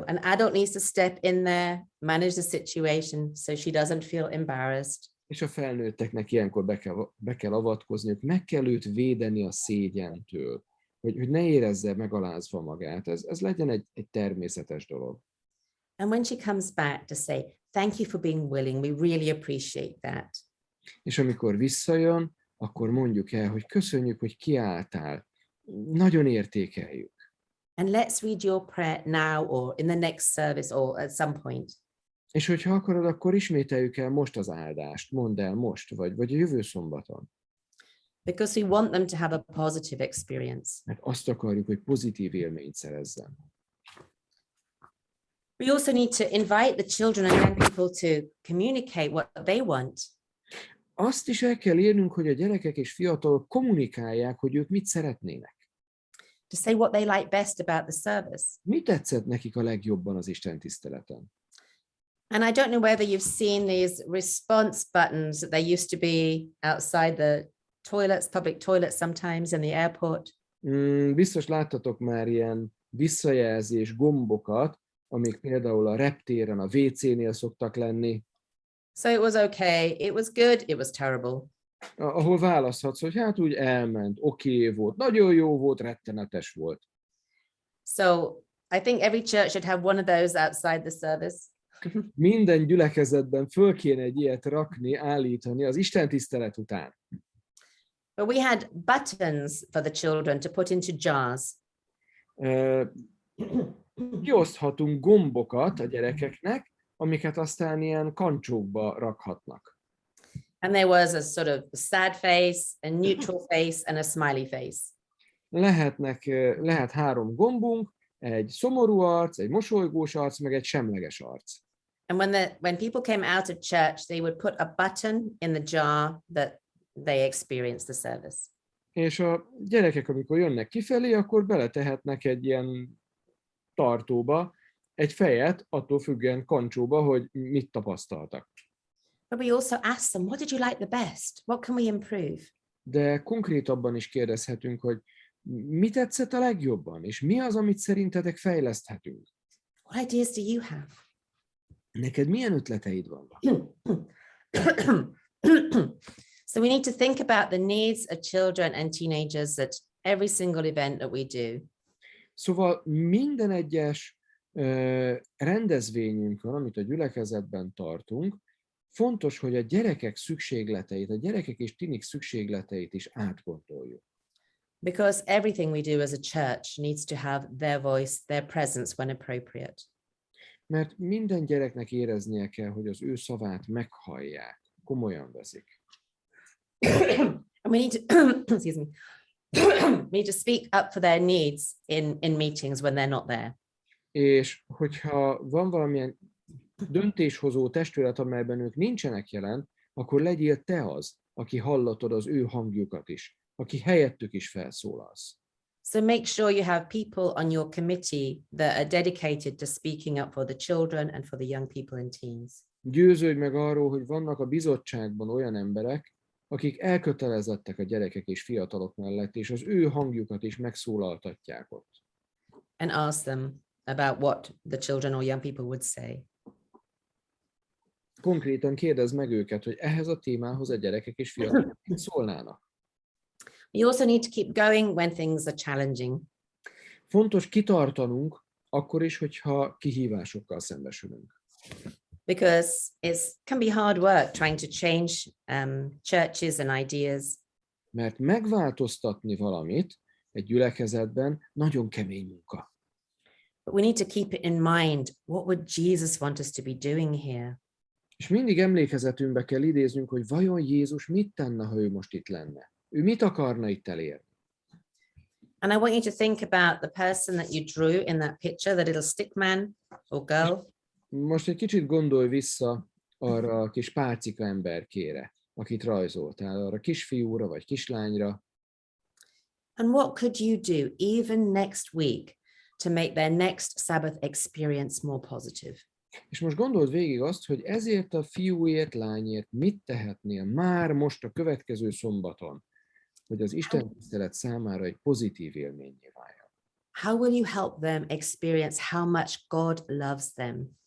an adult needs to step in there, manage the situation so she doesn't feel embarrassed. És a felnőtteknek ilyenkor be kell avatkozniuk, meg kell őt védeni a szégyentől, hogy ne érezze megalázva magát. Ez legyen egy természetes dolog. And when she comes back to say, "Thank you for being willing, we really appreciate that." És amikor visszajön, akkor mondjuk el, hogy köszönjük, hogy kiálltál. Nagyon értékeljük. And let's read your prayer now or in the next service or at some point. És hogyha akarod, akkor ismételjük el most az áldást. Mondd el most, vagy a jövő szombaton. Because we want them to have a positive experience. Mert azt akarjuk, hogy pozitív élményt szerezzen. We also need to invite the children and young people to communicate what they want. Azt is el kell érnünk, hogy a gyerekek és fiatalok kommunikálják, hogy ők mit szeretnének. To say what they like best about the service. Mi tetszett nekik a legjobban az istentiszteleten? And I don't know whether you've seen these response buttons that they used to be outside the toilets, public toilets sometimes in the airport. Biztos láttatok már ilyen visszajelzés gombokat, amik például a reptéren, a WC-nél szoktak lenni. So it was okay, it was good, it was terrible. Ahol választhatsz, hogy hát úgy elment, oké volt, nagyon jó volt, rettenetes volt. So I think every church should have one of those outside the service. Minden gyülekezetben föl kéne egy ilyet rakni, állítani az istentisztelet után. But we had buttons for the children to put into jars. Kioszthatunk gombokat a gyerekeknek, amiket aztán ilyen kancsókba rakhatnak. And there was a sort of sad face, a neutral face, and a smiley face. Lehet 3 gombunk, egy szomorú arc, egy mosolygós arc, meg egy semleges arc. And when people came out of church, they would put a button in the jar that they experienced the service. És a gyerekek, amikor jönnek kifelé, akkor beletehetnek egy ilyen tartóba egy fejet, attól függően kancsóba, hogy mit tapasztaltak. But we also asked them, what did you like the best? What can we improve? De konkrétabban is kérdezhetünk, hogy mi tetszett a legjobban, és mi az, amit szerintetek fejleszthetünk? What ideas do you have? Neked milyen ötleteid vannak? So we need to think about the needs of children and teenagers at every single event that we do. Szóval minden egyes rendezvényünkön, amit a gyülekezetben tartunk, fontos, hogy a gyerekek szükségleteit, a gyerekek és tinik szükségleteit is átgondoljuk. Because everything we do as a church needs to have their voice, their presence when appropriate. Mert minden gyereknek éreznie kell, hogy az ő szavát meghallják, komolyan veszik. And we need to, excuse me, we need to speak up for their needs in meetings when they're not there. És hogyha van valamilyen döntéshozó testület, amelyben ők nincsenek jelen, akkor legyél te az, aki hallatod az ő hangjukat is, aki helyettük is felszólalsz. So make sure you have people on your committee that are dedicated to speaking up for the children and for the young people and teens. Győződj meg arról, hogy vannak a bizottságban olyan emberek, akik elkötelezettek a gyerekek és fiatalok mellett, és az ő hangjukat is megszólaltatják ott. And ask them about what the children or young people would say. Konkrétan kérdezd meg őket, hogy ehhez a témához a gyerekek és fiatalok mit szólnának. You also need to keep going when things are challenging. Fontos kitartanunk, akkor is, hogyha kihívásokkal szembesülünk. Because it can be hard work trying to change churches and ideas. Mert megváltoztatni valamit egy gyülekezetben nagyon kemény munka. But we need to keep it in mind, what would Jesus want us to be doing here? És mindig emlékezetünkbe kell idéznünk, hogy vajon Jézus mit tenne, ha ő most itt lenne? Ő mit akarna itt elérni? And I want you to think about the person that you drew in that picture, the little stick man or girl. Most egy kicsit gondolj vissza arra a kis pálcika emberkére, akit rajzoltál, arra kisfiúra vagy kislányra. And what could you do even next week to make their next Sabbath experience more positive? És most gondold végig azt, hogy ezért a fiúért, lányért mit tehetnél már most a következő szombaton, hogy az istentisztelet számára egy pozitív élményé váljon. How will you help them experience how much God loves them?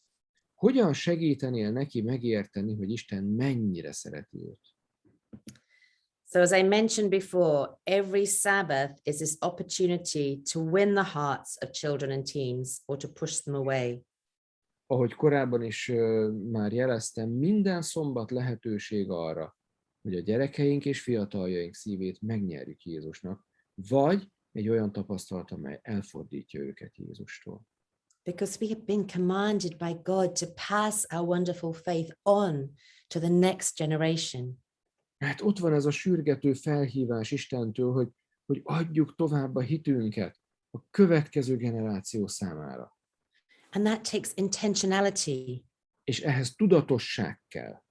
Hogyan segítenél neki megérteni, hogy Isten mennyire szereti őt? So as I mentioned before, every Sabbath is this opportunity to win the hearts of children and teens or to push them away. Ahogy korábban is már jeleztem, minden szombat lehetőség arra, hogy a gyerekeink és fiataljaink szívét megnyerjük Jézusnak, vagy egy olyan tapasztalat, amely elfordítja őket Jézustól. Because we have been commanded by God to pass our wonderful faith on to the next generation. Hát ott van ez a sürgető felhívás Istentől, hogy adjuk tovább a hitünket a következő generáció számára. And that takes intentionality. És ehhez tudatosság kell.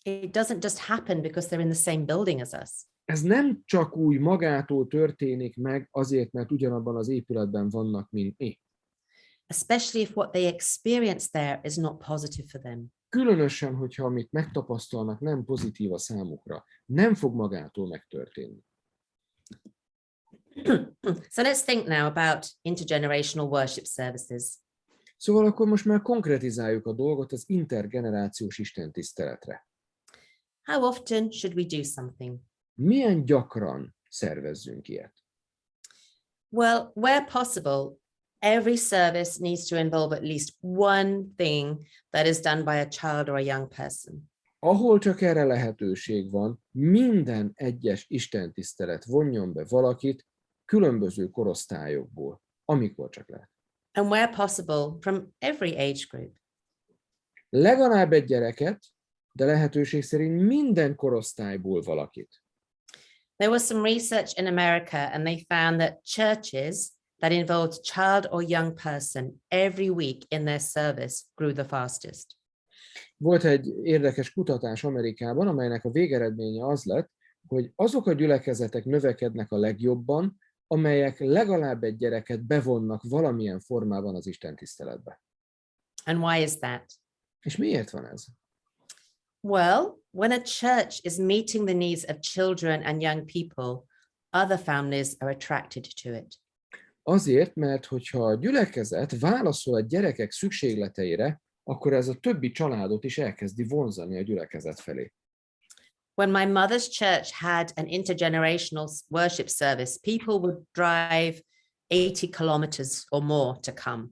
It doesn't just happen because they're in the same building as us. Ez nem csak úgy magától történik meg azért, mert ugyanabban az épületben vannak, mint mi. Especially if what they experience there is not positive for them. Különösen, hogyha amit megtapasztalnak nem pozitív a számukra, nem fog magától megtörténni. So let's think now about intergenerational worship services. Szóval akkor most már konkretizáljuk a dolgot az intergenerációs istentiszteletre. How often should we do something? Milyen gyakran szervezzünk ilyet? Well, where possible, every service needs to involve at least one thing that is done by a child or a young person. Ahol csak erre lehetőség van, minden egyes istentisztelet vonjon be valakit különböző korosztályokból, amikor csak lehet. And where possible, from every age group. Legalább egy gyereket, de lehetőség szerint minden korosztályból valakit. There was some research in America, and they found that churches that involved child or young person every week in their service grew the fastest. Volt egy érdekes kutatás Amerikában, amelynek a végeredménye az lett, hogy azok a gyülekezetek növekednek a legjobban, amelyek legalább egy gyereket bevonnak valamilyen formában az istentiszteletbe. And why is that? És miért van ez? Well, when a church is meeting the needs of children and young people, other families are attracted to it. Azért, mert hogyha a gyülekezet válaszol a gyerekek szükségleteire, akkor ez a többi családot is elkezdi vonzani a gyülekezet felé. When my mother's church had an intergenerational worship service, people would drive 80 kilometers or more to come.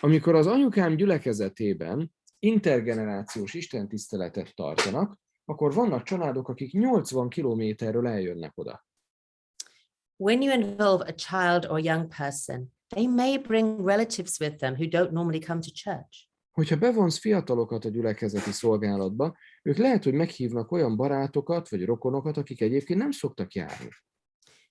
Amikor az anyukám gyülekezetében intergenerációs istentiszteletet tartanak, akkor vannak családok, akik 80 kilométerről eljönnek oda. When you involve a child or young person, they may bring relatives with them who don't normally come to church. Hogyha bevonsz fiatalokat a gyülekezeti szolgálatba, ők lehet, hogy meghívnak olyan barátokat vagy rokonokat, akik egyébként nem szoktak járni.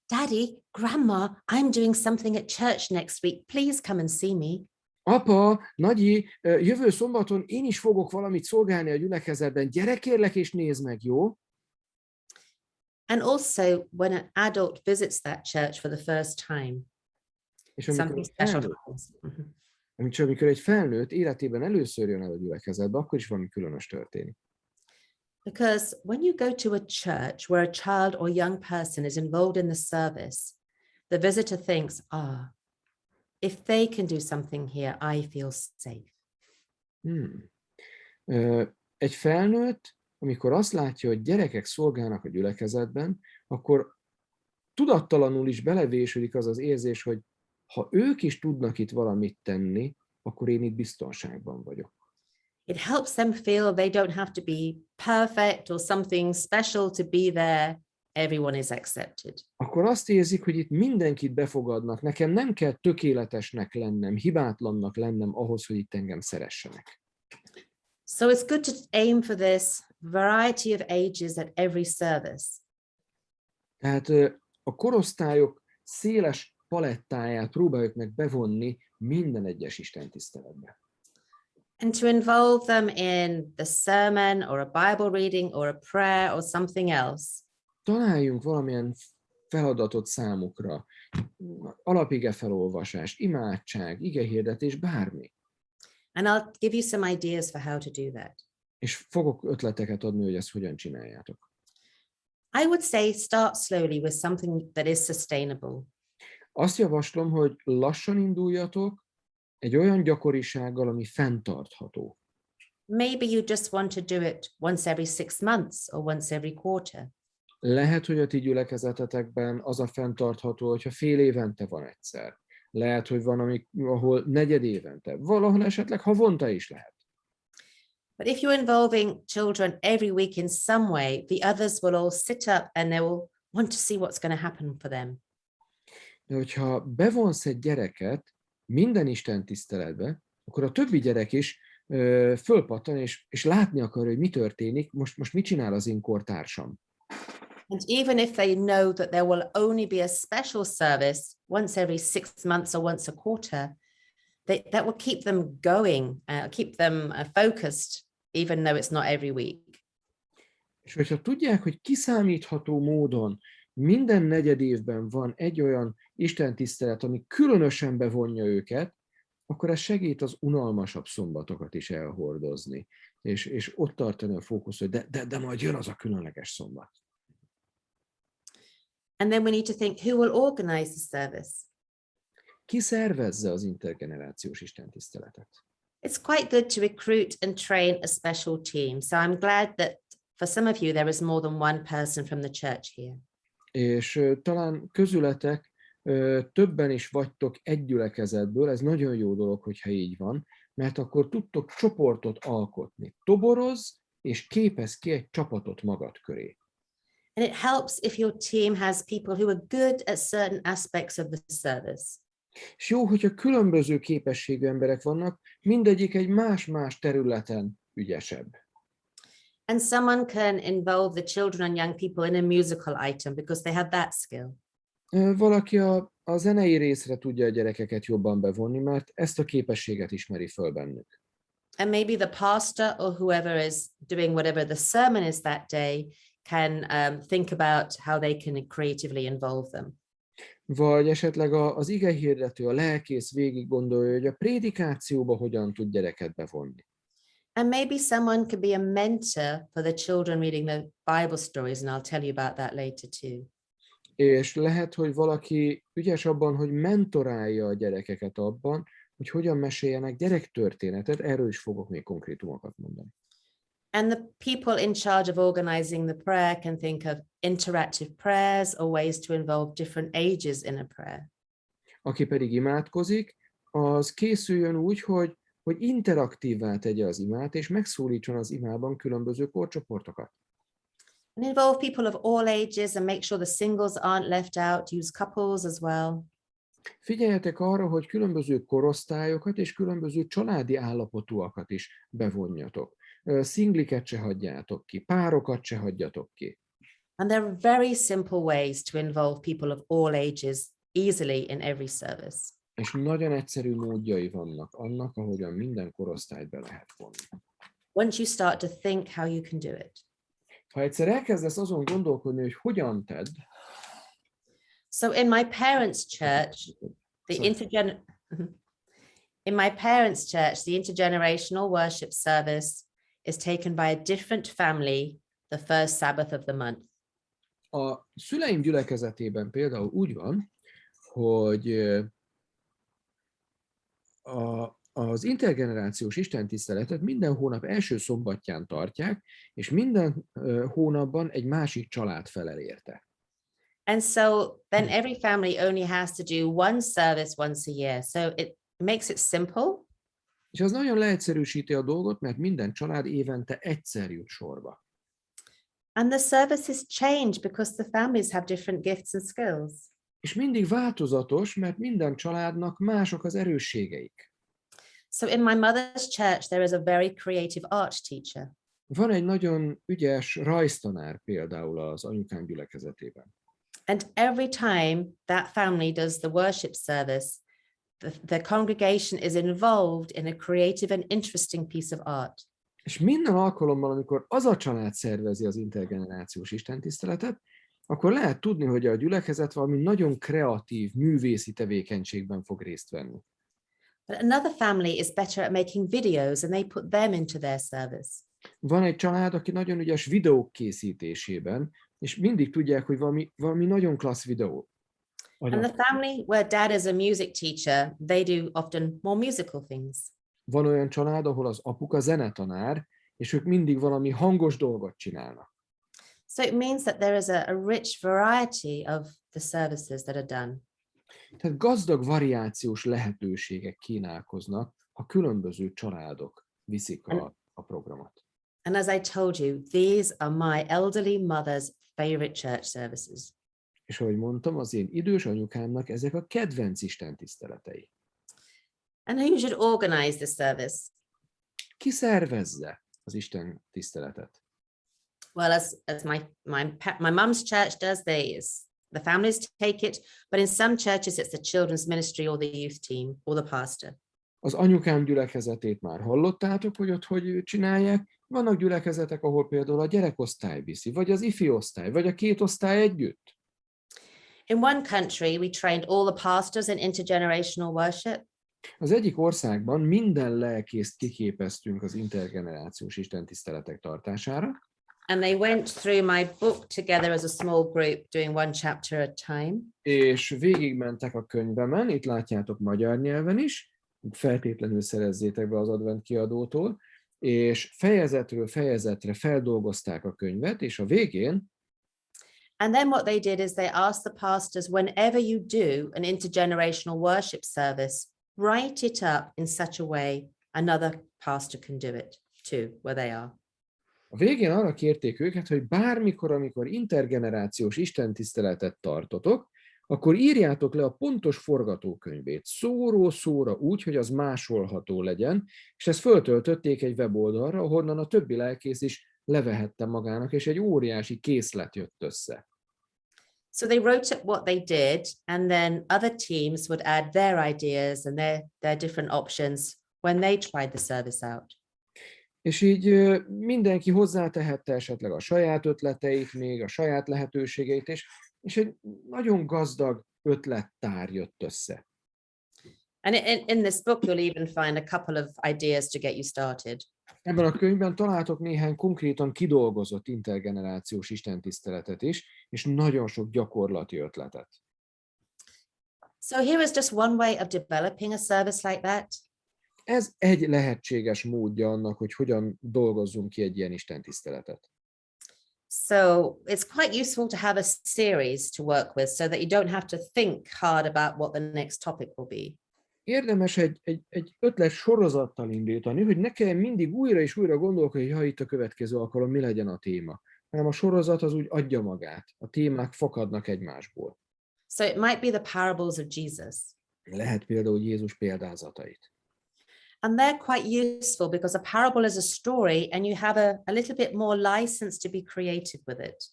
Daddy, Grandma, I'm doing something at church next week. Please come and see me. Apa, nagyi, jövő szombaton én is fogok valamit szolgálni a gyülekezetben. Gyere kérlek és nézd meg, jó? And also when an adult visits that church for the first time, És something special happens. amikor egy felnőtt életében először jön el a gyülekezetbe, akkor is valami különös történik. Because when you go to a church where a child or young person is involved in the service, the visitor thinks, if they can do something here, I feel safe. Egy felnőtt, amikor azt látja, hogy gyerekek szolgálnak a gyülekezetben, akkor tudattalanul is belevésődik az az érzés, hogy ha ők is tudnak itt valamit tenni, akkor én itt biztonságban vagyok. It helps them feel they don't have to be perfect or something special to be there. Everyone is accepted. Akkor azt érzik, hogy itt mindenkit befogadnak, nekem nem kell tökéletesnek lennem, hibátlannak lennem ahhoz, hogy itt engem szeressenek. So it's good to aim for this variety of ages at every service. Tehát a korosztályok széles palettáját próbáljuk meg bevonni minden egyes istentiszteletbe. And to involve them in the sermon or a Bible reading or a prayer or something else. Találjunk valamilyen feladatot számukra, alapige felolvasás, imádság, igehirdetés, bármi. And I'll give you some ideas for how to do that. És fogok ötleteket adni, hogy ezt hogyan csináljátok. I would say start slowly with something that is sustainable. Azt javaslom, hogy lassan induljatok egy olyan gyakorisággal, ami fenntartható. Maybe you just want to do it once every 6 months or once every quarter. Lehet, hogy a ti gyülekezetetekben az a fenntartható, hogyha fél évente van egyszer. Lehet, hogy van, ahol negyed évente. Valahol esetleg havonta is lehet. But if you're involving children every week in some way, the others will all sit up and they will want to see what's going to happen for them. De hogyha bevonsz egy gyereket minden istentiszteletbe, akkor a többi gyerek is fölpattan, és látni akar, hogy mi történik, most mit csinál az én kortársam. And even if they know that there will only be a special service once every 6 months or once a quarter, that will keep them going, keep them focused, even though it's not every week. És hogyha tudják, hogy kiszámítható módon minden negyed évben van egy olyan istentisztelet, ami különösen bevonja őket, akkor ez segít az unalmasabb szombatokat is elhordozni, és ott tartani a fókusz, hogy de majd jön az a különleges szombat. And then we need to think, who will organize the service? ki szervezze az intergenerációs istentiszteletet? It's quite good to recruit and train a special team. So I'm glad that for some of you, there is more than one person from the church here. És talán közületek többen is vagytok egy gyülekezetből, ez nagyon jó dolog, hogyha így van, mert akkor tudtok csoportot alkotni. Toborozz, és képezz ki egy csapatot magad köré. And it helps if your team has people who are good at certain aspects of the service. És jó, hogyha különböző képességű emberek vannak, mindegyik egy más-más területen ügyesebb. And someone can involve the children and young people in a musical item because they have that skill. Valaki a zenei részre tudja a gyerekeket jobban bevonni, mert ezt a képességet ismeri föl bennük. And maybe the pastor or whoever is doing whatever the sermon is that day can think about how they can creatively involve them. Vagy esetleg az igehirdető, a lelkész végig gondolja, hogy a prédikációba hogyan tud gyereket bevonni. And maybe someone could be a mentor for the children reading the Bible stories, and I'll tell you about that later too. És lehet, hogy valaki ügyes abban, hogy mentorálja a gyerekeket abban, hogy hogyan meséljenek gyerektörténetet, erről is fogok még konkrétumokat mondani. And the people in charge of organizing the prayer can think of interactive prayers or ways to involve different ages in a prayer. Aki pedig imádkozik, az készüljön úgy, hogy interaktívvá tegye az imát, és megszólítson az imában különböző korcsoportokat. And involve people of all ages and make sure the singles aren't left out, use couples as well. Figyeljetek arra, hogy különböző korosztályokat és különböző családi állapotúakat is bevonjatok. Szingliket se hagyjátok ki, párokat se hagyjatok ki. And there are very simple ways to involve people of all ages easily in every service. És nagyon egyszerű módjai vannak annak, ahogyan minden korosztályt be lehet vonni. Once you start to think how you can do it. Ha egyszer elkezdesz azon gondolkodni, hogy hogyan tedd, So in my parents' church, the intergenerational worship service is taken by a different family the first Sabbath of the month. a szüleim gyülekezetében például úgy van, hogy az intergenerációs istentiszteletet minden hónap első szombatján tartják, és minden hónapban egy másik család felel érte. And so then every family only has to do one service once a year. So it makes it simple. És az nagyon leegyszerűsíti a dolgot, mert minden család évente egyszer jut sorba. And the services change because the families have different gifts and skills. És mindig változatos, mert minden családnak mások az erősségeik. So in my mother's church, there is a very creative art teacher. Van egy nagyon ügyes rajztanár például az anyukám gyülekezetében. And every time that family does the worship service, the congregation is involved in a creative and interesting piece of art. És minden alkalommal, amikor az a család szervezi az intergenerációs istentiszteletet, akkor lehet tudni, hogy a gyülekezet valami nagyon kreatív, művészi tevékenységben fog részt venni. But another family is better at making videos and they put them into their service. Van egy család, aki nagyon ügyes videók készítésében, és mindig tudják, hogy valami nagyon klassz videó. And the family where dad is a music teacher, they do often more musical things. Van olyan család, ahol az apuka zenetanár, és ők mindig valami hangos dolgot csinálnak. So it means that there is a rich variety of the services that are done. Tehát gazdag variációs lehetőségek kínálkoznak, ha különböző családok viszik a programot. And as I told you, these are my elderly mother's favorite church services. És ahogy mondtam, az én idős anyukámnak ezek a kedvenc istentiszteletei. And who should organize the service? Ki szervezze az Isten tiszteletet? Well, as my mum's church does, the families take it, but in some churches it's the children's ministry or the youth team or the pastor. Az anyukám gyülekezetét már hallottátok, hogy ott hogy csinálják. Vannak gyülekezetek, ahol például a gyerekosztály viszi, vagy az ifi osztály, vagy a két osztály együtt. In one country, we trained all the pastors in intergenerational worship. Az egyik országban minden lelkészt kiképeztünk az intergenerációs istentiszteletek tartására. And they went through my book together as a small group, doing one chapter at a time. És végigmentek a könyvemen, itt látjátok magyar nyelven is, feltétlenül szerezzétek be az Advent kiadótól, és fejezetről fejezetre feldolgozták a könyvet, és a végén And then what they did is they asked the pastors, whenever you do an intergenerational worship service, write it up in such a way another pastor can do it too, where they are. a végén arra kérték őket, hogy bármikor, amikor intergenerációs istentiszteletet tartotok, akkor írjátok le a pontos forgatókönyvét, szóról szóra úgy, hogy az másolható legyen, és ezt föltöltötték egy weboldalra, ahonnan a többi lelkész is levehette magának, és egy óriási készlet jött össze. So they wrote up what they did, and then other teams would add their ideas and their different options when they tried the service out. És így mindenki hozzátehette esetleg a saját ötleteit, még a saját lehetőségeit, és egy nagyon gazdag ötlettár jött össze. And in this book, you'll even find a couple of ideas to get you started. Ebben a könyvben találtok néhány konkrétan kidolgozott intergenerációs istentiszteletet is, és nagyon sok gyakorlati ötletet. So here is just one way of developing a service like that. Ez egy lehetséges módja annak, hogy hogyan dolgozzunk ki egy ilyen istentiszteletet. So it's quite useful to have a series to work with so that you don't have to think hard about what the next topic will be. Érdemes egy ötlet sorozattal indítani, hogy ne kelljen mindig újra és újra gondolkodni, hogy itt a következő alkalom mi legyen a téma, hanem a sorozat az úgy adja magát, a témák fakadnak egymásból. So it might be the parables of Jesus. Lehet például Jézus példázatait. And they're quite useful because a parable is a story and you have a little bit more license to be creative with it.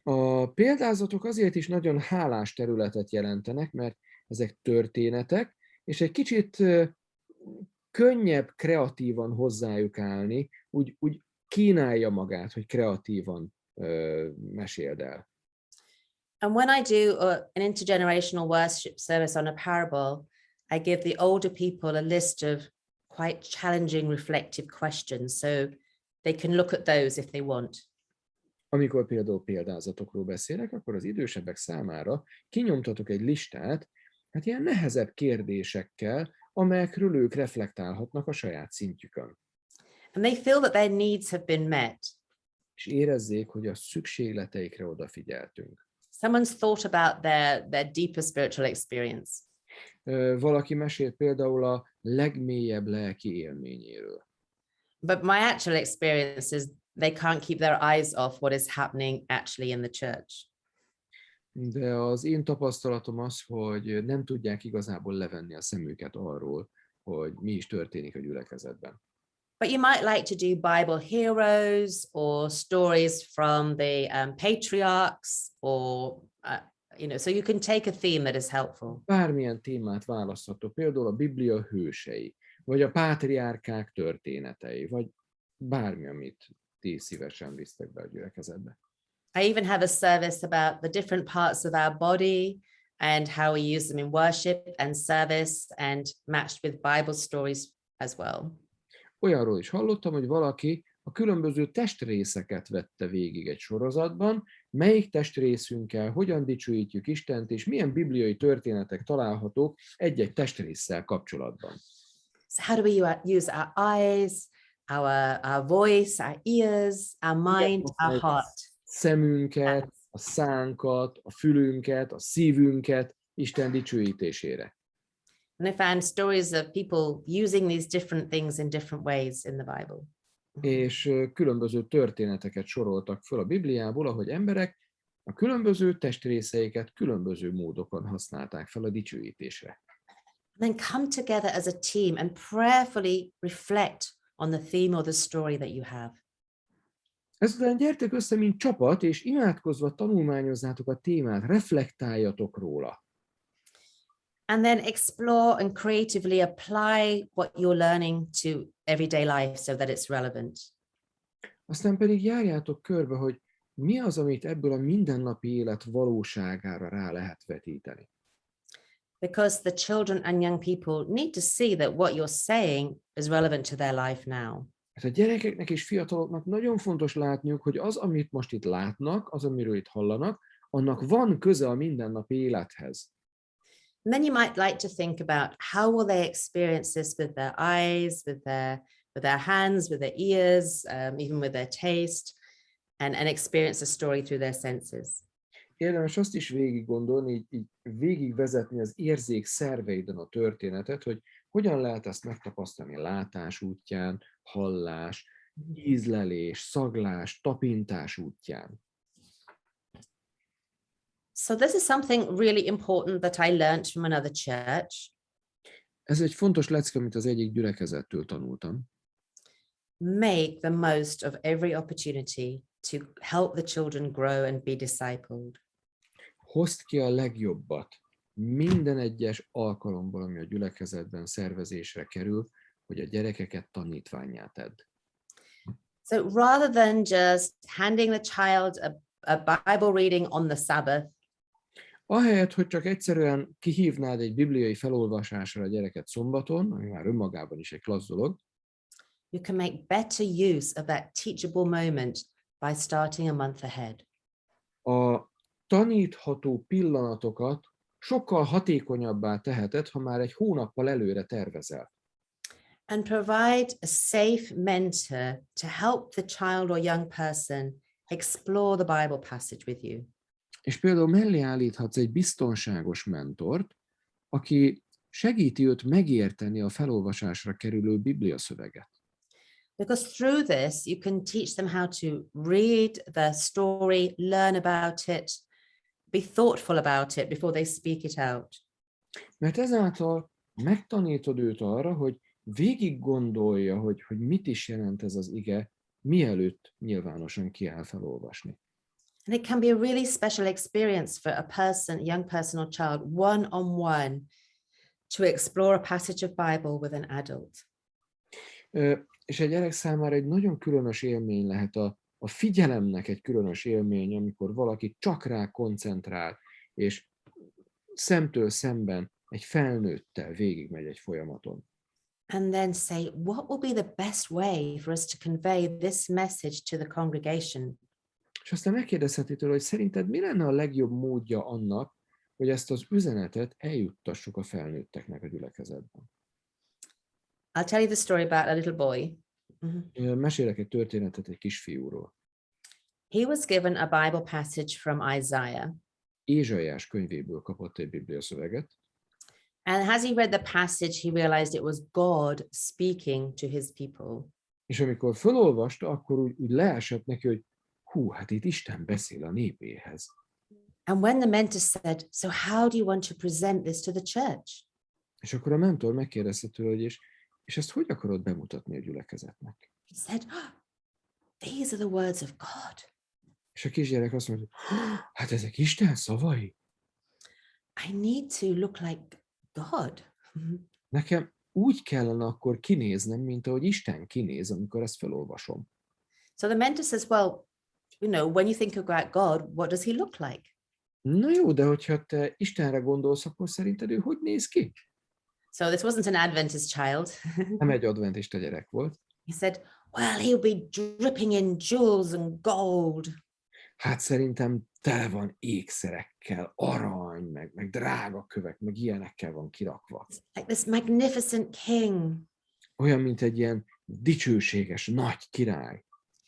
A példázatok azért is nagyon hálás területet jelentenek, mert ezek történetek, és egy kicsit könnyebb kreatívan hozzájuk állni, úgy kínálja magát, hogy kreatívan meséld el. And when I do an intergenerational worship service on a parable, I give the older people a list of quite challenging, reflective questions, so they can look at those if they want. Amikor például példázatokról beszélek, akkor az idősebbek számára kinyomtatok egy listát, hát ilyen nehezebb kérdésekkel, amelyekről ők reflektálhatnak a saját szintjükön. And they feel that their needs have been met. És érezzék, hogy a szükségleteikre odafigyeltünk. Someone's thought about their deeper spiritual experience. Valaki mesél például a legmélyebb lelki élményéről. But my actual experience is they can't keep their eyes off what is happening actually in the church. De az én tapasztalatom az, hogy nem tudják igazából levenni a szemüket arról, hogy mi is történik a gyülekezetben. But you might like to do Bible heroes or stories from the patriarchs, or so you can take a theme that is helpful. Bármilyen témát választhatok, például a Biblia hősei, vagy a pátriárkák történetei, vagy bármi, amit ti szívesen visztek be a gyülekezetbe. I even have a service about the different parts of our body and how we use them in worship and service, and matched with Bible stories as well. Olyanról is hallottam, hogy valaki a különböző testrészeket vette végig egy sorozatban, melyik testrészünkkel hogyan dicsőítjük Istent, és milyen bibliai történetek találhatók egy-egy testrésszel kapcsolatban. So how do we use our eyes, our voice, our ears, our mind, our heart? Szemünket, a szánkat, a fülünket, a szívünket Isten dicsőítésére. And I found stories of people using these different things in different ways in the Bible. És különböző történeteket soroltak föl a Bibliából, ahogy emberek a különböző testrészeiket különböző módokon használták fel a dicsőítésre. And then come together as a team and prayerfully reflect on the theme or the story that you have. Ezután gyertek össze, mint csapat, és imádkozva tanulmányozzátok a témát, reflektáljatok róla. And then explore and creatively apply what you're learning to everyday life so that it's relevant. Aztán pedig járjátok körbe, hogy mi az, amit ebből a mindennapi élet valóságára rá lehet vetíteni. Because the children and young people need to see that what you're saying is relevant to their life now. Hát a gyerekeknek és fiataloknak nagyon fontos látniuk, hogy az, amit most itt látnak, az, amiről itt hallanak, annak van köze a mindennapi élethez. And then you might like to think about how will they experience this with their eyes, with their hands, with their ears, even with their taste, and experience the story through their senses. Érdemes azt is végig gondolni, így végigvezetni az érzék szerveiden a történetet, hogy hogyan lehet ezt megtapasztalni látás útján, hallás, ízlelés, szaglás, tapintás útján. So this is something really important that I learned from another church. Ez egy fontos lecke, amit az egyik gyülekezettől tanultam. Make the most of every opportunity to help the children grow and be discipled. Hozd ki a legjobbat minden egyes alkalomból, ami a gyülekezetben szervezésre kerül, hogy a gyerekeket tanítvánnyá tedd. So rather than just handing the child a Bible reading on the Sabbath, Ahelyett, hogy csak egyszerűen kihívnád egy bibliai felolvasásra a gyereket szombaton, ami már önmagában is egy klassz dolog, you can make better use of that teachable moment by starting a month ahead. a tanítható pillanatokat sokkal hatékonyabbá teheted, ha már egy hónappal előre tervezel. And provide a safe mentor to help the child or young person explore the Bible passage with you. És például mellé állíthatsz egy biztonságos mentort, aki segíti őt megérteni a felolvasásra kerülő bibliaszöveget. Because through this, you can teach them how to read the story, learn about it, be thoughtful about it before they speak it out. Mert ezáltal megtanítod őt arra, hogy végig gondolja, hogy mit is jelent ez az ige, mielőtt nyilvánosan kiáll felolvasni. And it can be a really special experience for a person, a young person or child, one-on-one, to explore a passage of Bible with an adult. És egy gyerek számára egy nagyon különös élmény lehet a figyelemnek egy különös élmény, amikor valaki csak rá koncentrál, és szemtől szemben egy felnőttel végigmegy egy folyamaton. And then say, what will be the best way for us to convey this message to the congregation? És aztán megkérdezheti tőle, hogy szerinted mi lenne a legjobb módja annak, hogy ezt az üzenetet eljuttassuk a felnőtteknek a gyülekezetben. I'll tell you the story about a little boy. Mesélek egy történetet egy kisfiúról. He was given a Bible passage from Isaiah. Ézsaiás könyvéből kapott egy bibliaszöveget, And as he read the passage, he realized it was God speaking to his people. és amikor felolvasta, akkor úgy leesett neki, hogy hát itt Isten beszél a népéhez. And when the mentor said, so how do you want to present this to the church? És akkor a mentor megkérdezte tőle, hogy és ezt hogy akarod bemutatni a gyülekezetnek? He said, these are the words of God. És a kisgyerek azt mondta, hát ezek Isten szavai? I need to look like God. Nekem úgy kellene akkor kinéznem, mint ahogy Isten kinéz, amikor ezt felolvasom. So the mentor says, well, when you think about God, what does he look like? Na jó, de hogyha te Istenre gondolsz, akkor szerinted ő hogy néz ki? So this wasn't an Adventist child. Nem egy adventista gyerek volt. He said, well, he'll be dripping in jewels and gold. Hát szerintem tele van ékszerekkel, arany, meg drága kövek, meg ilyenekkel van kirakva. Like this magnificent king. Olyan, mint egy ilyen dicsőséges nagy király.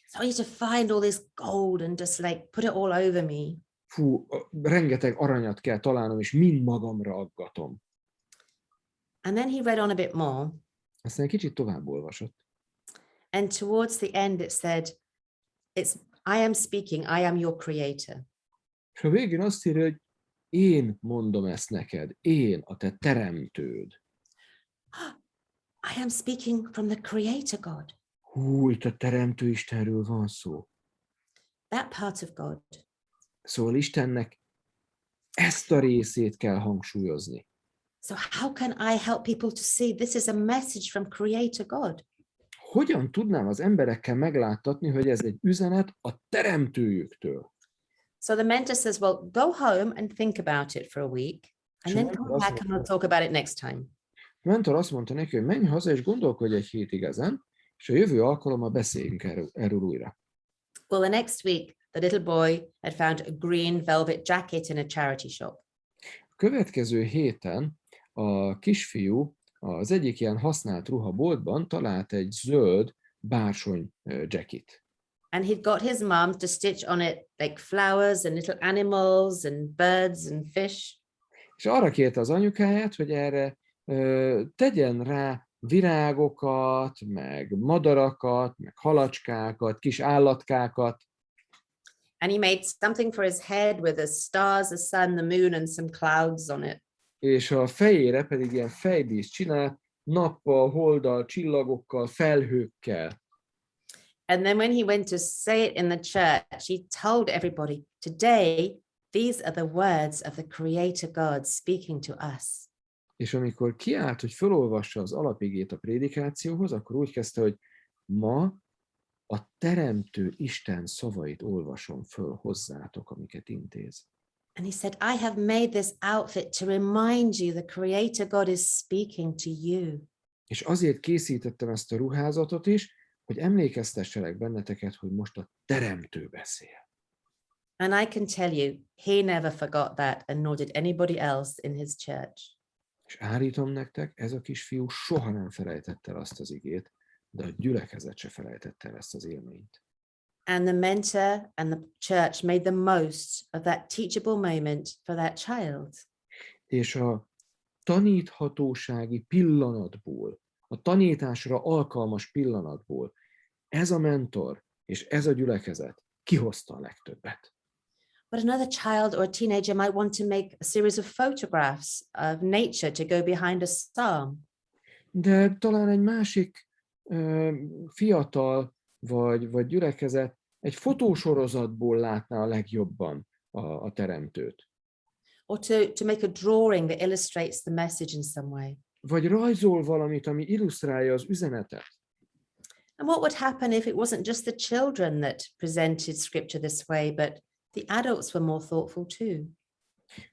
So I need to find all this gold and just like put it all over me. Rengeteg aranyat kell találnom, és mind magamra aggatom. And then he read on a bit more. Aztán egy kicsit tovább olvasott. And towards the end it said, I am speaking, I am your creator. És a végén azt írja, hogy én mondom ezt neked, én a te teremtőd. I am speaking from the creator God. Itt a teremtő Istenről van szó. That part of God. Szóval Istennek ezt a részét kell hangsúlyozni. So how can I help people to see this is a message from Creator God? Hogyan tudnám az emberekkel megláttatni, hogy ez egy üzenet a teremtőjüktől? So the mentor says, well, go home and think about it for a week, and then come back and we'll talk about it next time. A mentor azt mondta neki, hogy menj haza és gondolkodj egy hétig ezen, és És a jövő alkalommal beszéljünk erről újra. Well, the next week, the little boy had found a green velvet jacket in a charity shop. A következő héten a kisfiú az egyik ilyen használt ruhaboltban talált egy zöld bársony jacket. And he'd got his mom to stitch on it like flowers and little animals and birds and fish. És arra kérte az anyukáját, hogy erre tegyen rá virágokat, meg madarakat, meg halacskákat, kis állatkákat. And he made something for his head with the stars, the sun, the moon, and some clouds on it. És a fejére pedig ilyen fejdíszt csinált, nappal, holddal, csillagokkal, felhőkkel. And then when he went to say it in the church, he told everybody, today, these are the words of the Creator God speaking to us. És amikor kiállt, hogy felolvassa az alapigét a prédikációhoz, akkor úgy kezdte, hogy ma a Teremtő Isten szavait olvasom föl hozzátok, amiket intéz. And he said, I have made this outfit to remind you the Creator God is speaking to you. És azért készítettem ezt a ruházatot is, hogy emlékeztesselek benneteket, hogy most a Teremtő beszél. And I can tell you, he never forgot that, and nor did anybody else in his church. És állítom nektek, ez a kisfiú soha nem felejtette el azt az igét, de a gyülekezet se felejtette el ezt az élményt. And the mentor and the church made the most of that teachable moment for that child. És a taníthatósági pillanatból, a tanításra alkalmas pillanatból ez a mentor és ez a gyülekezet kihozta a legtöbbet. But another child or a teenager might want to make a series of photographs of nature to go behind a psalm. De talán egy másik fiatal vagy gyülekezet egy fotósorozatból látná a legjobban a teremtőt. Or to make a drawing that illustrates the message in some way. Vagy rajzol valamit, ami illusztrálja az üzenetet. And what would happen if it wasn't just the children that presented scripture this way, but the adults were more thoughtful too?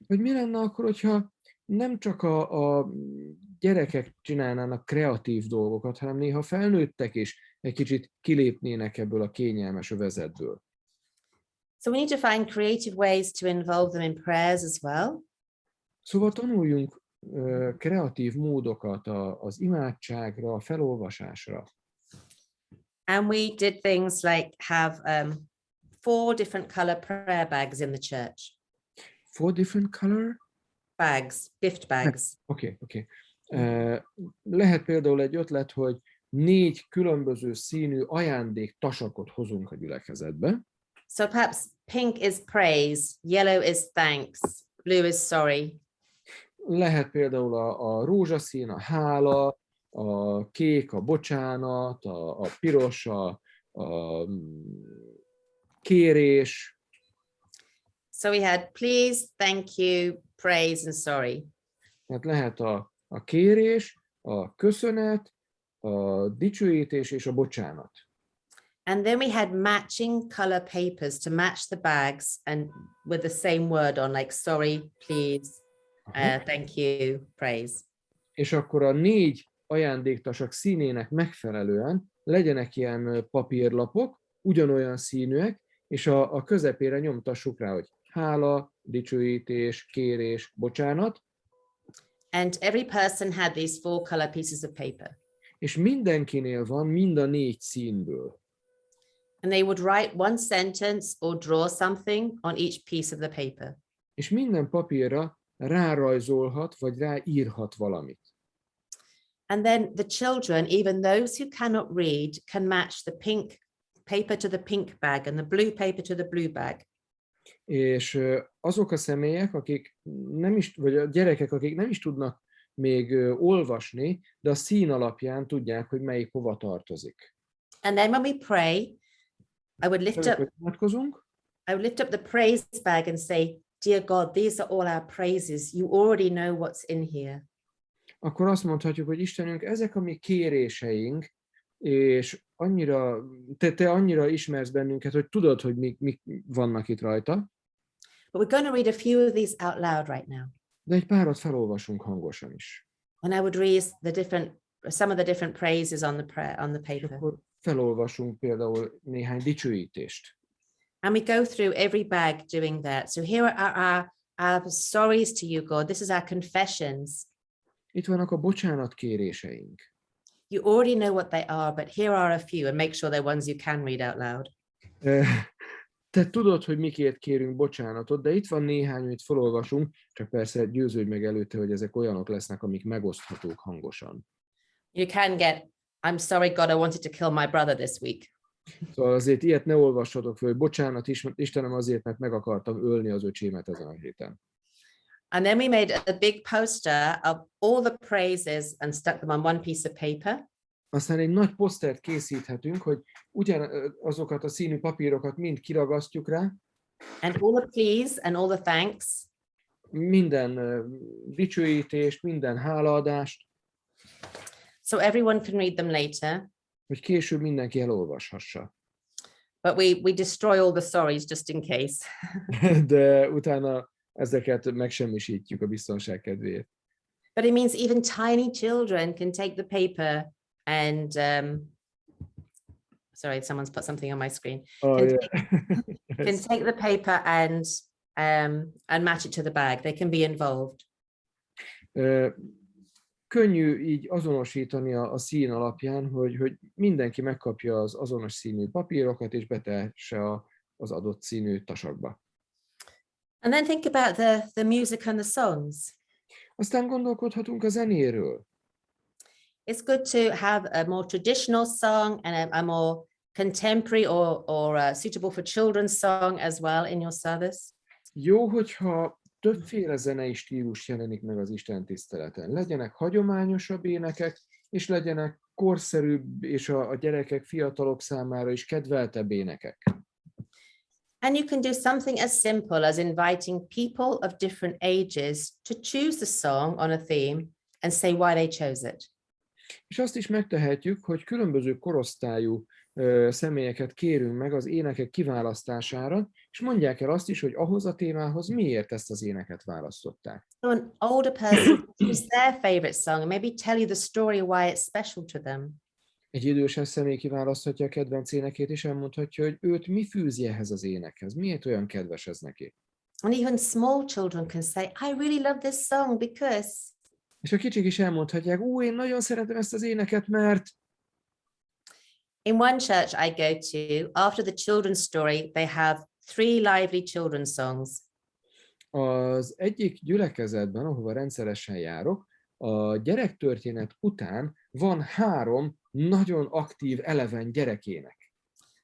Vagy mi lenne akkor, hogyha nem csak a gyerekek csinálnának kreatív dolgokat, hanem néha felnőttek is egy kicsit kilépnének ebből a kényelmes övezetből. So we need to find creative ways to involve them in prayers as well. Szóval tanuljunk kreatív módokat az imádságra, a felolvasásra. And we did things like have 4 different color prayer bags in the church. 4 different color? Bags, gift bags. Oké. Lehet például egy ötlet, hogy 4 különböző színű ajándéktasakot hozunk a gyülekezetbe. So perhaps pink is praise, yellow is thanks, blue is sorry. Lehet például a rózsaszín, a hála, a kék, a bocsánat, a piros, a kérés. So we had please, thank you, praise and sorry. Tehát lehet a kérés, a köszönet, a dicsőítés és a bocsánat. And then we had matching color papers to match the bags and with the same word on, like sorry, please, thank you, praise. És akkor a 4 ajándéktasak színének megfelelően legyenek ilyen papírlapok, ugyanolyan színűek, és a közepére nyomtassuk rá, hogy hála, dicsőítés, kérés, bocsánat. And every person had these 4 color pieces of paper. És mindenkinél van mind a 4 színből. And they would write one sentence or draw something on each piece of the paper. És minden papírra rárajzolhat, vagy ráírhat valamit. And then the children, even those who cannot read, can match the pink paper to the pink bag and the blue paper to the blue bag. És azok a személyek, akik nem is, vagy a gyerekek, akik nem is tudnak még olvasni, de a szín alapján tudják, hogy melyik hova tartozik. And then when we pray, I would lift up the praise bag and say, dear God, these are all our praises. You already know what's in here. Akkor azt mondhatjuk, hogy Istenünk, ezek a mi kéréseink, és annyira, te annyira ismersz bennünket, hogy tudod, hogy mik vannak itt rajta. But we're going to read a few of these out loud right now. De egy párat felolvasunk hangosan is. And I would read the different some of the different praises on the paper. Akkor felolvasunk például néhány dicsőítést. And we go through every bag doing that. So here are our sorries to you, God. This is our confessions. Itt vannak a bocsánatkéréseink. You already know what they are, but here are a few, and make sure they're ones you can read out loud. Te tudod, hogy mikért kérünk bocsánatot, de itt van néhány, amit felolvasunk, csak persze győződj meg előtte, hogy ezek olyanok lesznek, amik megoszthatók hangosan. You can get, I'm sorry, God, I wanted to kill my brother this week. Szóval azért ilyet ne olvassatok föl, hogy bocsánat, Istenem, azért, mert meg akartam ölni az öcsémet ezen a héten. And then we made a big poster of all the praises and stuck them on one piece of paper. Aztán egy nagy posztert készíthetünk, hogy azokat a színű papírokat mind kiragasztjuk rá. And all the pleas and all the thanks. Minden dicsőítést, minden hálaadást. So everyone can read them later. Hogy később mindenki elolvashassa. But we destroy all the sorries just in case. De utána ezeket megsemmisítjük a biztonság kedvéért. But it means even tiny children can take the paper and sorry, someone's put something on my screen. Can take the paper and match it to the bag. They can be involved. Könnyű így azonosítani a szín alapján, hogy mindenki megkapja az azonos színű papírokat, és betesse az adott színű tasakba. And then think about the music and the songs. Aztán gondolkodhatunk a zenéről. It's good to have a more traditional song and a more contemporary or suitable for children's song as well in your service. Jó, hogyha többféle zenei stílus jelenik meg az istentiszteleten. Legyenek hagyományosabb énekek, és legyenek korszerűbb és a gyerekek, fiatalok számára is kedveltebb énekek. And you can do something as simple as inviting people of different ages to choose the song on a theme and say why they chose it. És azt is megtehetjük, hogy különböző korosztályú személyeket kérünk meg az énekek kiválasztására, és mondják el azt is, hogy ahhoz a témához miért ezt az éneket választották. So an older person choose their favorite song and maybe tell you the story why it's special to them. Egy idősebb személy kiválaszthatja a kedvenc énekét, és elmondhatja, hogy őt mi fűzi ehhez az énekhez, miért olyan kedves ez neki. And even small children can say, I really love this song because... És a kicsik is elmondhatják, én nagyon szeretem ezt az éneket, mert... In one church I go to, after the children's story, they have 3 lively children's songs. Az egyik gyülekezetben, ahova rendszeresen járok, a gyerektörténet után van 3 nagyon aktív, eleven gyerekének.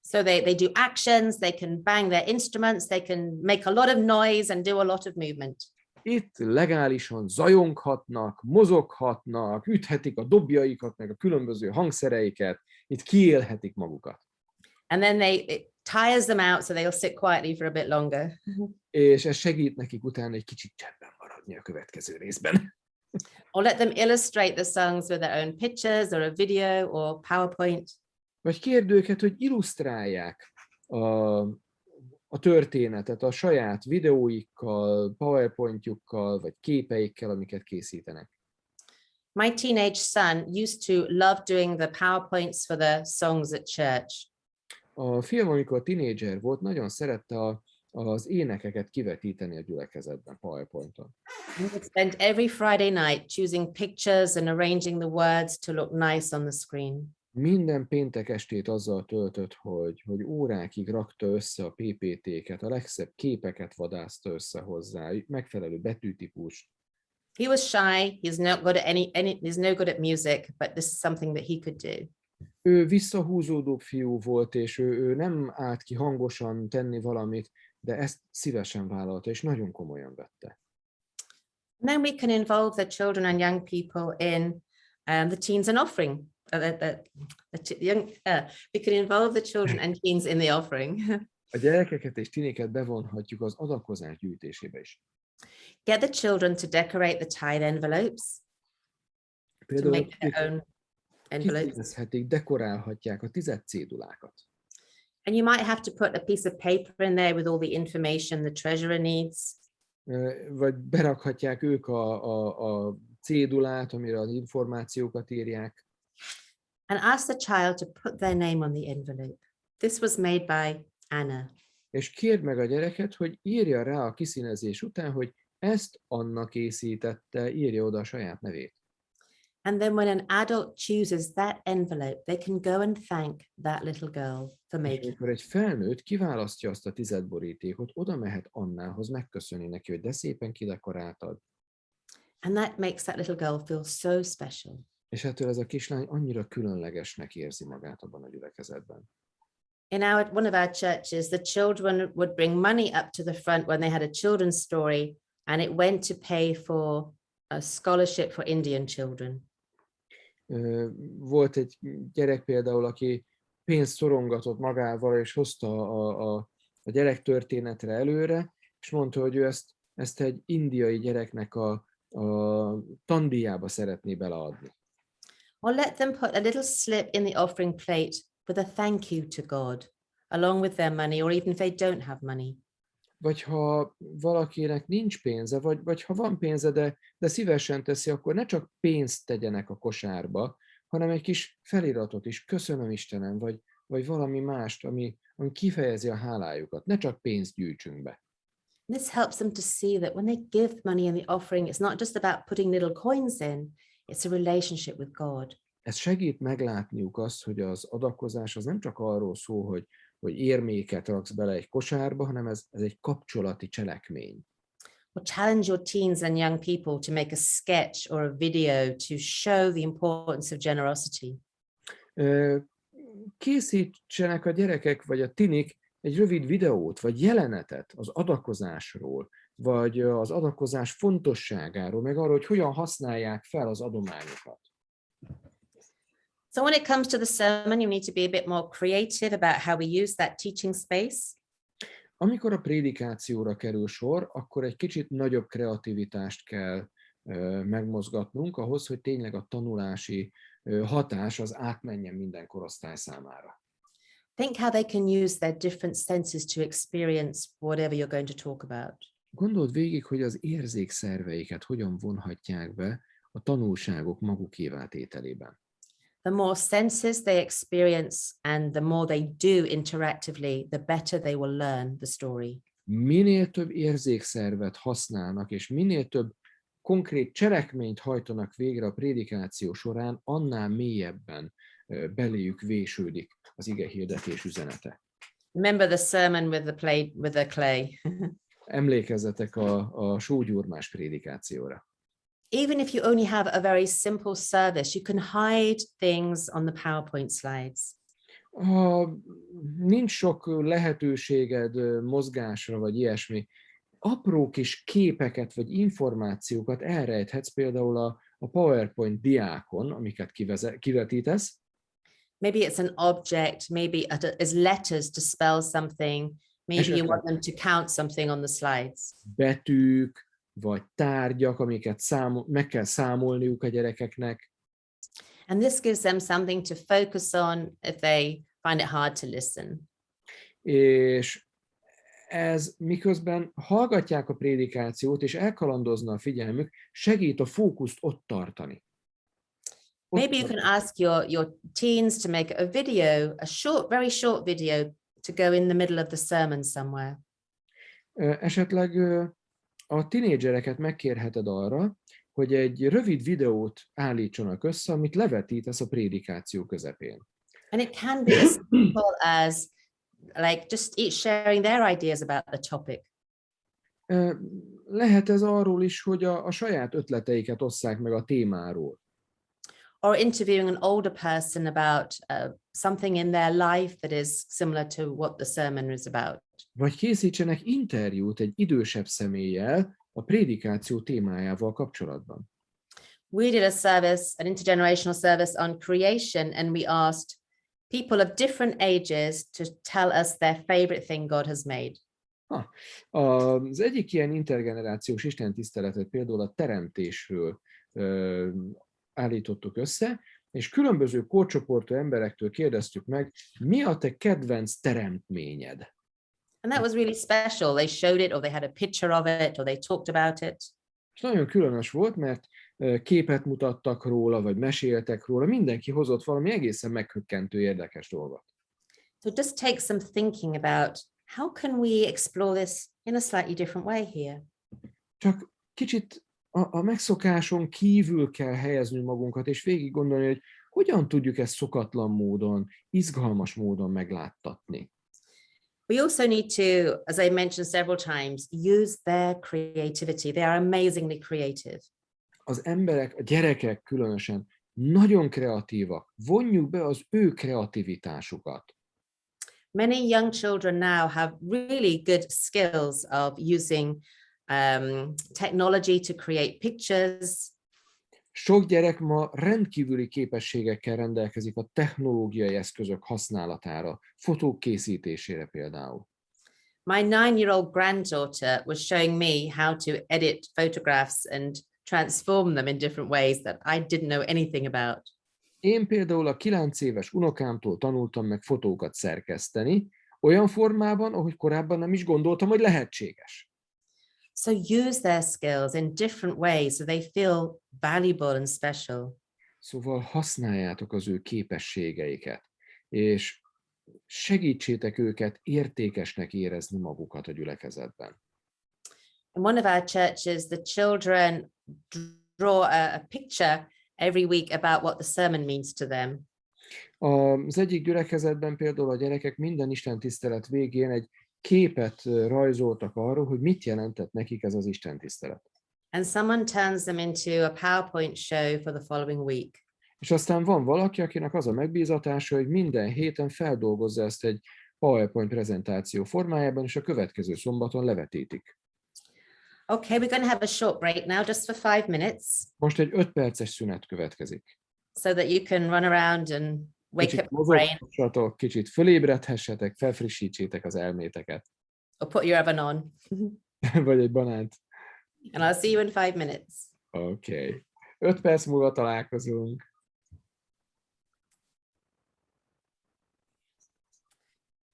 So they do actions, they can bang their instruments, they can make a lot of noise and do a lot of movement. Itt legálisan zajonghatnak, mozoghatnak, üthetik a dobjaikat, meg a különböző hangszereiket, itt kiélhetik magukat. And then it tires them out, so they'll sit quietly for a bit longer. És ez segít nekik utána egy kicsit csendben maradni a következő részben. Or let them illustrate the songs with their own pictures or a video or PowerPoint. Vagy kérd őket, hogy illusztrálják a történetet a saját videóikkal, PowerPointjukkal, vagy képeikkel, amiket készítenek. My teenage son used to love doing the PowerPoints for the songs at church. A fiam, amikor tínédzser volt, nagyon szerette az énekeket kivetíteni a gyülekezetben PowerPointon. He would spend every Friday night choosing pictures and arranging the words to look nice on the screen. Minden péntek estét azzal töltött, hogy órákig rakta össze a PPT-ket, a legszebb képeket vadászta össze hozzá, megfelelő betűtípust. He was shy, he's not good at he's no good at music, but this is something that he could do. Ő visszahúzódó fiú volt, és ő nem állt ki hangosan tenni valamit, de ezt szívesen vállalta, és nagyon komolyan vette. And then we can involve the children and young people in the teens and offering. We can involve the children and teens in the offering. A gyerekeket és tiniket bevonhatjuk az adakozás gyűjtésébe is. Get the children to decorate the tithe envelopes. To make their own envelopes. Dekorálhatják a tized cédulákat. And you might have to put a piece of paper in there with all the information the treasurer needs. Vagy berakhatják ők a cédulát, amire az információkat írják. and ask the child to put their name on the envelope. This was made by Anna. És kérd meg a gyereket, hogy írja rá a kiszínezés után, hogy ezt Anna készítette, írja oda a saját nevét. And then when an adult chooses that envelope, they can go and thank that little girl for És making. amikor egy felnőtt kiválasztja azt a 10 borítékot, oda mehet Annához megköszönni neki, hogy de szépen kidekoráltad. And that makes that little girl feel so special. És ettől ez a kislány annyira különlegesnek érzi magát abban a gyülekezetben. In one of our churches, the children would bring money up to the front when they had a children's story, and it went to pay for a scholarship for Indian children. Volt egy gyerek például, aki pénzt szorongatott magával, és hozta a gyerek történetre előre, és mondta, hogy ő ezt egy indiai gyereknek a tandíjába szeretné beleadni. Or let them put a little slip in the offering plate with a thank you to God, along with their money, or even if they don't have money. Vagy ha valakinek nincs pénze, vagy ha van pénze, de szívesen teszi, akkor ne csak pénzt tegyenek a kosárba, hanem egy kis feliratot is, köszönöm Istenem, vagy valami mást, ami kifejezi a hálájukat. Ne csak pénzt gyűjtsünk be. This helps them to see that when they give money in the offering, it's not just about putting little coins in, it's a relationship with God. Ez segít meglátniuk azt, hogy az adakozás az nem csak arról szól, hogy érméket raksz bele egy kosárba, hanem ez egy kapcsolati cselekmény. Or challenge your teens and young people to make a sketch or a video to show the importance of generosity. Készítsenek a gyerekek vagy a tinik egy rövid videót, vagy jelenetet az adakozásról, vagy az adakozás fontosságáról, meg arról, hogy hogyan használják fel az adományokat. So when it comes to the sermon, you need to be a bit more creative about how we use that teaching space. Amikor a prédikációra kerül sor, akkor egy kicsit nagyobb kreativitást kell megmozgatnunk ahhoz, hogy tényleg a tanulási hatás az átmenjen minden korosztály számára. Think how they can use their different senses to experience whatever you're going to talk about. Gondold végig, hogy az érzékszerveiket hogyan vonhatják be a tanulságok magukévá tételében. The more senses they experience and the more they do interactively, the better they will learn the story. Minél több érzékszervet használnak, és minél több konkrét cselekményt hajtanak végre a prédikáció során, annál mélyebben beléjük vésődik az igehirdetés üzenete. Remember the sermon with the clay. Emlékezzetek a sógyúrmás prédikációra. Even if you only have a very simple service, you can hide things on the PowerPoint slides. Ha nincs sok lehetőséged mozgásra, vagy ilyesmi, apró kis képeket, vagy információkat elrejthetsz például a PowerPoint diákon, amiket kivetítesz. Maybe it's an object, maybe it's letters to spell something. Maybe you want them to count something on the slides. Betűk, vagy tárgyak, amiket meg kell számolniuk a gyerekeknek. And this gives them something to focus on if they find it hard to listen. És ez miközben hallgatják a prédikációt, és elkalandozna a figyelmük, segít a fókuszt ott tartani. Maybe you can ask your teens to make a video, very short video to go in the middle of the sermon somewhere. Esetleg a tinédzsereket megkérheted arra, hogy egy rövid videót állítsanak össze, amit levetítesz a prédikáció közepén. And it can be as simple as like just each sharing their ideas about the topic. Lehet ez arról is, hogy a saját ötleteiket osszák meg a témáról. Or interviewing an older person about something in their life that is similar to what the sermon is about. Vagy készítsenek interjút egy idősebb személlyel a prédikáció témájával kapcsolatban. We did a service, an intergenerational service on creation, and we asked people of different ages to tell us their favorite thing God has made. Az egyik ilyen intergenerációs istentiszteletet például a teremtésről állítottuk össze, és különböző korcsoportú emberektől kérdeztük meg, mi a te kedvenc teremtményed? And that was really special. They showed it, or they had a picture of it, or they talked about it. És nagyon különös volt, mert képet mutattak róla, vagy meséltek róla, mindenki hozott valami egészen meghökkentő érdekes dolgot. So just take some thinking about how can we explore this in a slightly different way here. Csak kicsit a megszokáson kívül kell helyezni magunkat, és végig gondolni, hogy hogyan tudjuk ezt szokatlan módon, izgalmas módon megláttatni. We also need to, as I mentioned several times, use their creativity. They are amazingly creative. Az emberek, a gyerekek különösen nagyon kreatívak. Vonjuk be az ő kreativitásukat. Many young children now have really good skills of using technology to create pictures. Sok gyerek ma rendkívüli képességekkel rendelkezik a technológiai eszközök használatára, fotók készítésére például. My 9-year-old granddaughter was showing me how to edit photographs and transform them in different ways that I didn't know anything about. Én például a 9 éves unokámtól tanultam meg fotókat szerkeszteni, olyan formában, ahogy korábban nem is gondoltam, hogy lehetséges. So use their skills in different ways so they feel valuable and special. Szóval használjátok az ő képességeiket, és segítsétek őket értékesnek érezni magukat a gyülekezetben. In one of our churches, the children draw a picture every week about what the sermon means to them. Az egyik gyülekezetben például a gyerekek minden istentisztelet végén egy képet rajzoltak arról, hogy mit jelentett nekik ez az istentisztelet. And someone turns them into a PowerPoint show for the following week. És aztán van valaki, akinek az a megbízatása, hogy minden héten feldolgozza ezt egy PowerPoint prezentáció formájában, és a következő szombaton levetítik. Okay, we're going to have a short break now, just for 5 minutes, Most egy 5 perces szünet következik. so that you can run around and wake Kicsit up your brain mozogtassatok, kicsit fölébredhessetek, felfrissítsétek az elméteket. or put your oven on. Vagy egy banánt. And I'll see you in 5 minutes. Oké. 5 perc múlva találkozunk.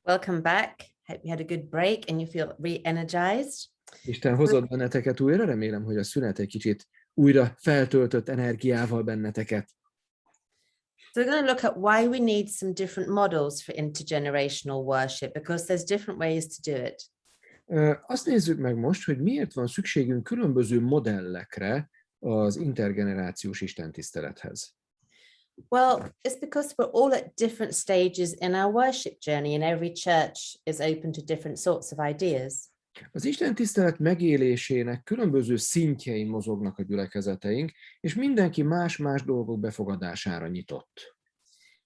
Welcome back. Hope you had a good break and you feel re-energized. Isten hozott benneteket újra, remélem, hogy a szünet egy kicsit újra feltöltött energiával benneteket. So we're going to look at why we need some different models for intergenerational worship, because there's different ways to do it. Azt nézzük meg most, hogy miért van szükségünk különböző modellekre az intergenerációs istentisztelethez. Well, it's because we're all at different stages in our worship journey, and every church is open to different sorts of ideas. Az istentisztelet megélésének különböző szintjein mozognak a gyülekezeteink, és mindenki más-más dolgok befogadására nyitott.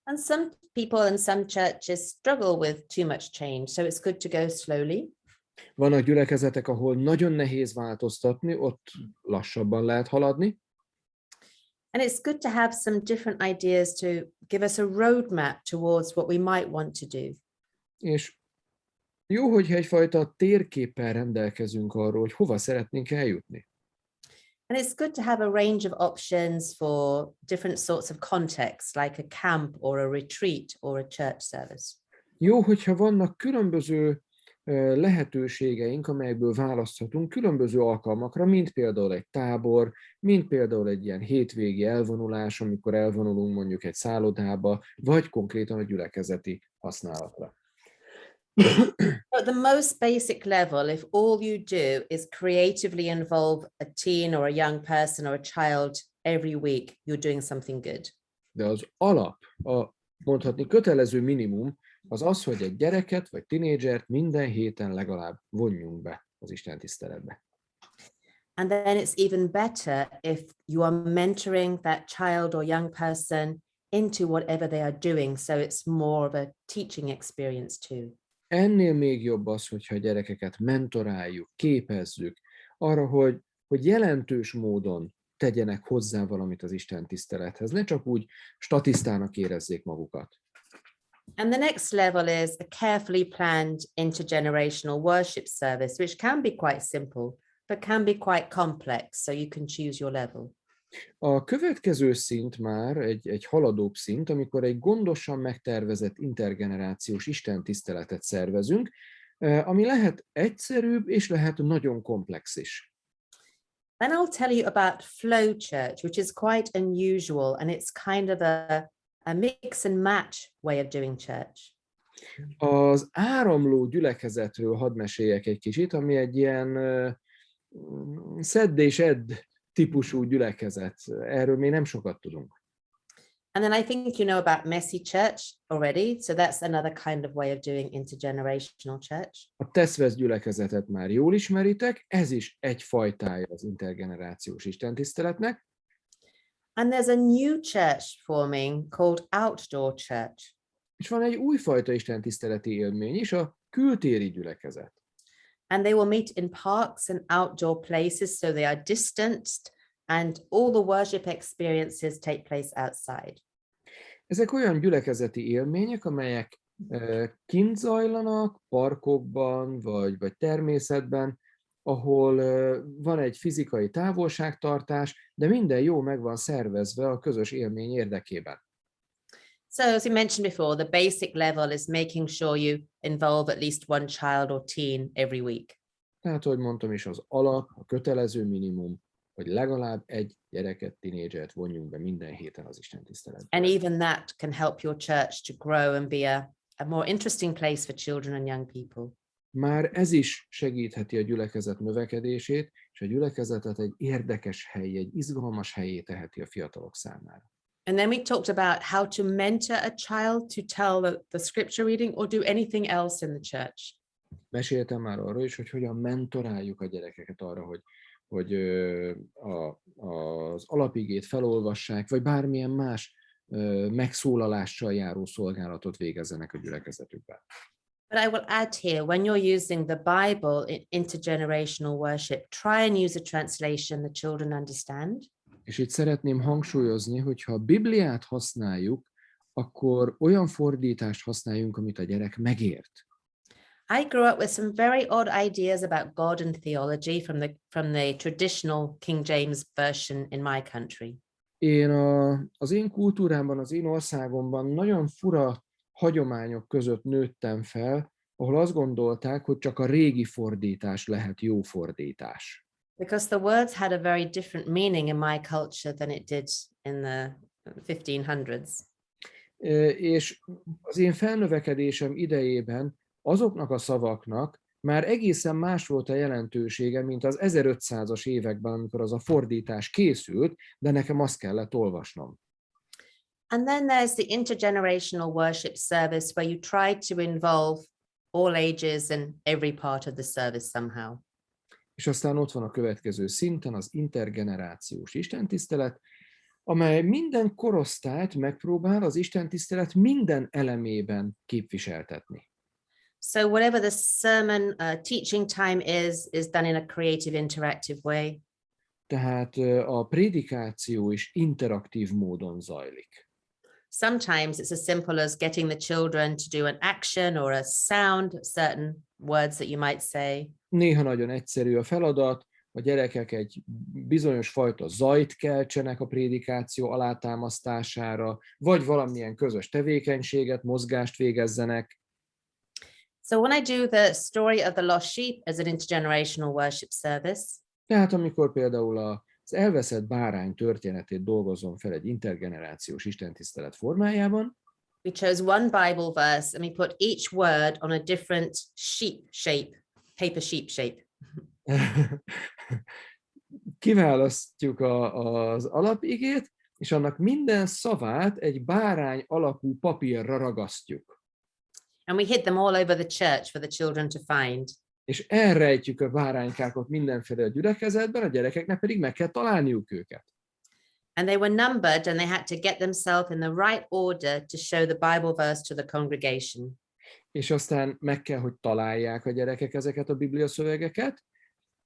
And some people and some churches struggle with too much change, so it's good to go slowly. Vannak gyülekezetek, ahol nagyon nehéz változtatni, ott lassabban lehet haladni. And it's good to have some different ideas to give us a roadmap towards what we might want to do. És jó, hogyha egyfajta térképpel rendelkezünk arról, hogy hova szeretnénk eljutni. And it's good to have a range of options for different sorts of contexts, like a camp or a retreat or a church service. Jó, hogyha vannak különböző lehetőségeink, amelyekből választhatunk különböző alkalmakra, mint például egy tábor, mint például egy ilyen hétvégi elvonulás, amikor elvonulunk mondjuk egy szállodába, vagy konkrétan a gyülekezeti használatra. At the most basic level, if all you do is creatively involve a teen or a young person or a child every week, you're doing something good. De az alap, a mondhatni kötelező minimum, az az, hogy egy gyereket vagy tinédzsert minden héten legalább vonjunk be az istentiszteletbe. And then it's even better if you are mentoring that child or young person into whatever they are doing, so it's more of a teaching experience too. Ennél még jobb az, hogyha a gyerekeket mentoráljuk, képezzük arra, hogy jelentős módon tegyenek hozzá valamit az istentisztelethez, ne csak úgy statisztának érezzék magukat. And the next level is a carefully planned intergenerational worship service, which can be quite simple, but can be quite complex, so you can choose your level. A következő szint már egy haladóbb szint, amikor egy gondosan megtervezett intergenerációs istentiszteletet szervezünk, ami lehet egyszerűbb és lehet nagyon komplex is. Then I'll tell you about flow church, which is quite unusual, and it's kind of a mix and match way of doing church. Az áramló gyülekezetről hadd meséljek egy kicsit, ami egy ilyen szedd és edd típusú gyülekezet. Erről még nem sokat tudunk. And then I think you know about messy church already, so that's another kind of way of doing intergenerational church. A teszvesz gyülekezetet már jól ismeritek, ez is egy fajtája az intergenerációs istentiszteletnek. And there's a new church forming called outdoor church. És van egy újfajta istentiszteleti élmény is, a kültéri gyülekezet. And they will meet in parks and outdoor places, so they are distanced, and all the worship experiences take place outside. Ezek olyan gyülekezeti élmények, amelyek kint zajlanak, parkokban, vagy természetben, ahol van egy fizikai távolságtartás, de minden jó meg van szervezve a közös élmény érdekében. So as we mentioned before, the basic level is making sure you involve at least one child or teen every week. Tehát, ahogy mondtam is, az alap, a kötelező minimum, hogy legalább egy gyereket, tinédzsert vonjunk be minden héten az istentiszteletbe. And even that can help your church to grow and be a more interesting place for children and young people. Már ez is segítheti a gyülekezet növekedését, és a gyülekezetet egy érdekes hely, egy izgalmas helyé teheti a fiatalok számára. And then we talked about how to mentor a child to tell the scripture reading or do anything else in the church. Meséltem már arról is, hogy hogyan mentoráljuk a gyerekeket arra, hogy az alapigét felolvassák, vagy bármilyen más megszólalással járó szolgálatot végezzenek a gyülekezetükben. But I will add here, when you're using the Bible in intergenerational worship, try and use a translation the children understand. És itt szeretném hangsúlyozni, hogy ha a Bibliát használjuk, akkor olyan fordítást használjunk, amit a gyerek megért. I grew up with some very odd ideas about God and theology from the traditional King James version in my country. Az én kultúrámban, az én országomban nagyon fura hagyományok között nőttem fel, ahol azt gondolták, hogy csak a régi fordítás lehet jó fordítás. Because the words had a very different meaning in my culture than it did in the 1500s. És az én felnövekedésem idejében azoknak a szavaknak már egészen más volt a jelentősége, mint az 1500-as években, amikor az a fordítás készült, de nekem azt kellett olvasnom. And then there's the intergenerational worship service where you try to involve all ages and every part of the service somehow. És aztán ott van a következő szinten az intergenerációs istentisztelet, amely minden korosztályt megpróbál az istentisztelet minden elemében képviseltetni. So whatever the sermon teaching time is done in a creative, interactive way. Tehát a prédikáció is interaktív módon zajlik. Sometimes it's as simple as getting the children to do an action or a sound, certain words that you might say. Néha nagyon egyszerű a feladat, a gyerekek egy bizonyos fajta zajt keltsenek a prédikáció alátámasztására, vagy valamilyen közös tevékenységet, mozgást végezzenek. So when I do the story of the lost sheep as an intergenerational worship service, Tehát amikor például az elveszett bárány történetét dolgozom fel egy intergenerációs istentisztelet formájában, we chose one Bible verse and we put each word on a different sheep shape, paper sheep shape. kiválasztjuk az alapigét, és annak minden szavát egy bárány alakú papírra ragasztjuk. And we hid them all over the church for the children to find. És elrejtjük a báránykákat mindenféle a gyülekezetben, a gyerekeknek pedig meg kell találniuk őket. And they were numbered and they had to get themselves in the right order to show the Bible verse to the congregation. És aztán meg kell, hogy találják a gyerekek ezeket a bibliaszövegeket,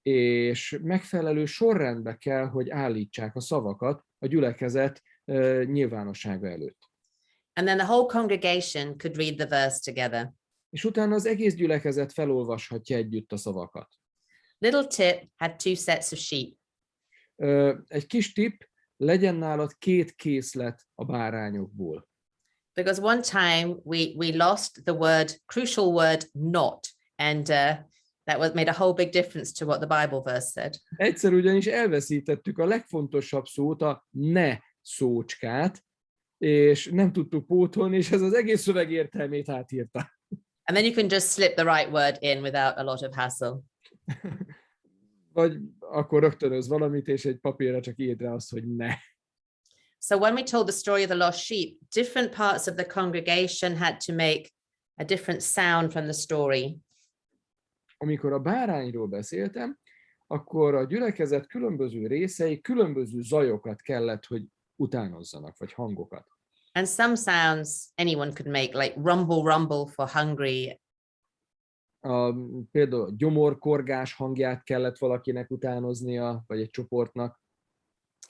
és megfelelő sorrendbe kell, hogy állítsák a szavakat a gyülekezet nyilvánossága előtt. And then the whole congregation could read the verse together. És utána az egész gyülekezet felolvashatja együtt a szavakat. Little tip, had 2 sets of sheep. Egy kis tipp, legyen nálad 2 készlet a bárányokból. Because one time we lost the crucial word not, and That made a whole big difference to what the Bible verse said. Egyszer ugyanis elveszítettük a legfontosabb szót, a ne szócskát, és nem tudtuk pótolni, és ez az egész szöveg értelmét átírta. And then you can just slip the right word in without a lot of hassle. Vagy akkor rögtönöz valamit, és egy papírra csak írd rá azt, hogy ne. So when we told the story of the lost sheep, different parts of the congregation had to make a different sound from the story. Amikor a bárányról beszéltem, akkor a gyülekezet különböző részei különböző zajokat kellett, hogy utánozzanak, vagy hangokat. And some sounds anyone could make, like rumble, rumble for hungry. Például gyomorkorgás hangját kellett valakinek utánoznia, vagy egy csoportnak.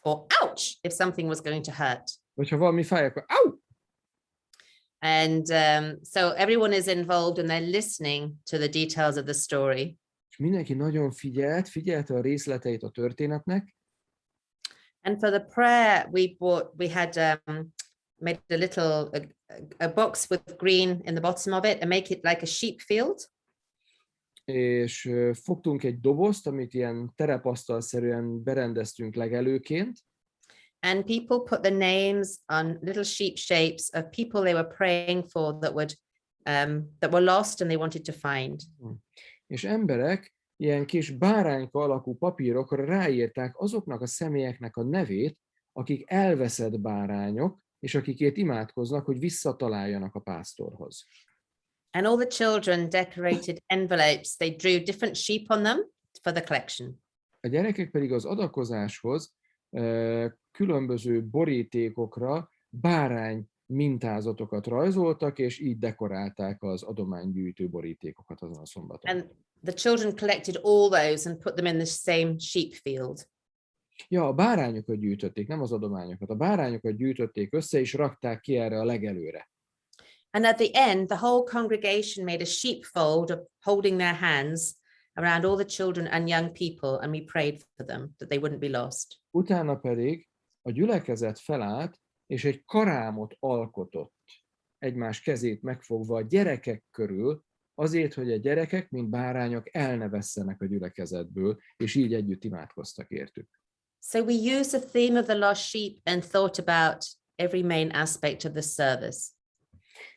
Or ouch, if something was going to hurt. Vagy ha valami fáj, akkor au! And so everyone is involved and they're listening to the details of the story. És mindenki nagyon figyelte a részleteit a történetnek. And for the prayer, we had made a little a box with green in the bottom of it and make it like a sheep field. És fogtunk egy dobozt, amit ilyen terepasztalszerűen berendeztünk legelőként. And people put the names on little sheep shapes of people they were praying for that were lost and they wanted to find. És emberek ilyen kis bárányka alakú papírokra ráírták azoknak a személyeknek a nevét, akik elveszett bárányok, és akikért imádkoznak, hogy visszataláljanak a pásztorhoz. And all the children decorated envelopes. They drew different sheep on them for the collection. A gyerekek pedig az adakozáshoz különböző borítékokra bárány mintázatokat rajzoltak, és így dekorálták az adománygyűjtő borítékokat azon a szombaton. And the children collected all those and put them in the same sheep field. Ja, a bárányokat gyűjtötték, nem az adományokat. A bárányokat gyűjtötték össze, és rakták ki erre a legelőre. And at the end, the whole congregation made a sheepfold of holding their hands around all the children and young people, and we prayed for them that they wouldn't be lost. Utána pedig a gyülekezet felállt, és egy karámot alkotott, egymás kezét megfogva a gyerekek körül, azért, hogy a gyerekek, mint bárányok, el ne vesszenek a gyülekezetből, és így együtt imádkoztak értük. So we used the theme of the lost sheep and thought about every main aspect of the service.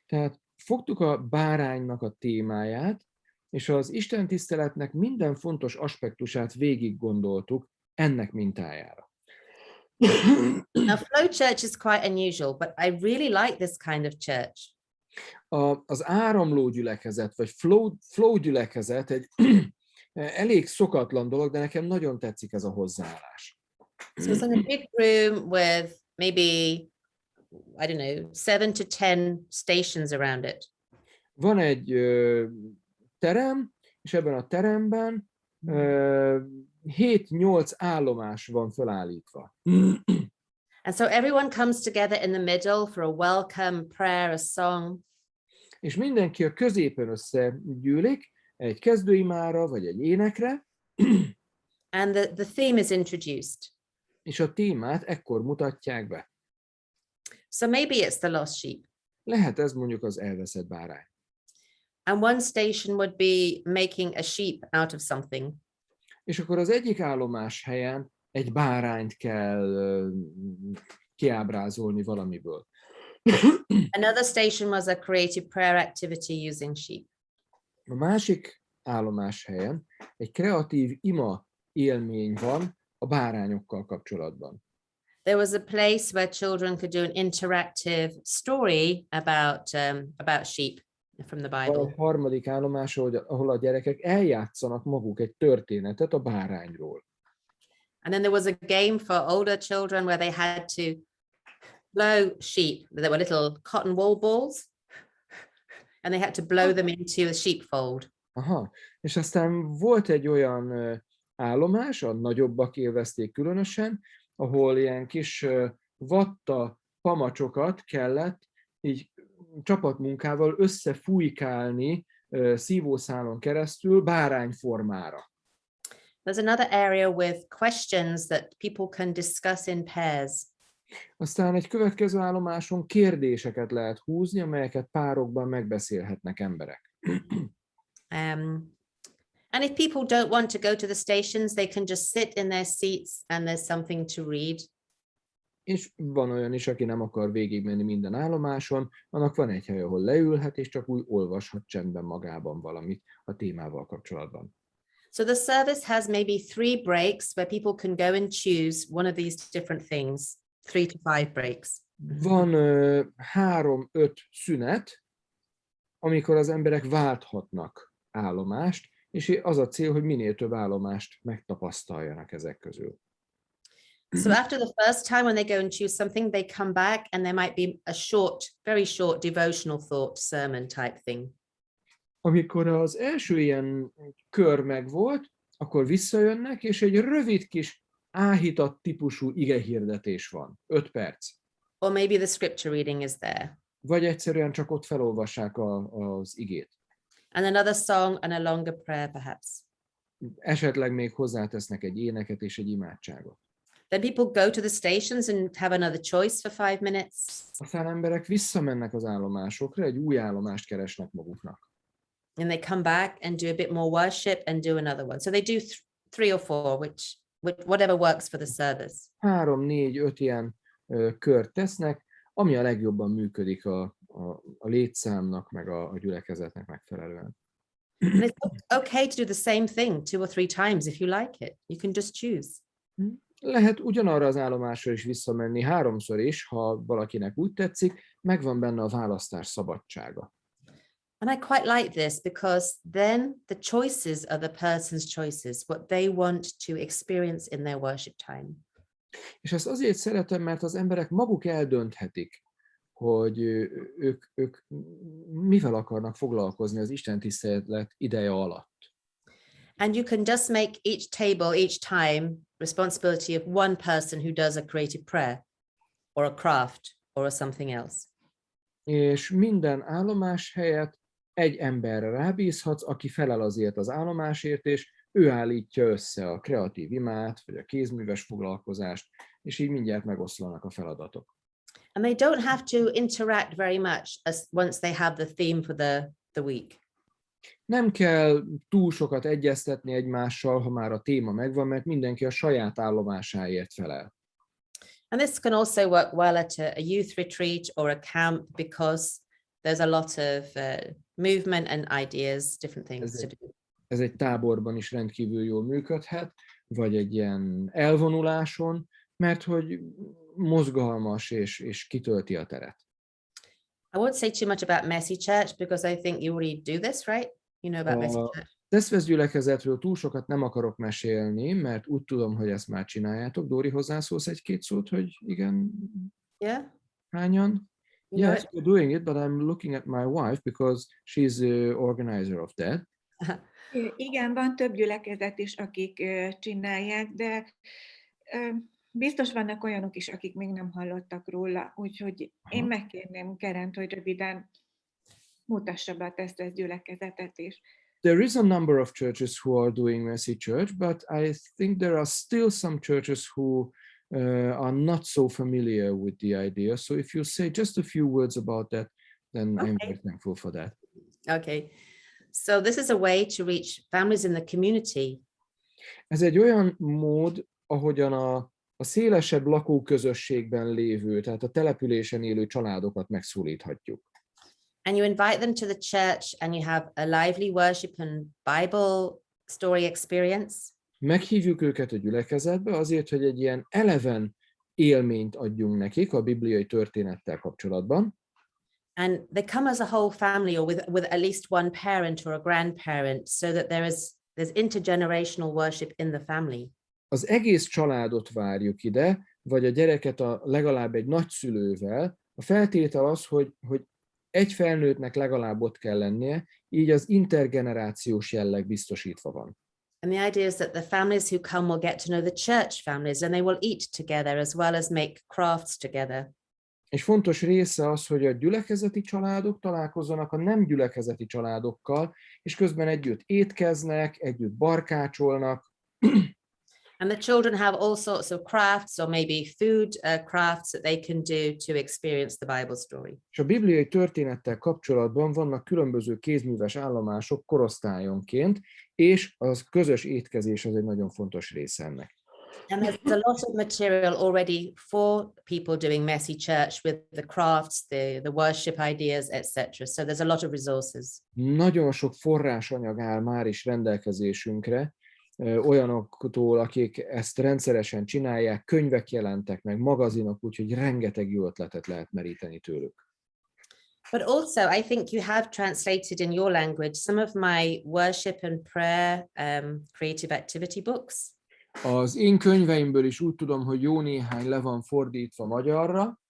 Tehát fogtuk a báránynak a témáját, és az istentiszteletnek minden fontos aspektusát végig gondoltuk ennek mintájára. Now, flow church is quite unusual, but I really like this kind of church. Az áramló gyülekezet, vagy flow gyülekezet egy elég szokatlan dolog, de nekem nagyon tetszik ez a hozzáállás. So it's in a big room with maybe, I don't know, 7 to 10 stations around it. Van egy terem, és ebben a teremben 7-8 állomás van felállítva. And so everyone comes together in the middle for a welcome, prayer, a song. És mindenki a középen összegyűlik egy kezdőimára, vagy egy énekre. And the theme is introduced. És a témát ekkor mutatják be. So maybe it's the lost sheep. Lehet ez mondjuk az elveszett bárány. And one station would be making a sheep out of something. És akkor az egyik állomás helyen egy bárányt kell kiábrázolni valamiből. Another station was a creative prayer activity using sheep. A másik állomás helyen egy kreatív ima élmény van a bárányokkal kapcsolatban. There was a place where children could do an interactive story about sheep from the Bible. A harmadik állomás, ahol a gyerekek eljátszanak maguk egy történetet a bárányról. And then there was a game for older children where they had to blow sheep. There were little cotton wool balls, and they had to blow them into the sheepfold. Aha, és aztán volt egy olyan állomás, a nagyobbak élvezték különösen, ahol ilyen kis vatta pamacsokat kellett így csapatmunkával összefújkálni szívószálon keresztül bárányformára. There's another area with questions that people can discuss in pairs. Aztán egy következő állomáson kérdéseket lehet húzni, amelyeket párokban megbeszélhetnek emberek. And if people don't want to go to the stations, they can just sit in their seats and there's something to read. És van olyan is, aki nem akar végigmenni minden állomáson, annak van egy hely, ahol leülhet, és csak úgy olvashat csendben magában valamit a témával kapcsolatban. So the service has maybe 3 breaks where people can go and choose one of these different things, 3 to 5 breaks. Van 3-5 szünet, amikor az emberek válthatnak állomást, és az a cél, hogy minél több állomást megtapasztaljanak ezek közül. So after the first time when they go and choose something, they come back and there might be a short, very short devotional thought sermon type thing. Amikor az első ilyen kör megvolt, akkor visszajönnek, és egy rövid kis áhított típusú igehirdetés van, 5 perc. Or maybe the scripture reading is there. Vagy egyszerűen csak ott felolvassák az igét. And another song and a longer prayer perhaps. Esetleg még hozzátesznek egy éneket és egy imádságot. Then people go to the stations and have another choice for 5 minutes. Aztán emberek visszamennek az állomásokra, egy új állomást keresnek maguknak. And they come back and do a bit more worship and do another one. So they do 3 or 4, which whatever works for the service. 3, 4, 5 ilyen kört tesznek, ami a legjobban működik a létszámnak, meg a gyülekezetnek megfelelően. And it's okay to do the same thing 2 or 3 times if you like it. You can just choose. Lehet ugyanarra az állomásra is visszamenni 3-szor is, ha valakinek úgy tetszik, megvan benne a választás szabadsága. And I quite like this because then the choices are the person's choices, what they want to experience in their worship time. És ezt azért szeretem, mert az emberek maguk eldönthetik, hogy ők mivel akarnak foglalkozni az istentisztelet ideje alatt. And you can just make each table, each time, responsibility of one person who does a creative prayer or a craft or something else. És minden állomás helyett egy emberre rábízhatsz, aki felel azért az állomásért, és ő állítja össze a kreatív imát, vagy a kézműves foglalkozást, és így mindjárt megoszlanak a feladatok. And they don't have to interact very much once they have the theme for the week. Nem kell túl sokat egyeztetni egymással, ha már a téma megvan, mert mindenki a saját állomásáért felel. And this can also work well at a youth retreat or a camp because there's a lot of movement and ideas, different things to do. Ez egy táborban is rendkívül jól működhet, vagy egy ilyen elvonuláson, mert hogy mozgalmas és kitölti a teret. I won't say too much about Messy Church because I think you already do this, right? You know about Messy Church. Teszvesz gyülekezetről túl sokat nem akarok mesélni, mert úgy tudom, hogy ezt már csináljátok. Dóri, hozzászólsz 1-2 szót, hogy igen? Yeah? Hányan? You Yes, we're doing it, but I'm looking at my wife because she's the organizer of that. Igen, van több gyülekezet is, akik csinálják, de biztos vannak olyanok is, akik még nem hallottak róla, úgyhogy én megkérném Kerent, hogy röviden mutassa be a tesztesz gyülekezetet is. There is a number of churches who are doing Messy Church, but I think there are still some churches who are not so familiar with the idea. So if you say just a few words about that, then I'm very thankful for that. Okay. So this is a way to reach families in the community. Ez egy olyan mód, ahogyan a szélesebb lakóközösségben lévő, tehát a településen élő családokat megszólíthatjuk. And you invite them to the church and you have a lively worship and Bible story experience. Meghívjuk őket a gyülekezetbe azért, hogy egy ilyen eleven élményt adjunk nekik a bibliai történettel kapcsolatban. And they come as a whole family or with at least one parent or a grandparent so that there's intergenerational worship in the family. Az egész családot várjuk ide, vagy a gyereket legalább egy nagyszülővel. A feltétel az, hogy egy felnőttnek legalább ott kell lennie, így az intergenerációs jelleg biztosítva van. And the idea is that the families who come will get to know the church families and they will eat together as well as make crafts together. És fontos része az, hogy a gyülekezeti családok találkozzanak a nem gyülekezeti családokkal, és közben együtt étkeznek, együtt barkácsolnak. And the children have all sorts of crafts or maybe food crafts that they can do to experience the Bible story. És a bibliai történettel kapcsolatban vannak különböző kézműves állomások korosztályonként, és az közös étkezés az egy nagyon fontos része ennek. And there's a lot of material already for people doing messy church with the crafts, the worship ideas, etc. So there's a lot of resources. Nagyon sok forrásanyag áll már is rendelkezésünkre, olyanoktól, akik ezt rendszeresen csinálják, könyvek jelentek meg, magazinok, úgyhogy rengeteg jó ötletet lehet meríteni tőlük. But also, I think you have translated in your language some of my worship and prayer creative activity books. Az én könyveimből is úgy tudom, hogy jó néhány le van fordítva magyarra,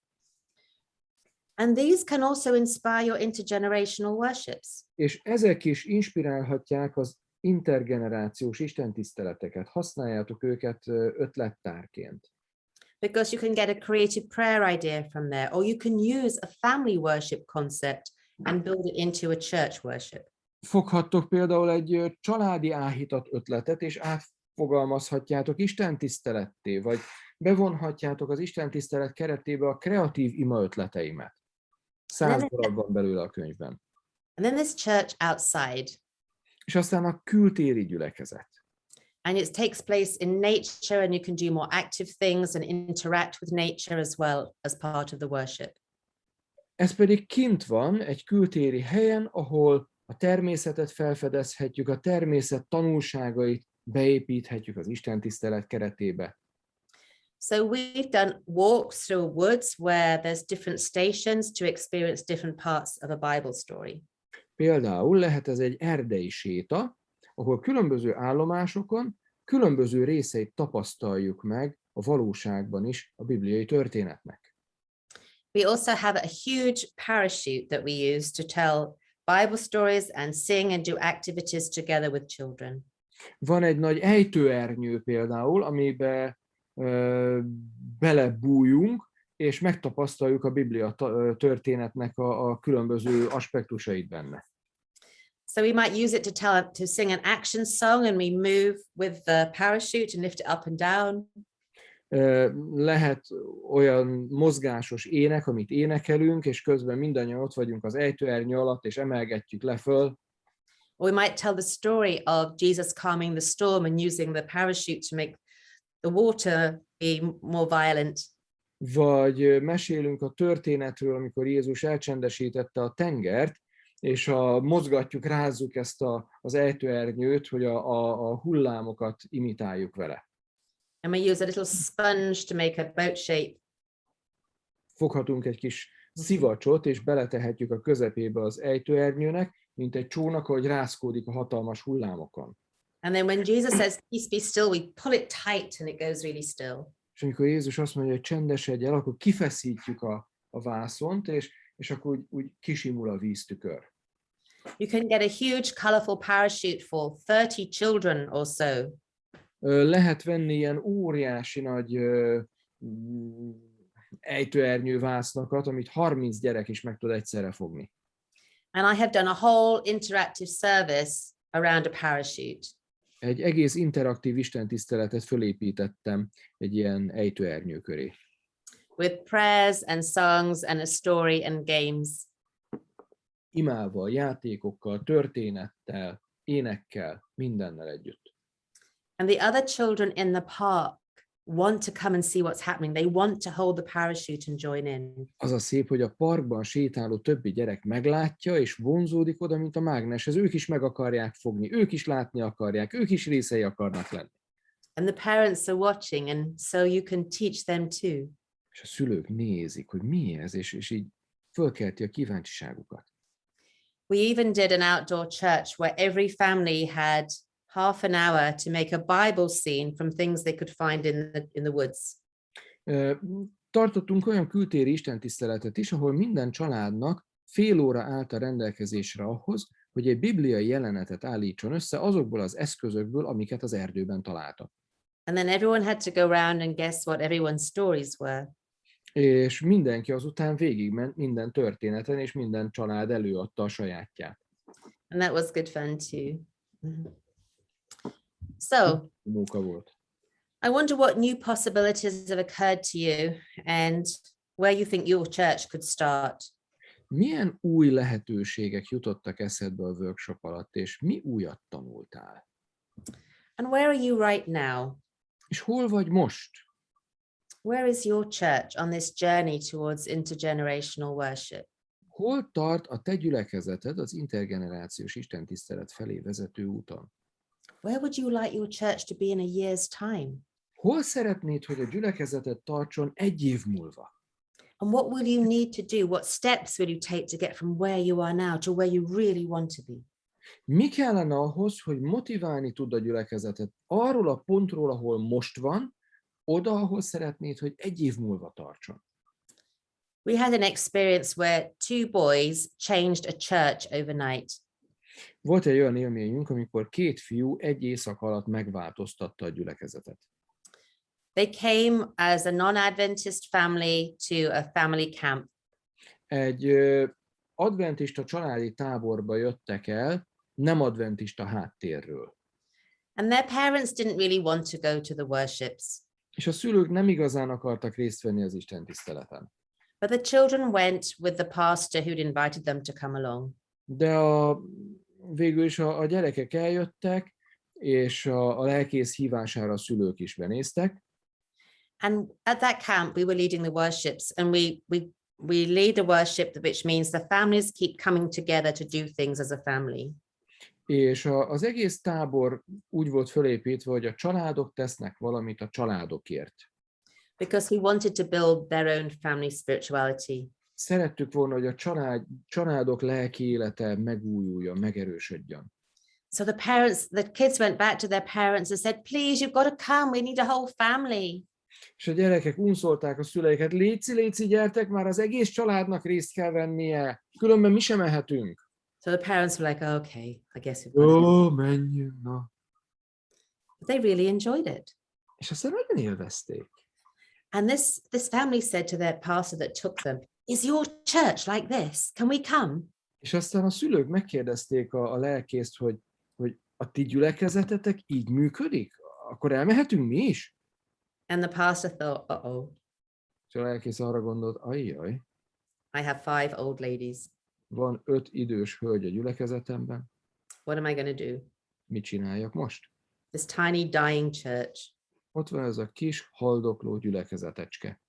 And these can also inspire your intergenerational worships. és ezek is inspirálhatják az intergenerációs istentiszteleteket. Használjátok őket ötlettárként. Because you can get a creative prayer idea from there, or you can use a family worship concept and build it into a church worship. Foghattok például egy családi áhítat ötletet, és átfogalmazhatjátok istentiszteletté, vagy bevonhatjátok az istentisztelet keretébe a kreatív ima ötleteimet. 100 darab van belőle a könyvben. And then this church outside. És aztán a kültéri gyülekezet. And it takes place in nature, and you can do more active things and interact with nature as well as part of the worship. Ez pedig kint van, egy kültéri helyen, ahol a természetet felfedezhetjük, a természet tanulságait beépíthetjük az istentisztelet keretébe. So we've done walks through woods where there's different stations to experience different parts of a Bible story. Például lehet ez egy erdei séta, ahol különböző állomásokon különböző részeit tapasztaljuk meg a valóságban is a bibliai történetnek. We also have a huge parachute that we use to tell Bible stories and sing and do activities together with children. Van egy nagy ejtőernyő például, amibe belebújunk, és megtapasztaljuk a Biblia történetnek a különböző aspektusait benne. So we might use it to sing an action song, and we move with the parachute and lift it up and down. Lehet olyan mozgásos ének, amit énekelünk, és közben mindannyian ott vagyunk az ejtőernyő alatt, és emelgetjük le föl. Or we might tell the story of Jesus calming the storm and using the parachute to make the water be more violent. Vagy mesélünk a történetről, amikor Jézus elcsendesítette a tengert, és mozgatjuk, rázzuk ezt az ejtőernyőt, hogy a hullámokat imitáljuk vele. And we use a little sponge to make a boat shape. Foghatunk egy kis szivacsot, és beletehetjük a közepébe az ejtőernyőnek, mint egy csónak, ahogy rázkódik a hatalmas hullámokon. And then when Jesus says, peace be still, we pull it tight and it goes really still. És amikor Jézus azt mondja, hogy csendesedj el, akkor kifeszítjük a vászont, és akkor úgy kisimul a víztükör. You can get a huge colorful parachute for 30 children or so. Lehet venni ilyen óriási nagy ejtőernyővásznakat, amit 30 gyerek is meg tud egyszerre fogni. And I have done a whole interactive service around a parachute. Egy egész interaktív istentiszteletet fölépítettem egy ilyen ejtőernyő köré. With prayers and songs and a story and games. Imával, játékokkal, történettel, énekkel, mindennel együtt. And the other children in the park want to come and see what's happening. They want to hold the parachute and join in. Az a szép, hogy a parkban sétáló többi gyerek meglátja, és vonzódik oda, mint a mágneshez. Ők is meg akarják fogni, ők is látni akarják, ők is részei akarnak lenni. And the parents are watching, and so you can teach them too. És a szülők nézik, hogy mi ez, és így fölkelti a kíváncsiságukat. We even did an outdoor church where every family had half an hour to make a Bible scene from things they could find in the woods. Tartottunk olyan kültéri istentiszteletet is, ahol minden családnak fél óra állt a rendelkezésre ahhoz, hogy egy bibliai jelenetet állítson össze azokból az eszközökből, amiket az erdőben találtak. And then everyone had to go around and guess what everyone's stories were. És mindenki azután végigment minden történeten, és minden család előadta a sajátját. And that was good fun too. So, Munka volt. I wonder what new possibilities have occurred to you and where you think your church could start. Milyen új lehetőségek jutottak eszedbe a workshop alatt, és mi újat tanultál? And where are you right now? És hol vagy most? Where is your church on this journey towards intergenerational worship? Hol tart a te gyülekezeted az intergenerációs istentisztelet felé vezető úton? Where would you like your church to be in a year's time? Hol szeretnéd, hogy a gyülekezeted tartson egy év múlva? And what will you need to do? What steps will you take to get from where you are now to where you really want to be? Mi kellene ahhoz, hogy motiválni tud a gyülekezetet arról a pontról, ahol most van, oda, ahol szeretnéd, hogy egy év múlva tartson? We had an experience where 2 boys changed a church overnight. Volt egy olyan élményünk, amikor 2 fiú egy éjszaka alatt megváltoztatta a gyülekezetet. They came as a non-Adventist family to a family camp. Egy adventista családi táborba jöttek el, nem adventista háttérről. And their parents didn't really want to go to the worships. És a szülők nem igazán akartak részt venni az istentiszteleten. But the children went with the pastor who'd invited them to come along. De végül is a gyerekek eljöttek, és a lelkész hívására a szülők is benéztek. And at that camp, we were leading the worships, and we lead a worship, which means the families keep coming together to do things as a family. És az egész tábor úgy volt fölépítve, hogy a családok tesznek valamit a családokért. Because we wanted to build their own family spirituality. Szerettük volna, hogy a családok lelki élete megújuljon, megerősödjön. So the kids went back to their parents and said, please, you've got to come, we need a whole family. És a gyerekek unszolták a szüleiket, léci, gyertek, már az egész családnak részt kell vennie, különben mi sem mehetünk. So the parents were like, okay, I guess we've got to. Ó, menjünk, na. But they really enjoyed it. És aztán nagyon élvezték. And this family said to their pastor that took them, is your church like this? Can we come? És aztán a szülők megkérdezték a lelkészt, hogy a ti gyülekezetetek így működik? Akkor elmehetünk mi is? And the pastor thought, uh-oh, És a lelkész arra gondolt, ajjaj, I have 5 old ladies. van 5 idős hölgy a gyülekezetemben, What am I going to do? mit csináljak most? This tiny dying church. Ott van ez a kis haldokló gyülekezetecske.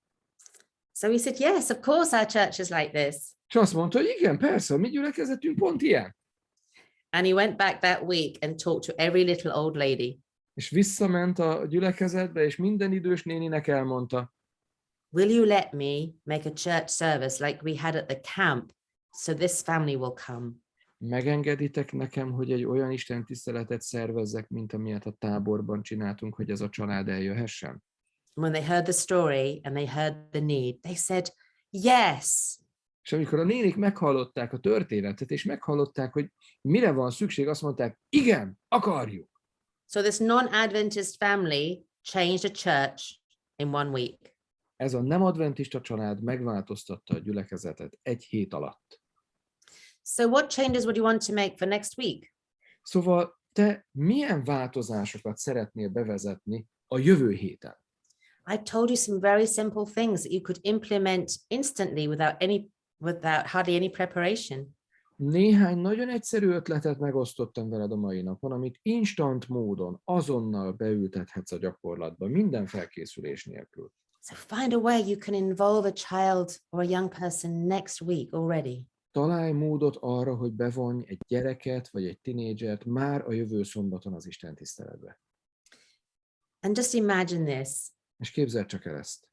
So he said, yes, of course our church is like this. És azt mondta, hogy igen, persze, a mi gyülekezetünk pont ilyen. And he went back that week and talked to every little old lady. És visszament a gyülekezetbe, és minden idős néninek elmondta, Will you let me make a church service like we had at the camp so this family will come? megengeditek nekem, hogy egy olyan istentiszteletet szervezzek, mint amilyet a táborban csináltunk, hogy ez a család eljöhessen? When they heard the story and they heard the need, they said, yes. És amikor a nénik meghallották a történetet, és meghallották, hogy mire van szükség, azt mondták, igen, akarjuk. So this non-Adventist family changed a church in 1 week. Ez a nem adventista család megváltoztatta a gyülekezetet 1 hét alatt. So what changes would you want to make for next week? Szóval te milyen változásokat szeretnél bevezetni a jövő héten? I told you some very simple things that you could implement instantly without hardly any preparation. Néhány nagyon egyszerű ötletet megosztottam veled a mai napon, amit instant módon, azonnal beültethetsz a gyakorlatba, minden felkészülés nélkül. So find a way you can involve a child or a young person next week already. Találj módot arra, hogy bevonj egy gyereket vagy egy tinédzsert már a jövő szombaton az istentiszteletbe. And just imagine this. És képzeld csak el ezt.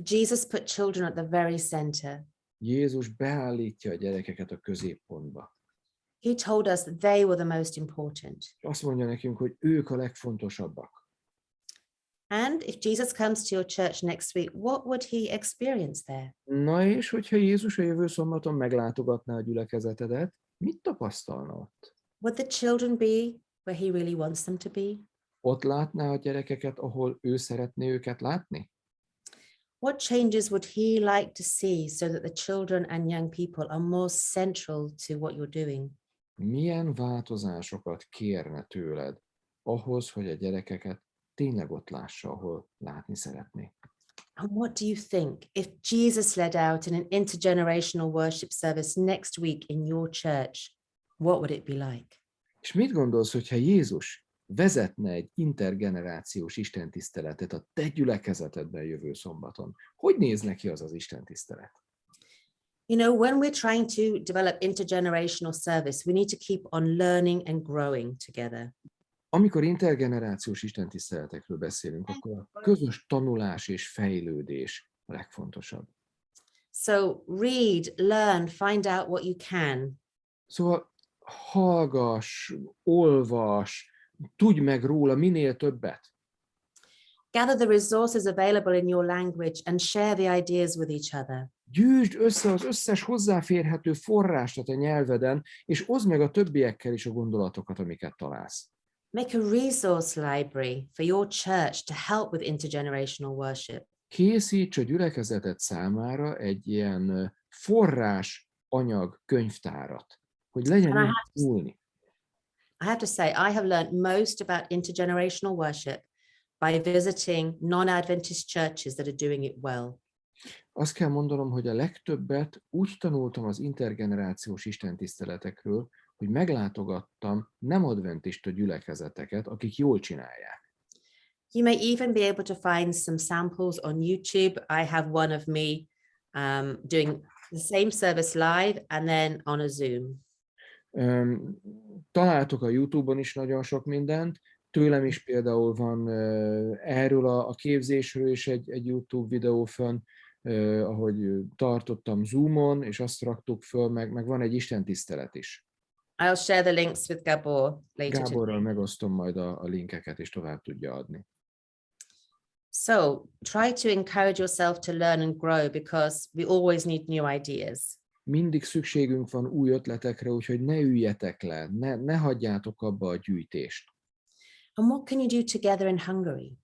Jesus put children at the very center. Jézus beállítja a gyerekeket a középpontba. He told us that they were the most important. És azt mondja nekünk, hogy ők a legfontosabbak. And if Jesus comes to your church next week, what would he experience there? Na és hogyha Jézus a jövő szombaton meglátogatná a gyülekezetedet, mit tapasztalna ott? Would the children be where he really wants them to be? Ott látná a gyerekeket, ahol ő szeretné őket látni? What changes would he like to see so that the children and young people are more central to what you're doing? Milyen változásokat kérne tőled ahhoz, hogy a gyerekeket tényleg ott lássa, ahol látni szeretné. And what do you think if Jesus led out in an intergenerational worship service next week in your church? What would it be like? És mit gondolsz, hogyha Jézus vezetne egy intergenerációs istentiszteletet a te gyülekezetedben jövő szombaton? Hogy néz neki az az istentisztelet? You know, when we're trying to develop intergenerational service, we need to keep on learning and growing together. Amikor intergenerációs istentiszteletekről beszélünk, akkor a közös tanulás és fejlődés a legfontosabb. So read, learn, find out what you can. Szóval hallgass, olvas, tudj meg róla minél többet. Gather the resources available in your language and share the ideas with each other. Gyűjtsd össze az összes hozzáférhető forrást a te nyelveden, és oszd meg a többiekkel is a gondolatokat, amiket találsz. Make a resource library for your church to help with intergenerational worship. Készíts a gyülekezeted számára egy ilyen forrás anyag könyvtárat, hogy legyen And I mit nyúlni. I have to say, I have learned most about intergenerational worship by visiting non-Adventist churches that are doing it well. Azt kell mondanom, hogy a legtöbbet úgy tanultam az intergenerációs istentiszteletekről, hogy meglátogattam nem adventista gyülekezeteket, akik jól csinálják. You may even be able to find some samples on YouTube. I have one of me doing the same service live and then on a Zoom. Találtok a YouTube-on is nagyon sok mindent, tőlem is például van erről a képzésről is egy YouTube videó fönn, ahogy tartottam Zoomon, és azt raktuk föl, meg van egy istentisztelet is. I'll share the links with Gabor later Gáborral today. megosztom majd a linkeket, és tovább tudja adni. So try to encourage yourself to learn and grow because we always need new ideas. Mindig szükségünk van új ötletekre, úgyhogy ne üljetek le, ne hagyjátok abba a gyűjtést. And what can you do together in Hungary?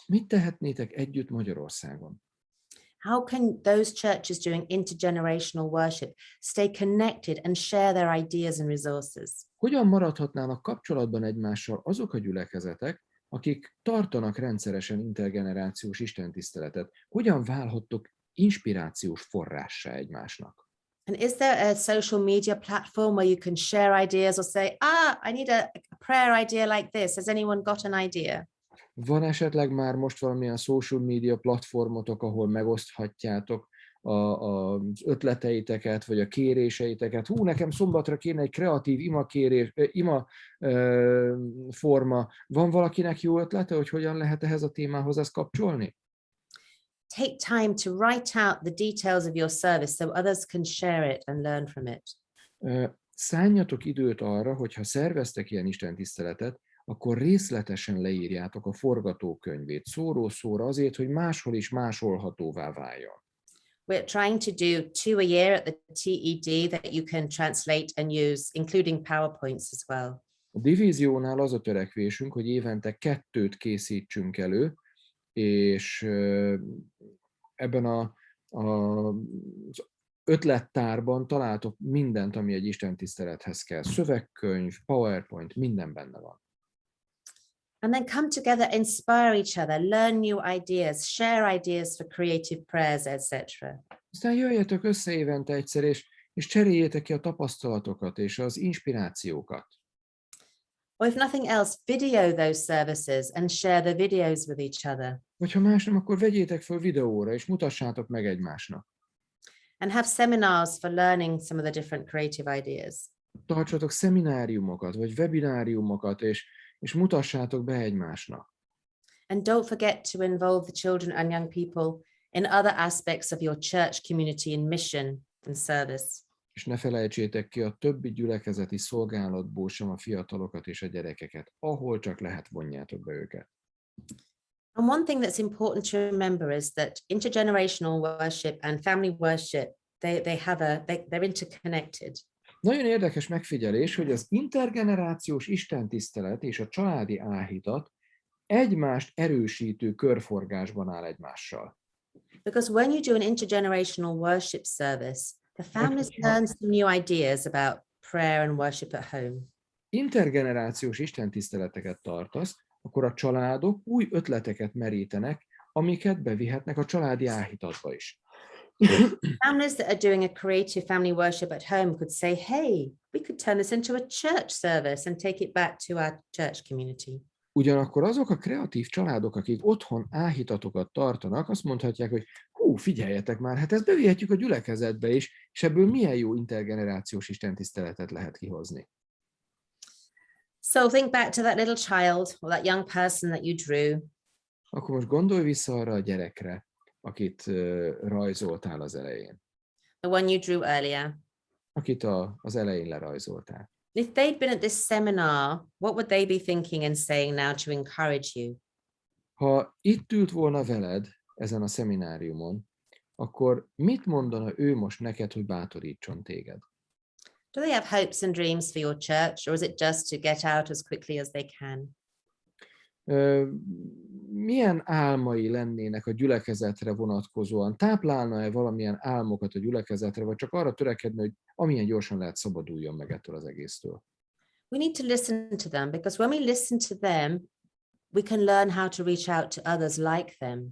Mit tehetnétek együtt Magyarországon? How can those churches doing intergenerational worship stay connected and share their ideas and resources? Hogyan maradhatnának kapcsolatban egymással azok a gyülekezetek, akik tartanak rendszeresen intergenerációs istentiszteletet? Hogyan válhattok inspirációs forrássá egymásnak? And is there a social media platform where you can share ideas or say, I need a prayer idea like this. Has anyone got an idea? Van esetleg már most valamilyen social media platformotok, ahol megoszthatjátok az ötleteiteket, vagy a kéréseiteket? Nekem szombatra kéne egy kreatív ima forma. Van valakinek jó ötlete, hogy hogyan lehet ehhez a témához ezt kapcsolni? Take time to write out the details of your service so others can share it and learn from it. Szánjatok időt arra, hogyha szerveztek ilyen istentiszteletet, akkor részletesen leírjátok a forgatókönyvét, szóró-szóra azért, hogy máshol is másolhatóvá váljon. We're trying to do 2 a year at the TED that you can translate and use, including PowerPoints as well. A divíziónál az a törekvésünk, hogy évente 2 készítsünk elő, és ebben az ötlettárban találtok mindent, ami egy istentisztelethez kell. Szövegkönyv, PowerPoint, minden benne van. And then come together, inspire each other, learn new ideas, share ideas for creative prayers, etc. Aztán jöjjetek össze évente egyszer, és cseréljétek ki a tapasztalatokat és az inspirációkat. Or if nothing else, video those services and share the videos with each other. Vagy ha más nem, akkor vegyétek fel videóra, és mutassátok meg egymásnak. And have seminars for learning some of the different creative ideas. Tartsatok szemináriumokat, vagy webináriumokat, és mutassátok be egymásnak. And don't forget to involve the children and young people in other aspects of your church community and mission and service. És ne felejtsétek ki a többi gyülekezeti szolgálatból sem a fiatalokat és a gyerekeket. Ahol csak lehet, vonjátok be őket. And one thing that's important to remember is that intergenerational worship and family worship, they're interconnected. Nagyon érdekes megfigyelés, hogy az intergenerációs istentisztelet és a családi áhítat egymást erősítő körforgásban áll egymással. Because when you do an intergenerational worship service, the families learn some new ideas about prayer and worship at home. Intergenerációs istentiszteleteket tartasz, akkor a családok új ötleteket merítenek, amiket bevihetnek a családi áhítatba is. Families that are doing a creative family worship at home could say, hey, we could turn this into a church service and take it back to our church community. Ugyanakkor azok a kreatív családok, akik otthon áhítatokat tartanak, azt mondhatják, hogy hú, figyeljetek már, hát ezt bevihetjük a gyülekezetbe is, és ebből milyen jó intergenerációs istentiszteletet lehet kihozni. So think back to that little child or that young person that you drew. Akkor most gondolj vissza arra a gyerekre, akit rajzoltál az elején, The one you drew earlier. akit az elején lerajzoltál. If they'd been at this seminar, what would they be thinking and saying now to encourage you? Ha itt ült volna veled ezen a szemináriumon, akkor mit mondana ő most neked, hogy bátorítson téged? Do they have hopes and dreams for your church, or is it just to get out as quickly as they can? Milyen álmai lennének a gyülekezetre vonatkozóan? Táplálna-e valamilyen álmokat a gyülekezetre, vagy csak arra törekedne, hogy amilyen gyorsan lehet szabaduljon meg ettől az egésztől? We need to listen to them, because when we listen to them, we can learn how to reach out to others like them.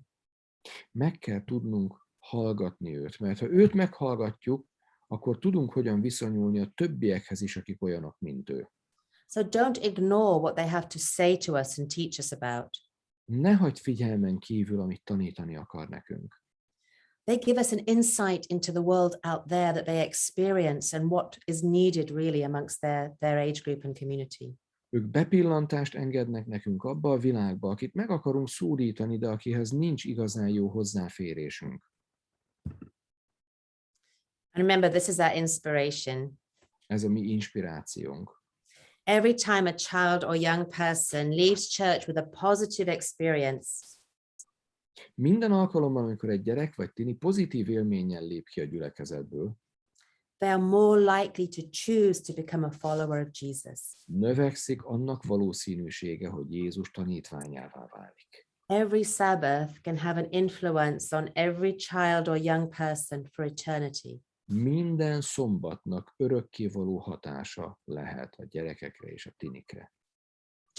Meg kell tudnunk hallgatni őt, mert ha őt meghallgatjuk, akkor tudunk hogyan viszonyulni a többiekhez is, akik olyanok, mint ő. So don't ignore what they have to say to us and teach us about. Ne hagyd figyelmen kívül, amit tanítani akar nekünk. They give us an insight into the world out there that they experience and what is needed really amongst their age group and community. Ők bepillantást engednek nekünk abba a világba, akit meg akarunk szólítani, de akihez nincs igazán jó hozzáférésünk. And remember, this is our inspiration. Ez a mi inspirációnk. Every time a child or young person leaves church with a positive experience, Minden alkalommal, amikor egy gyerek vagy tini pozitív élménnyel lép ki a gyülekezetből, they are more likely to choose to become a follower of Jesus. növekszik annak valószínűsége, hogy Jézus tanítványává válik. Every Sabbath can have an influence on every child or young person for eternity. Minden szombatnak örökkévaló hatása lehet a gyerekekre és a tinikre.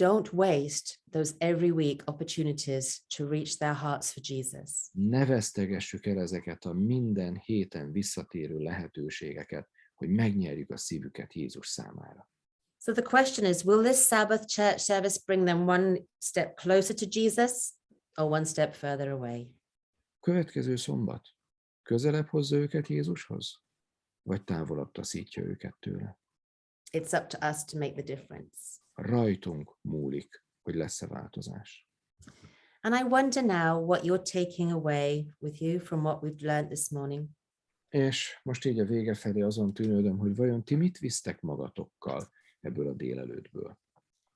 Don't waste those every week opportunities to reach their hearts for Jesus. Ne vesztegessük el ezeket a minden héten visszatérő lehetőségeket, hogy megnyerjük a szívüket Jézus számára. So the question is, will this Sabbath church service bring them one step closer to Jesus or one step further away? Következő szombat közelebb hozza őket Jézushoz, vagy távolabb taszítja őket tőle? It's up to us to make the difference. Rajtunk múlik, hogy lesz-e változás. And I wonder now what you're taking away with you from what we've learned this morning. És most így a vége felé azon tűnődöm, hogy vajon ti mit visztek magatokkal ebből a délelőttből.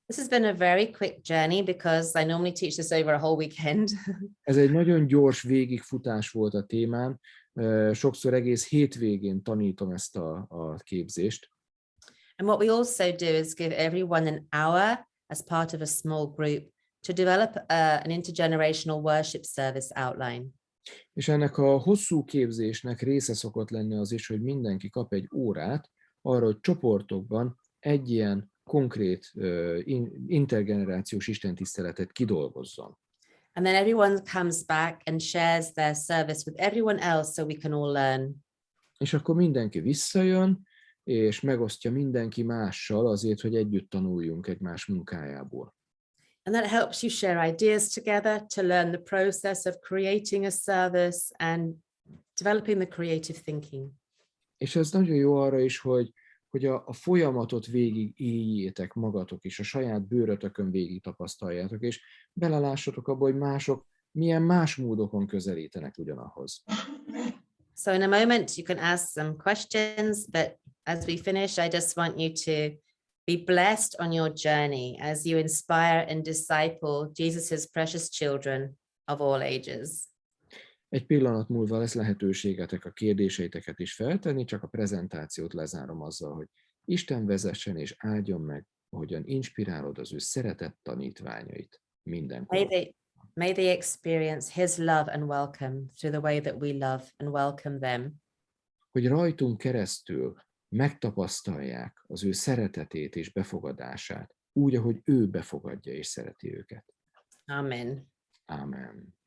This has been a very quick journey because I normally teach this over a whole weekend. Ez egy nagyon gyors végigfutás volt a témán. Sokszor egész hétvégén tanítom ezt a képzést. And what we also do is give everyone an hour as part of a small group to develop an intergenerational worship service outline. És ennek a hosszú képzésnek része szokott lenni az is, hogy mindenki kap egy órát arra, hogy csoportokban egy ilyen konkrét intergenerációs istentiszteletet kidolgozzon. And then everyone comes back and shares their service with everyone else so we can all learn. És akkor mindenki visszajön, és megosztja mindenki mással azért, hogy együtt tanuljunk egymás munkájából. And that helps you share ideas together to learn the process of creating a service and developing the creative thinking. És ez nagyon jó arra is, hogy a folyamatot végig éljétek magatok is, a saját bőrötökön végig tapasztaljátok, és belelássatok abba, hogy mások milyen más módokon közelítenek ugyanahhoz. So in a moment you can ask some questions, but as we finish, I just want you to be blessed on your journey as you inspire and disciple Jesus's precious children of all ages. Egy pillanat múlva lesz lehetőségetek a kérdéseiteket is feltenni, csak a prezentációt lezárom azzal, hogy Isten vezessen és áldjon meg, ahogyan inspirálod az ő szeretett tanítványait mindenkor. May they experience his love and welcome through the way that we love and welcome them. Hogy rajtunk keresztül megtapasztalják az ő szeretetét és befogadását, úgy, ahogy ő befogadja és szereti őket. Amen. Ámen.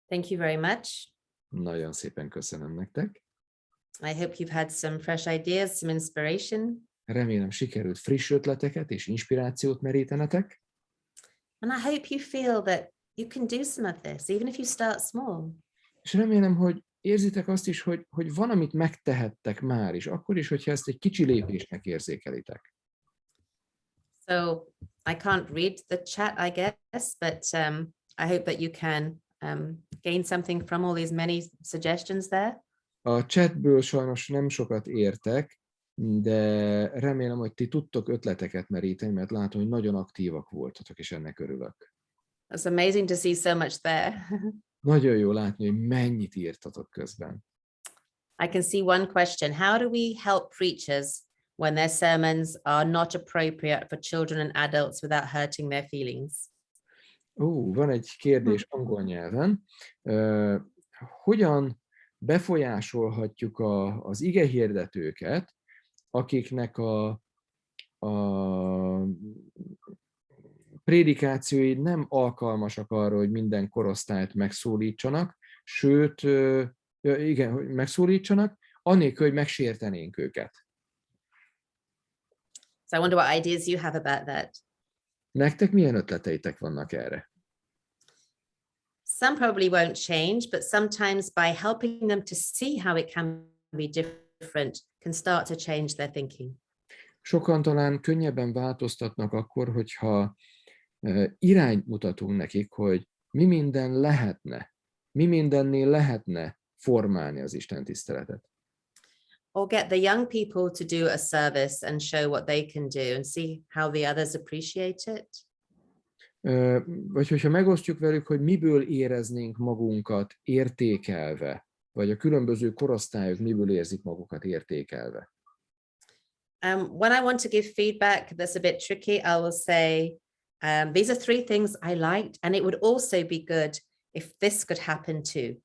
Thank you very much. Nagyon szépen köszönöm nektek. I hope you've had some fresh ideas, some inspiration. Remélem sikerült friss ötleteket és inspirációt merítenetek. And I hope you feel that you can do some of this, even if you start small. És remélem, hogy érzitek azt is, hogy van, amit megtehettek már is, akkor is, hogyha ezt egy kicsi lépésnek érzékelitek. So I can't read the chat, I guess, but I hope that you can gain something from all these many suggestions there. A chatből sajnos nem sokat értek, de remélem, hogy ti tudtok ötleteket meríteni, mert látom, hogy nagyon aktívak voltatok, és ennek örülök. It's amazing to see so much there. Nagyon jó látni, hogy mennyit írtatok közben. I can see one question. How do we help preachers when their sermons are not appropriate for children and adults without hurting their feelings? Van egy kérdés angol nyelven. Hogyan befolyásolhatjuk az igehirdetőket, akiknek a prédikációi nem alkalmasak arra, hogy minden korosztályt megszólítsanak, sőt, igen, hogy megszólítsanak, anélkül, hogy megsértenénk őket. So I wonder what ideas you have about that. Nektek milyen ötleteitek vannak erre? Some probably won't change, but sometimes by helping them to see how it can be different, can start to change their thinking. Sokan talán könnyebben változtatnak akkor, hogyha irányt mutatunk nekik, hogy mi mindennél lehetne formálni az istentiszteletet. Or get the young people to do a service and show what they can do and see how the others appreciate it. Vagy hogyha megosztjuk velük, hogy miből éreznénk magunkat értékelve, vagy a különböző korosztályok miből érzik magukat értékelve. When I want to give feedback, that's a bit tricky. I will say, these are 3 things I liked, and it would also be good if this could happen too.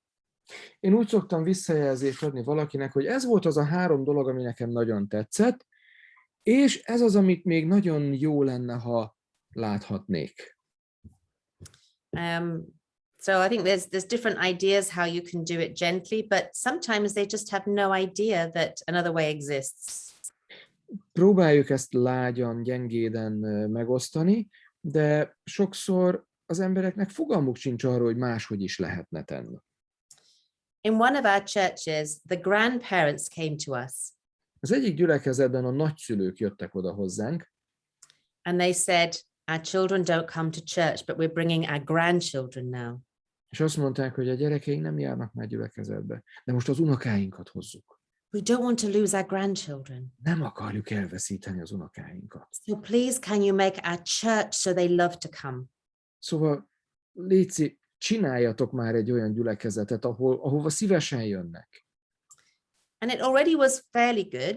Én úgy szoktam visszajelzést adni valakinek, hogy ez volt az a 3 dolog, ami nekem nagyon tetszett, és ez az, amit még nagyon jó lenne, ha láthatnék. So I think there's different ideas how you can do it gently, but sometimes they just have no idea that another way exists. Próbáljuk ezt lágyan, gyengéden megosztani, de sokszor az embereknek fogalmuk sincs arról, hogy máshogy is lehetne tenni. In one of our churches, the grandparents came to us. Az egyik gyülekezetben a nagyszülők jöttek oda hozzánk, And they said, our children don't come to church, but we're bringing our grandchildren now. és azt mondták, hogy a gyerekeink nem járnak már gyülekezetbe, de most az unokáinkat hozzuk. We don't want to lose our grandchildren. Nem akarjuk elveszíteni az unokáinkat. So please, can you make our church so they love to come? Szóval léci, csináljatok már egy olyan gyülekezetet, ahova szívesen jönnek. And it already was fairly good,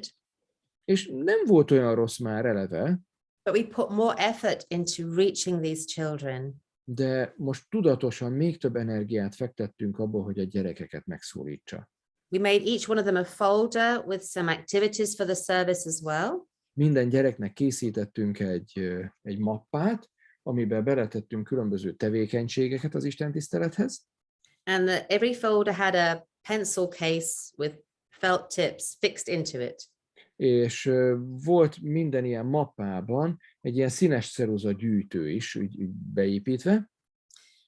És nem volt olyan rossz már eleve, but we put more effort into reaching these children. de most tudatosan még több energiát fektettünk abba, hogy a gyerekeket megszólítsa. We made each one of them a folder with some activities for the service as well. Minden gyereknek készítettünk egy mappát, amiben beletettünk különböző tevékenységeket az istentisztelethez, And every folder had a pencil case with felt tips fixed into it. és volt minden ilyen mappában egy ilyen színes ceruza gyűjtő is úgy beépítve,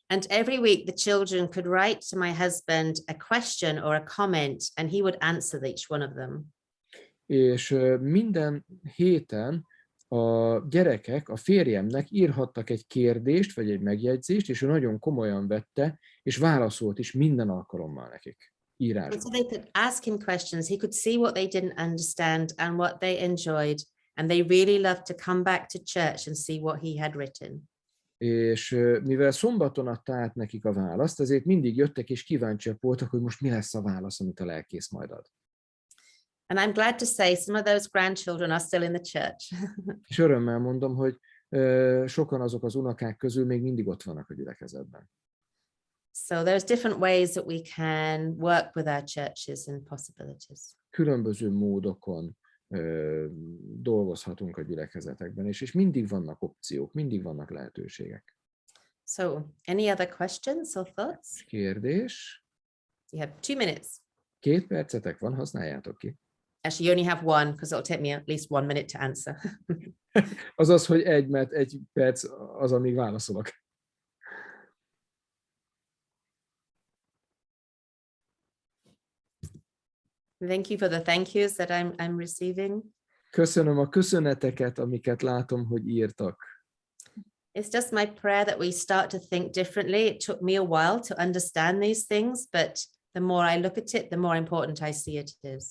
And every week the children could write to my husband a question or a comment, and he would answer each one of them. és minden héten a gyerekek a férjemnek írhattak egy kérdést, vagy egy megjegyzést, és ő nagyon komolyan vette, és válaszolt is minden alkalommal nekik And írásban. so they could ask him questions. He could see what they didn't understand and what they enjoyed. And they really loved to come back to church and see what he had written. És mivel szombaton adta át nekik a választ, ezért mindig jöttek és kíváncsiak voltak, hogy most mi lesz a válasz, amit a lelkész majd ad. And I'm glad to say some of those grandchildren are still in the church. És örömmel mondom, hogy sokan azok az unokák közül még mindig ott vannak a gyülekezetben. So there's different ways that we can work with our churches and possibilities. különböző módokon dolgozhatunk a gyülekezetekben, és mindig vannak opciók, mindig vannak lehetőségek. So, any other questions or thoughts? Kérdés? You have 2 minutes. 2 percetek van, használjátok ki. Actually, you only have one because it'll take me at least 1 minute to answer. Azaz, hogy mert 1 perc az, amíg válaszolok. Thank you for the thank yous that I'm receiving. Köszönöm a köszöneteket, amiket látom, hogy írtak. It's just my prayer that we start to think differently. It took me a while to understand these things, but the more I look at it, the more important I see it is.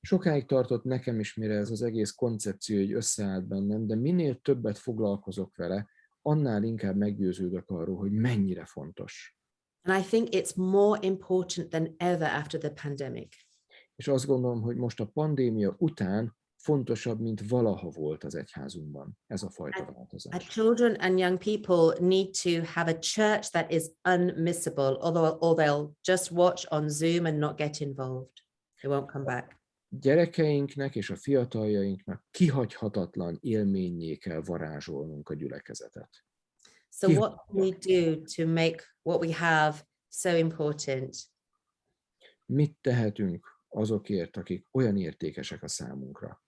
Sokáig tartott nekem is, mire ez az egész koncepció így összeállt bennem, de minél többet foglalkozok vele, annál inkább meggyőződök arról, hogy mennyire fontos. And I think it's more important than ever after the pandemic. És azt gondolom, hogy most a pandémia után fontosabb, mint valaha volt az egyházunkban ez a fajta Our változás. children and young people need to have a church that is unmissable, or they'll just watch on Zoom and not get involved. They won't come back. Gyerekeinknek és a fiataljainknak kihagyhatatlan élménnyé kell varázsolnunk a gyülekezetet. So what can we do to make what we have so important? Mit tehetünk azokért, akik olyan értékesek a számunkra?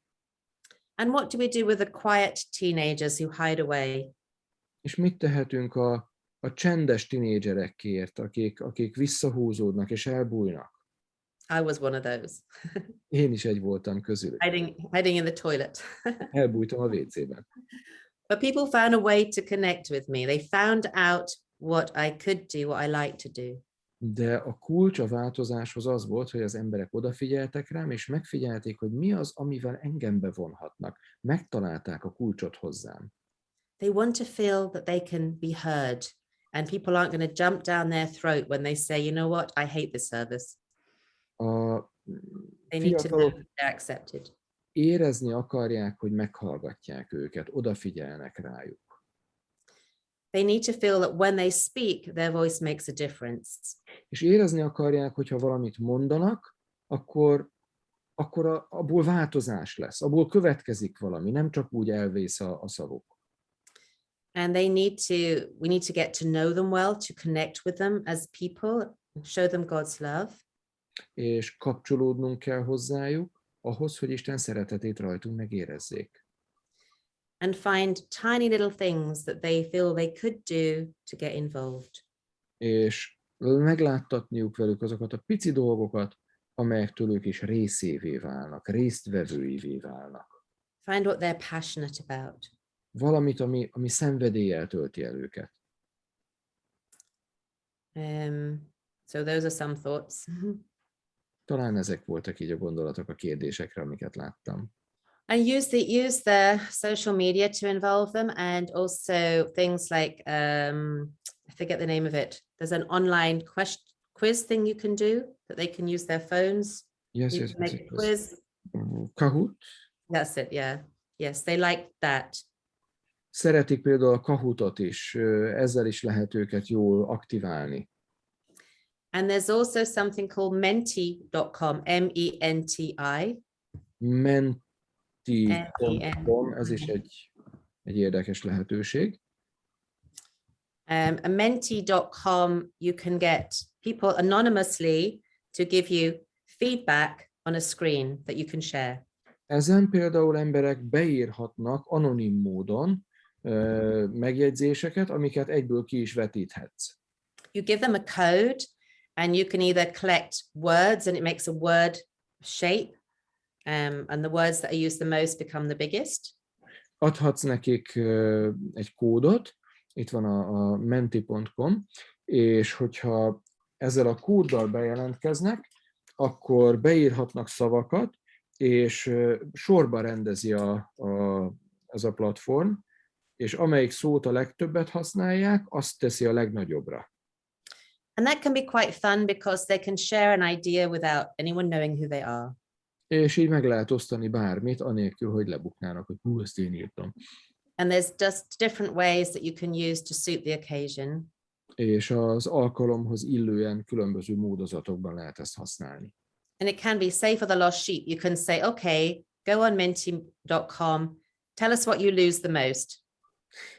And what do we do with the quiet teenagers who hide away? És mit tehetünk a csendes tinédzserekért, akik visszahúzódnak és elbújnak? I was one of those, Én is egy voltam közülük. hiding in the toilet. Elbújtam a WC-ben. But people found a way to connect with me. They found out what I could do, what I like to do. De a kulcs a változáshoz az volt, hogy az emberek odafigyeltek rám, és megfigyelték, hogy mi az, amivel engem bevonhatnak. Megtalálták a kulcsot hozzám. They want to feel that they can be heard, and people aren't going to jump down their throat when they say, you know what, I hate this service. A They need to know fiatalok that they're accepted. érezni akarják, hogy meghallgatják őket, odafigyelnek rájuk. They need to feel that when they speak, their voice makes a difference. És érezni akarják, hogyha valamit mondanak, akkor abból változás lesz, abból következik valami, nem csak úgy elvész a szavuk. And we need to get to know them well, to connect with them as people, show them God's love. És kapcsolódnunk kell hozzájuk, ahhoz, hogy Isten szeretetét rajtunk megérezzék. And find tiny little things that they feel they could do to get involved. És megláttatniuk velük azokat a pici dolgokat, amelyektől ők is részévé válnak, résztvevőivé válnak. Find what they're passionate about. Valamit, ami szenvedéllyel tölti el őket. So those are some thoughts. Talán ezek voltak így a gondolatok a kérdésekre, amiket láttam. And use the social media to involve them, and also things like I forget the name of it. There's an online quiz thing you can do that they can use their phones. Yes, You yes, can make yes, a quiz. Kahoot? That's it. Yeah. Yes, they like that. Szeretik például a Kahootot is, ezzel is lehet őket jól aktiválni. And there's also something called menti.com, M-E-N-T-I. Menti.com, ez is egy érdekes lehetőség. A menti.com, you can get people anonymously to give you feedback on a screen that you can share. Ezen például emberek beírhatnak anonim módon megjegyzéseket, amiket egyből ki is vetíthetsz. You give them a code, and you can either collect words, and it makes a word shape, and the words that are used the most become the biggest. Adhatsz nekik egy kódot, itt van a menti.com, és hogyha ezzel a kóddal bejelentkeznek, akkor beírhatnak szavakat, és sorba rendezi ez a platform, és amelyik szót a legtöbbet használják, azt teszi a legnagyobbra. And that can be quite fun because they can share an idea without anyone knowing who they are. És így meg lehet osztani bármit, anélkül, hogy lebuknának, hogy ezt én írtam. And there's just different ways that you can use to suit the occasion. És az alkalomhoz illően különböző módozatokban lehet ezt használni. And it can be, say for the lost sheep, you can say, okay, go on minty.com, tell us what you lose the most.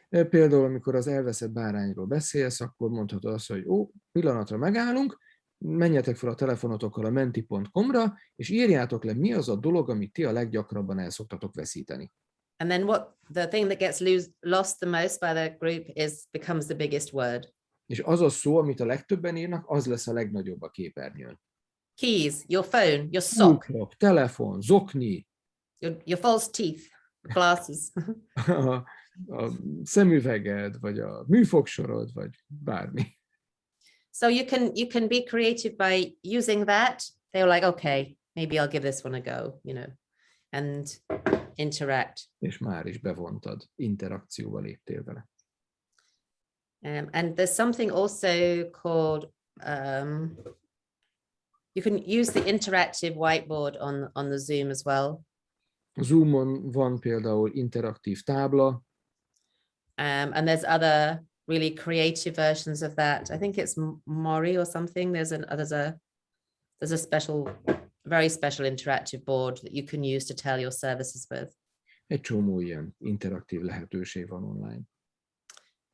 Például, amikor az elveszett bárányról beszélsz, akkor mondhatod azt, hogy pillanatra megállunk, menjetek fel a telefonotokkal a menti.com-ra, és írjátok le, mi az a dolog, amit ti a leggyakrabban el szoktatok veszíteni. And then the thing that gets lost the most by the group becomes the biggest word. És az a szó, amit a legtöbben írnak, az lesz a legnagyobb a képernyőn. Keys, your phone, your sock, Kulcsok, telefon, zokni, your false teeth, glasses. a szemüveged, vagy a műfogsorod, vagy bármi. So you can be creative by using that. They're like, okay, maybe I'll give this one a go, and interact. És már is bevontad, interakcióba léptél vele. And there's something also called, you can use the interactive whiteboard on the Zoom as well. Zoomon van például interaktív tábla. And there's other really creative versions of that. I think it's Mori or something. There's a very special interactive board that you can use to tell your services with. Egy csomó ilyen interaktív lehetőség van online.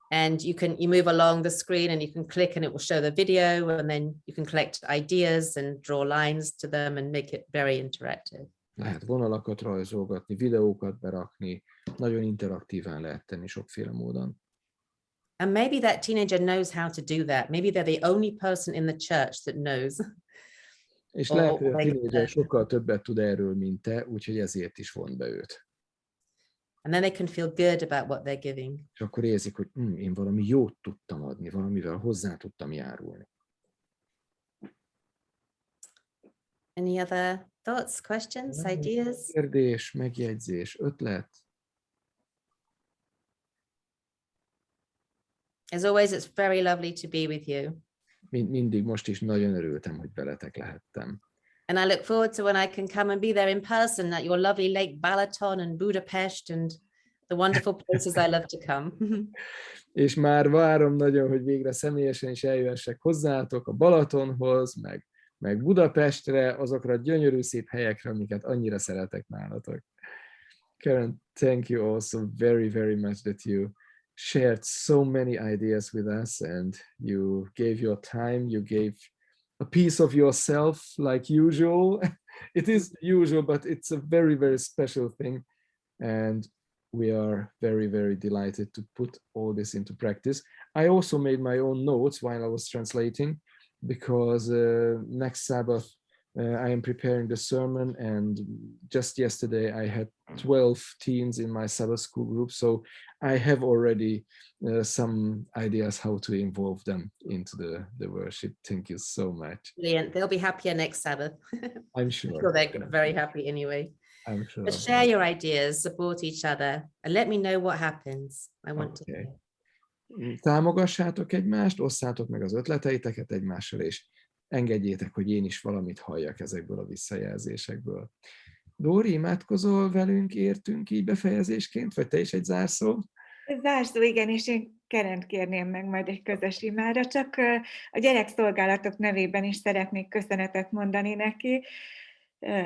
And you move along the screen and you can click and it will show the video, and then you can collect ideas and draw lines to them and make it very interactive. Lehet vonalakat rajzolgatni, videókat berakni, nagyon interaktíván lehet tenni sokféle módon. And maybe that teenager knows how to do that. Maybe they're the only person in the church that knows. És lehet, hogy a tínédzser sokkal többet tud erről, mint te, úgyhogy ezért is vond be őt. And then they can feel good about what they're giving. És akkor érzik, hogy én valami jót tudtam adni, valamivel hozzá tudtam járulni. Any other thoughts, questions, ideas? Kérdés, megjegyzés, ötlet? As always, it's very lovely to be with you. Mindig most is nagyon örültem, hogy veletek lehettem. And I look forward to when I can come and be there in person at your lovely Lake Balaton and Budapest and the wonderful places I love to come. És már várom nagyon, hogy végre személyesen is eljöhessek hozzátok a Balatonhoz, meg Budapestre, azokra a gyönyörű szép helyekre, amiket annyira szeretek nálatok. Karen, thank you also very, very much that you shared so many ideas with us and you gave your time, you gave a piece of yourself like usual. It is usual, but it's a very, very special thing. And we are very, very delighted to put all this into practice. I also made my own notes while I was translating, because next Sabbath I am preparing the sermon, and just yesterday I had 12 teens in my Sabbath school group, so I have already some ideas how to involve them into the worship. Thank you so much. Brilliant. They'll be happier next Sabbath. I'm sure. Sure they're very happy anyway. I'm sure. But share your ideas, support each other, and let me know what happens. I want to know. Támogassátok egymást, osszátok meg az ötleteiteket egymással, és engedjétek, hogy én is valamit halljak ezekből a visszajelzésekből. Dóri, imádkozol velünk, értünk így befejezésként, vagy te is egy zárszó? Zárszó, igen, és én Kerent kérném meg majd egy közös imára, csak a gyerekszolgálatok nevében is szeretnék köszönetet mondani neki.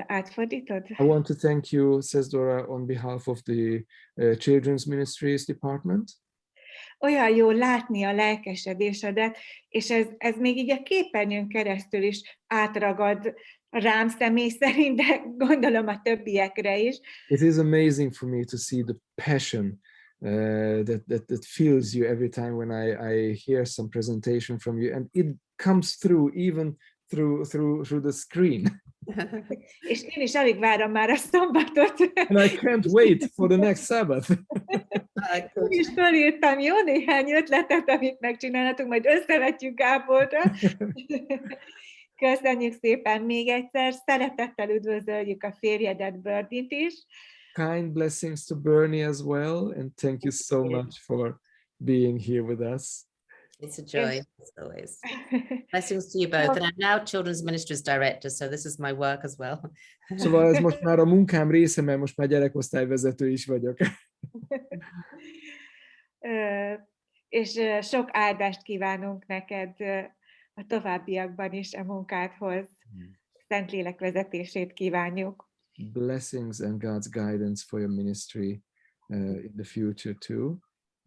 Átfordítod? I want to thank you, says Dora, on behalf of the Children's Ministries Department. Olyan jó látni a lelkesedésedet, és ez még így a képernyőn keresztül is átragad rám személy szerint, de gondolom a többiekre is. It is amazing for me to see the passion that fills you every time when I hear some presentation from you, and it comes through even through the screen. És én is alig várom már a szombatot. And I can't wait for the next Sabbath. Én is felírtam jó néhány ötletet, amit megcsinálhatunk, majd összevetjük Gáborra. Köszönjük szépen még egyszer, szeretettel üdvözöljük a férjedet, Birdit is. Kind blessings to Bernie as well, and thank you so much for being here with us. It's a joy, as always. Blessings to you both. And I'm now Children's Ministries Director, so this is my work as well. Szóval ez most már a munkám része, mert most már gyerekosztályvezető is vagyok. És sok áldást kívánunk neked a továbbiakban is a munkádhoz. Szentlélek vezetését kívánjuk. Blessings and God's guidance for your ministry in the future too.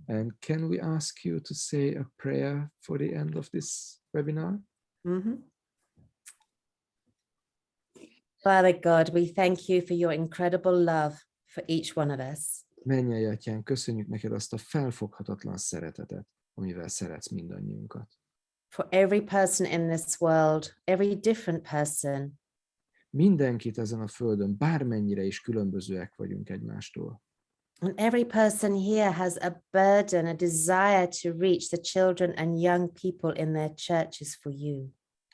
And can we ask you to say a prayer for the end of this webinar? Mhm. Father God, we thank you for your incredible love for each one of us. Mennyei Atyánk, köszönjük neked azt a felfoghatatlan szeretetet, amivel szeretsz mindannyiunkat. For every person in this world, every different person, Mindenkit ezen a földön, bármennyire is különbözőek vagyunk egymástól. and every person here has a burden, a desire to reach the children and young people in their churches for you.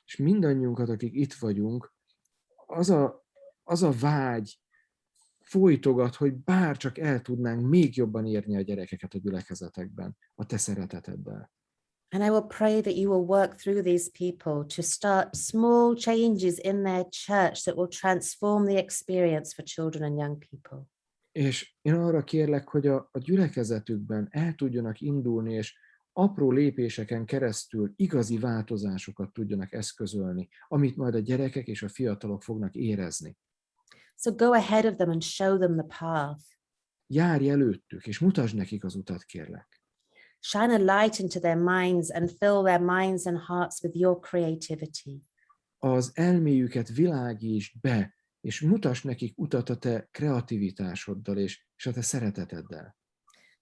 És mindannyiunkat, akik itt vagyunk, az a vágy folytogat, hogy bár csak el tudnánk még jobban érni a gyerekeket a gyülekezetekben, a te szereteteddel. And I will pray that you will work through these people to start small changes in their church that will transform the experience for children and young people. És én arra kérlek, hogy a gyülekezetükben el tudjanak indulni, és apró lépéseken keresztül igazi változásokat tudjanak eszközölni, amit majd a gyerekek és a fiatalok fognak érezni. So go ahead of them and show them the path. Járj előttük, és mutasd nekik az utat, kérlek. Shine a light into their minds and fill their minds and hearts with your creativity. Az elméjüket világítsd be, és mutasd nekik utat a te kreativitásoddal és a te szereteteddel.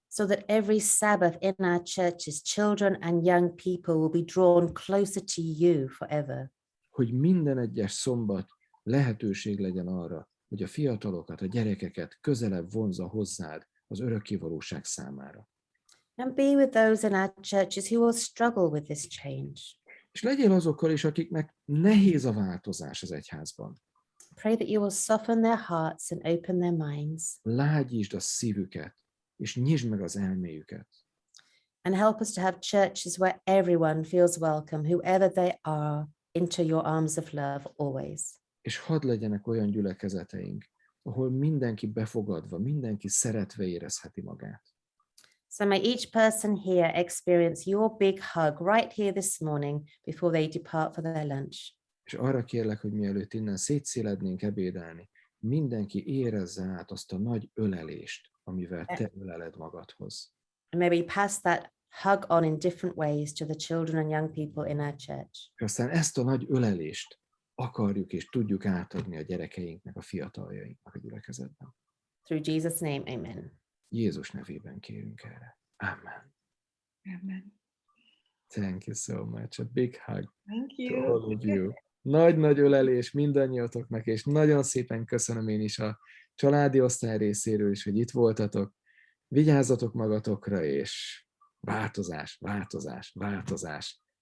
So that every Sabbath in our churches, children and young people will be drawn closer to you forever. Hogy minden egyes szombat lehetőség legyen arra, hogy a fiatalokat, a gyerekeket közelebb vonzza hozzád az örökkévalóság számára. And be with those in our churches who will struggle with this change. És legyél azokkal is, akiknek nehéz a változás az egyházban. Pray that you will soften their hearts and open their minds. Lágyítsd a szívüket, és nyisd meg az elméjüket. And help us to have churches where everyone feels welcome, whoever they are, into your arms of love always. És hadd legyenek olyan gyülekezeteink, ahol mindenki befogadva, mindenki szeretve érezheti magát. So may each person here experience your big hug right here this morning before they depart for their lunch. És arra kérlek, hogy mielőtt innen szétszélednénk ebédelni, mindenki érezze át azt a nagy ölelést, amivel te öleled magadhoz. And may we pass that hug on in different ways to the children and young people in our church. És aztán ezt a nagy ölelést akarjuk és tudjuk átadni a gyerekeinknek, a fiataljainknak a gyülekezetben. Through Jesus' name, amen. Jézus nevében kérünk erre. Amen. Amen. Thank you so much. A big hug Thank to you. all of you. Nagy-nagy ölelés mindannyiatoknak, és nagyon szépen köszönöm én is a családi osztály részéről is, hogy itt voltatok. Vigyázzatok magatokra, és változás,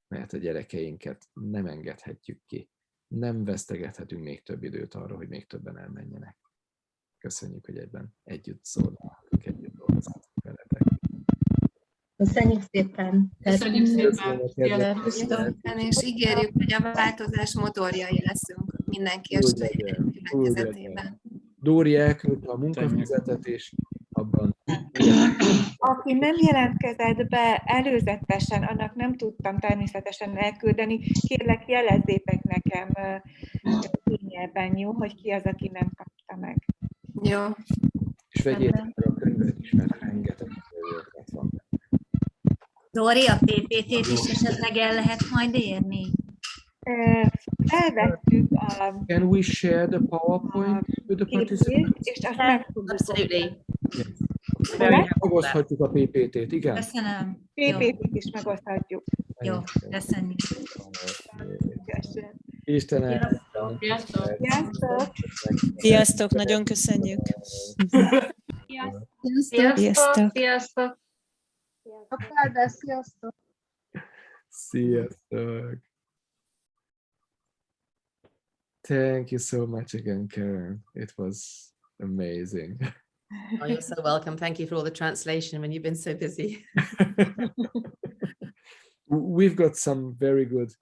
mert a gyerekeinket nem engedhetjük ki. Nem vesztegethetünk még több időt arra, hogy még többen elmenjenek. Köszönjük, hogy ebben együtt szóltunk, együtt dolgozhatunk veletek. Köszönjük szépen! Köszönjük Köszönöm, szépen! kedves És ígérjük, hogy a változás motorjai leszünk mindenki a Úgy saját legyen, úgy gyülekezetében. Dóri elküldte a munkafizetet, és abban... Aki nem jelentkezett be előzetesen, annak nem tudtam természetesen elküldeni. Kérlek, jelezzétek nekem e-mailben, jó, hogy ki az, aki nem kapta meg. Jó. És vegyétek meg a könyvet is, mert rengeteg ötlet van. Dori, a PPT-t is esetleg el lehet majd érni? Felvettük a Can we share the PowerPoint with the participants? és azt meg fogjuk Absolutely. Megoszthatjuk a PPT-t, igen? Köszönöm. PPT-t is megoszthatjuk. Jó, köszönjük. Köszönöm. Isten Sziasztok! Sziasztok! Sziasztok, nagyon köszönjük. Sziasztok! Sziasztok! Sziasztok! Thank you so much again, Karen. It was amazing. Oh, you're so welcome. Thank you for all the translation when you've been so busy. We've got some very good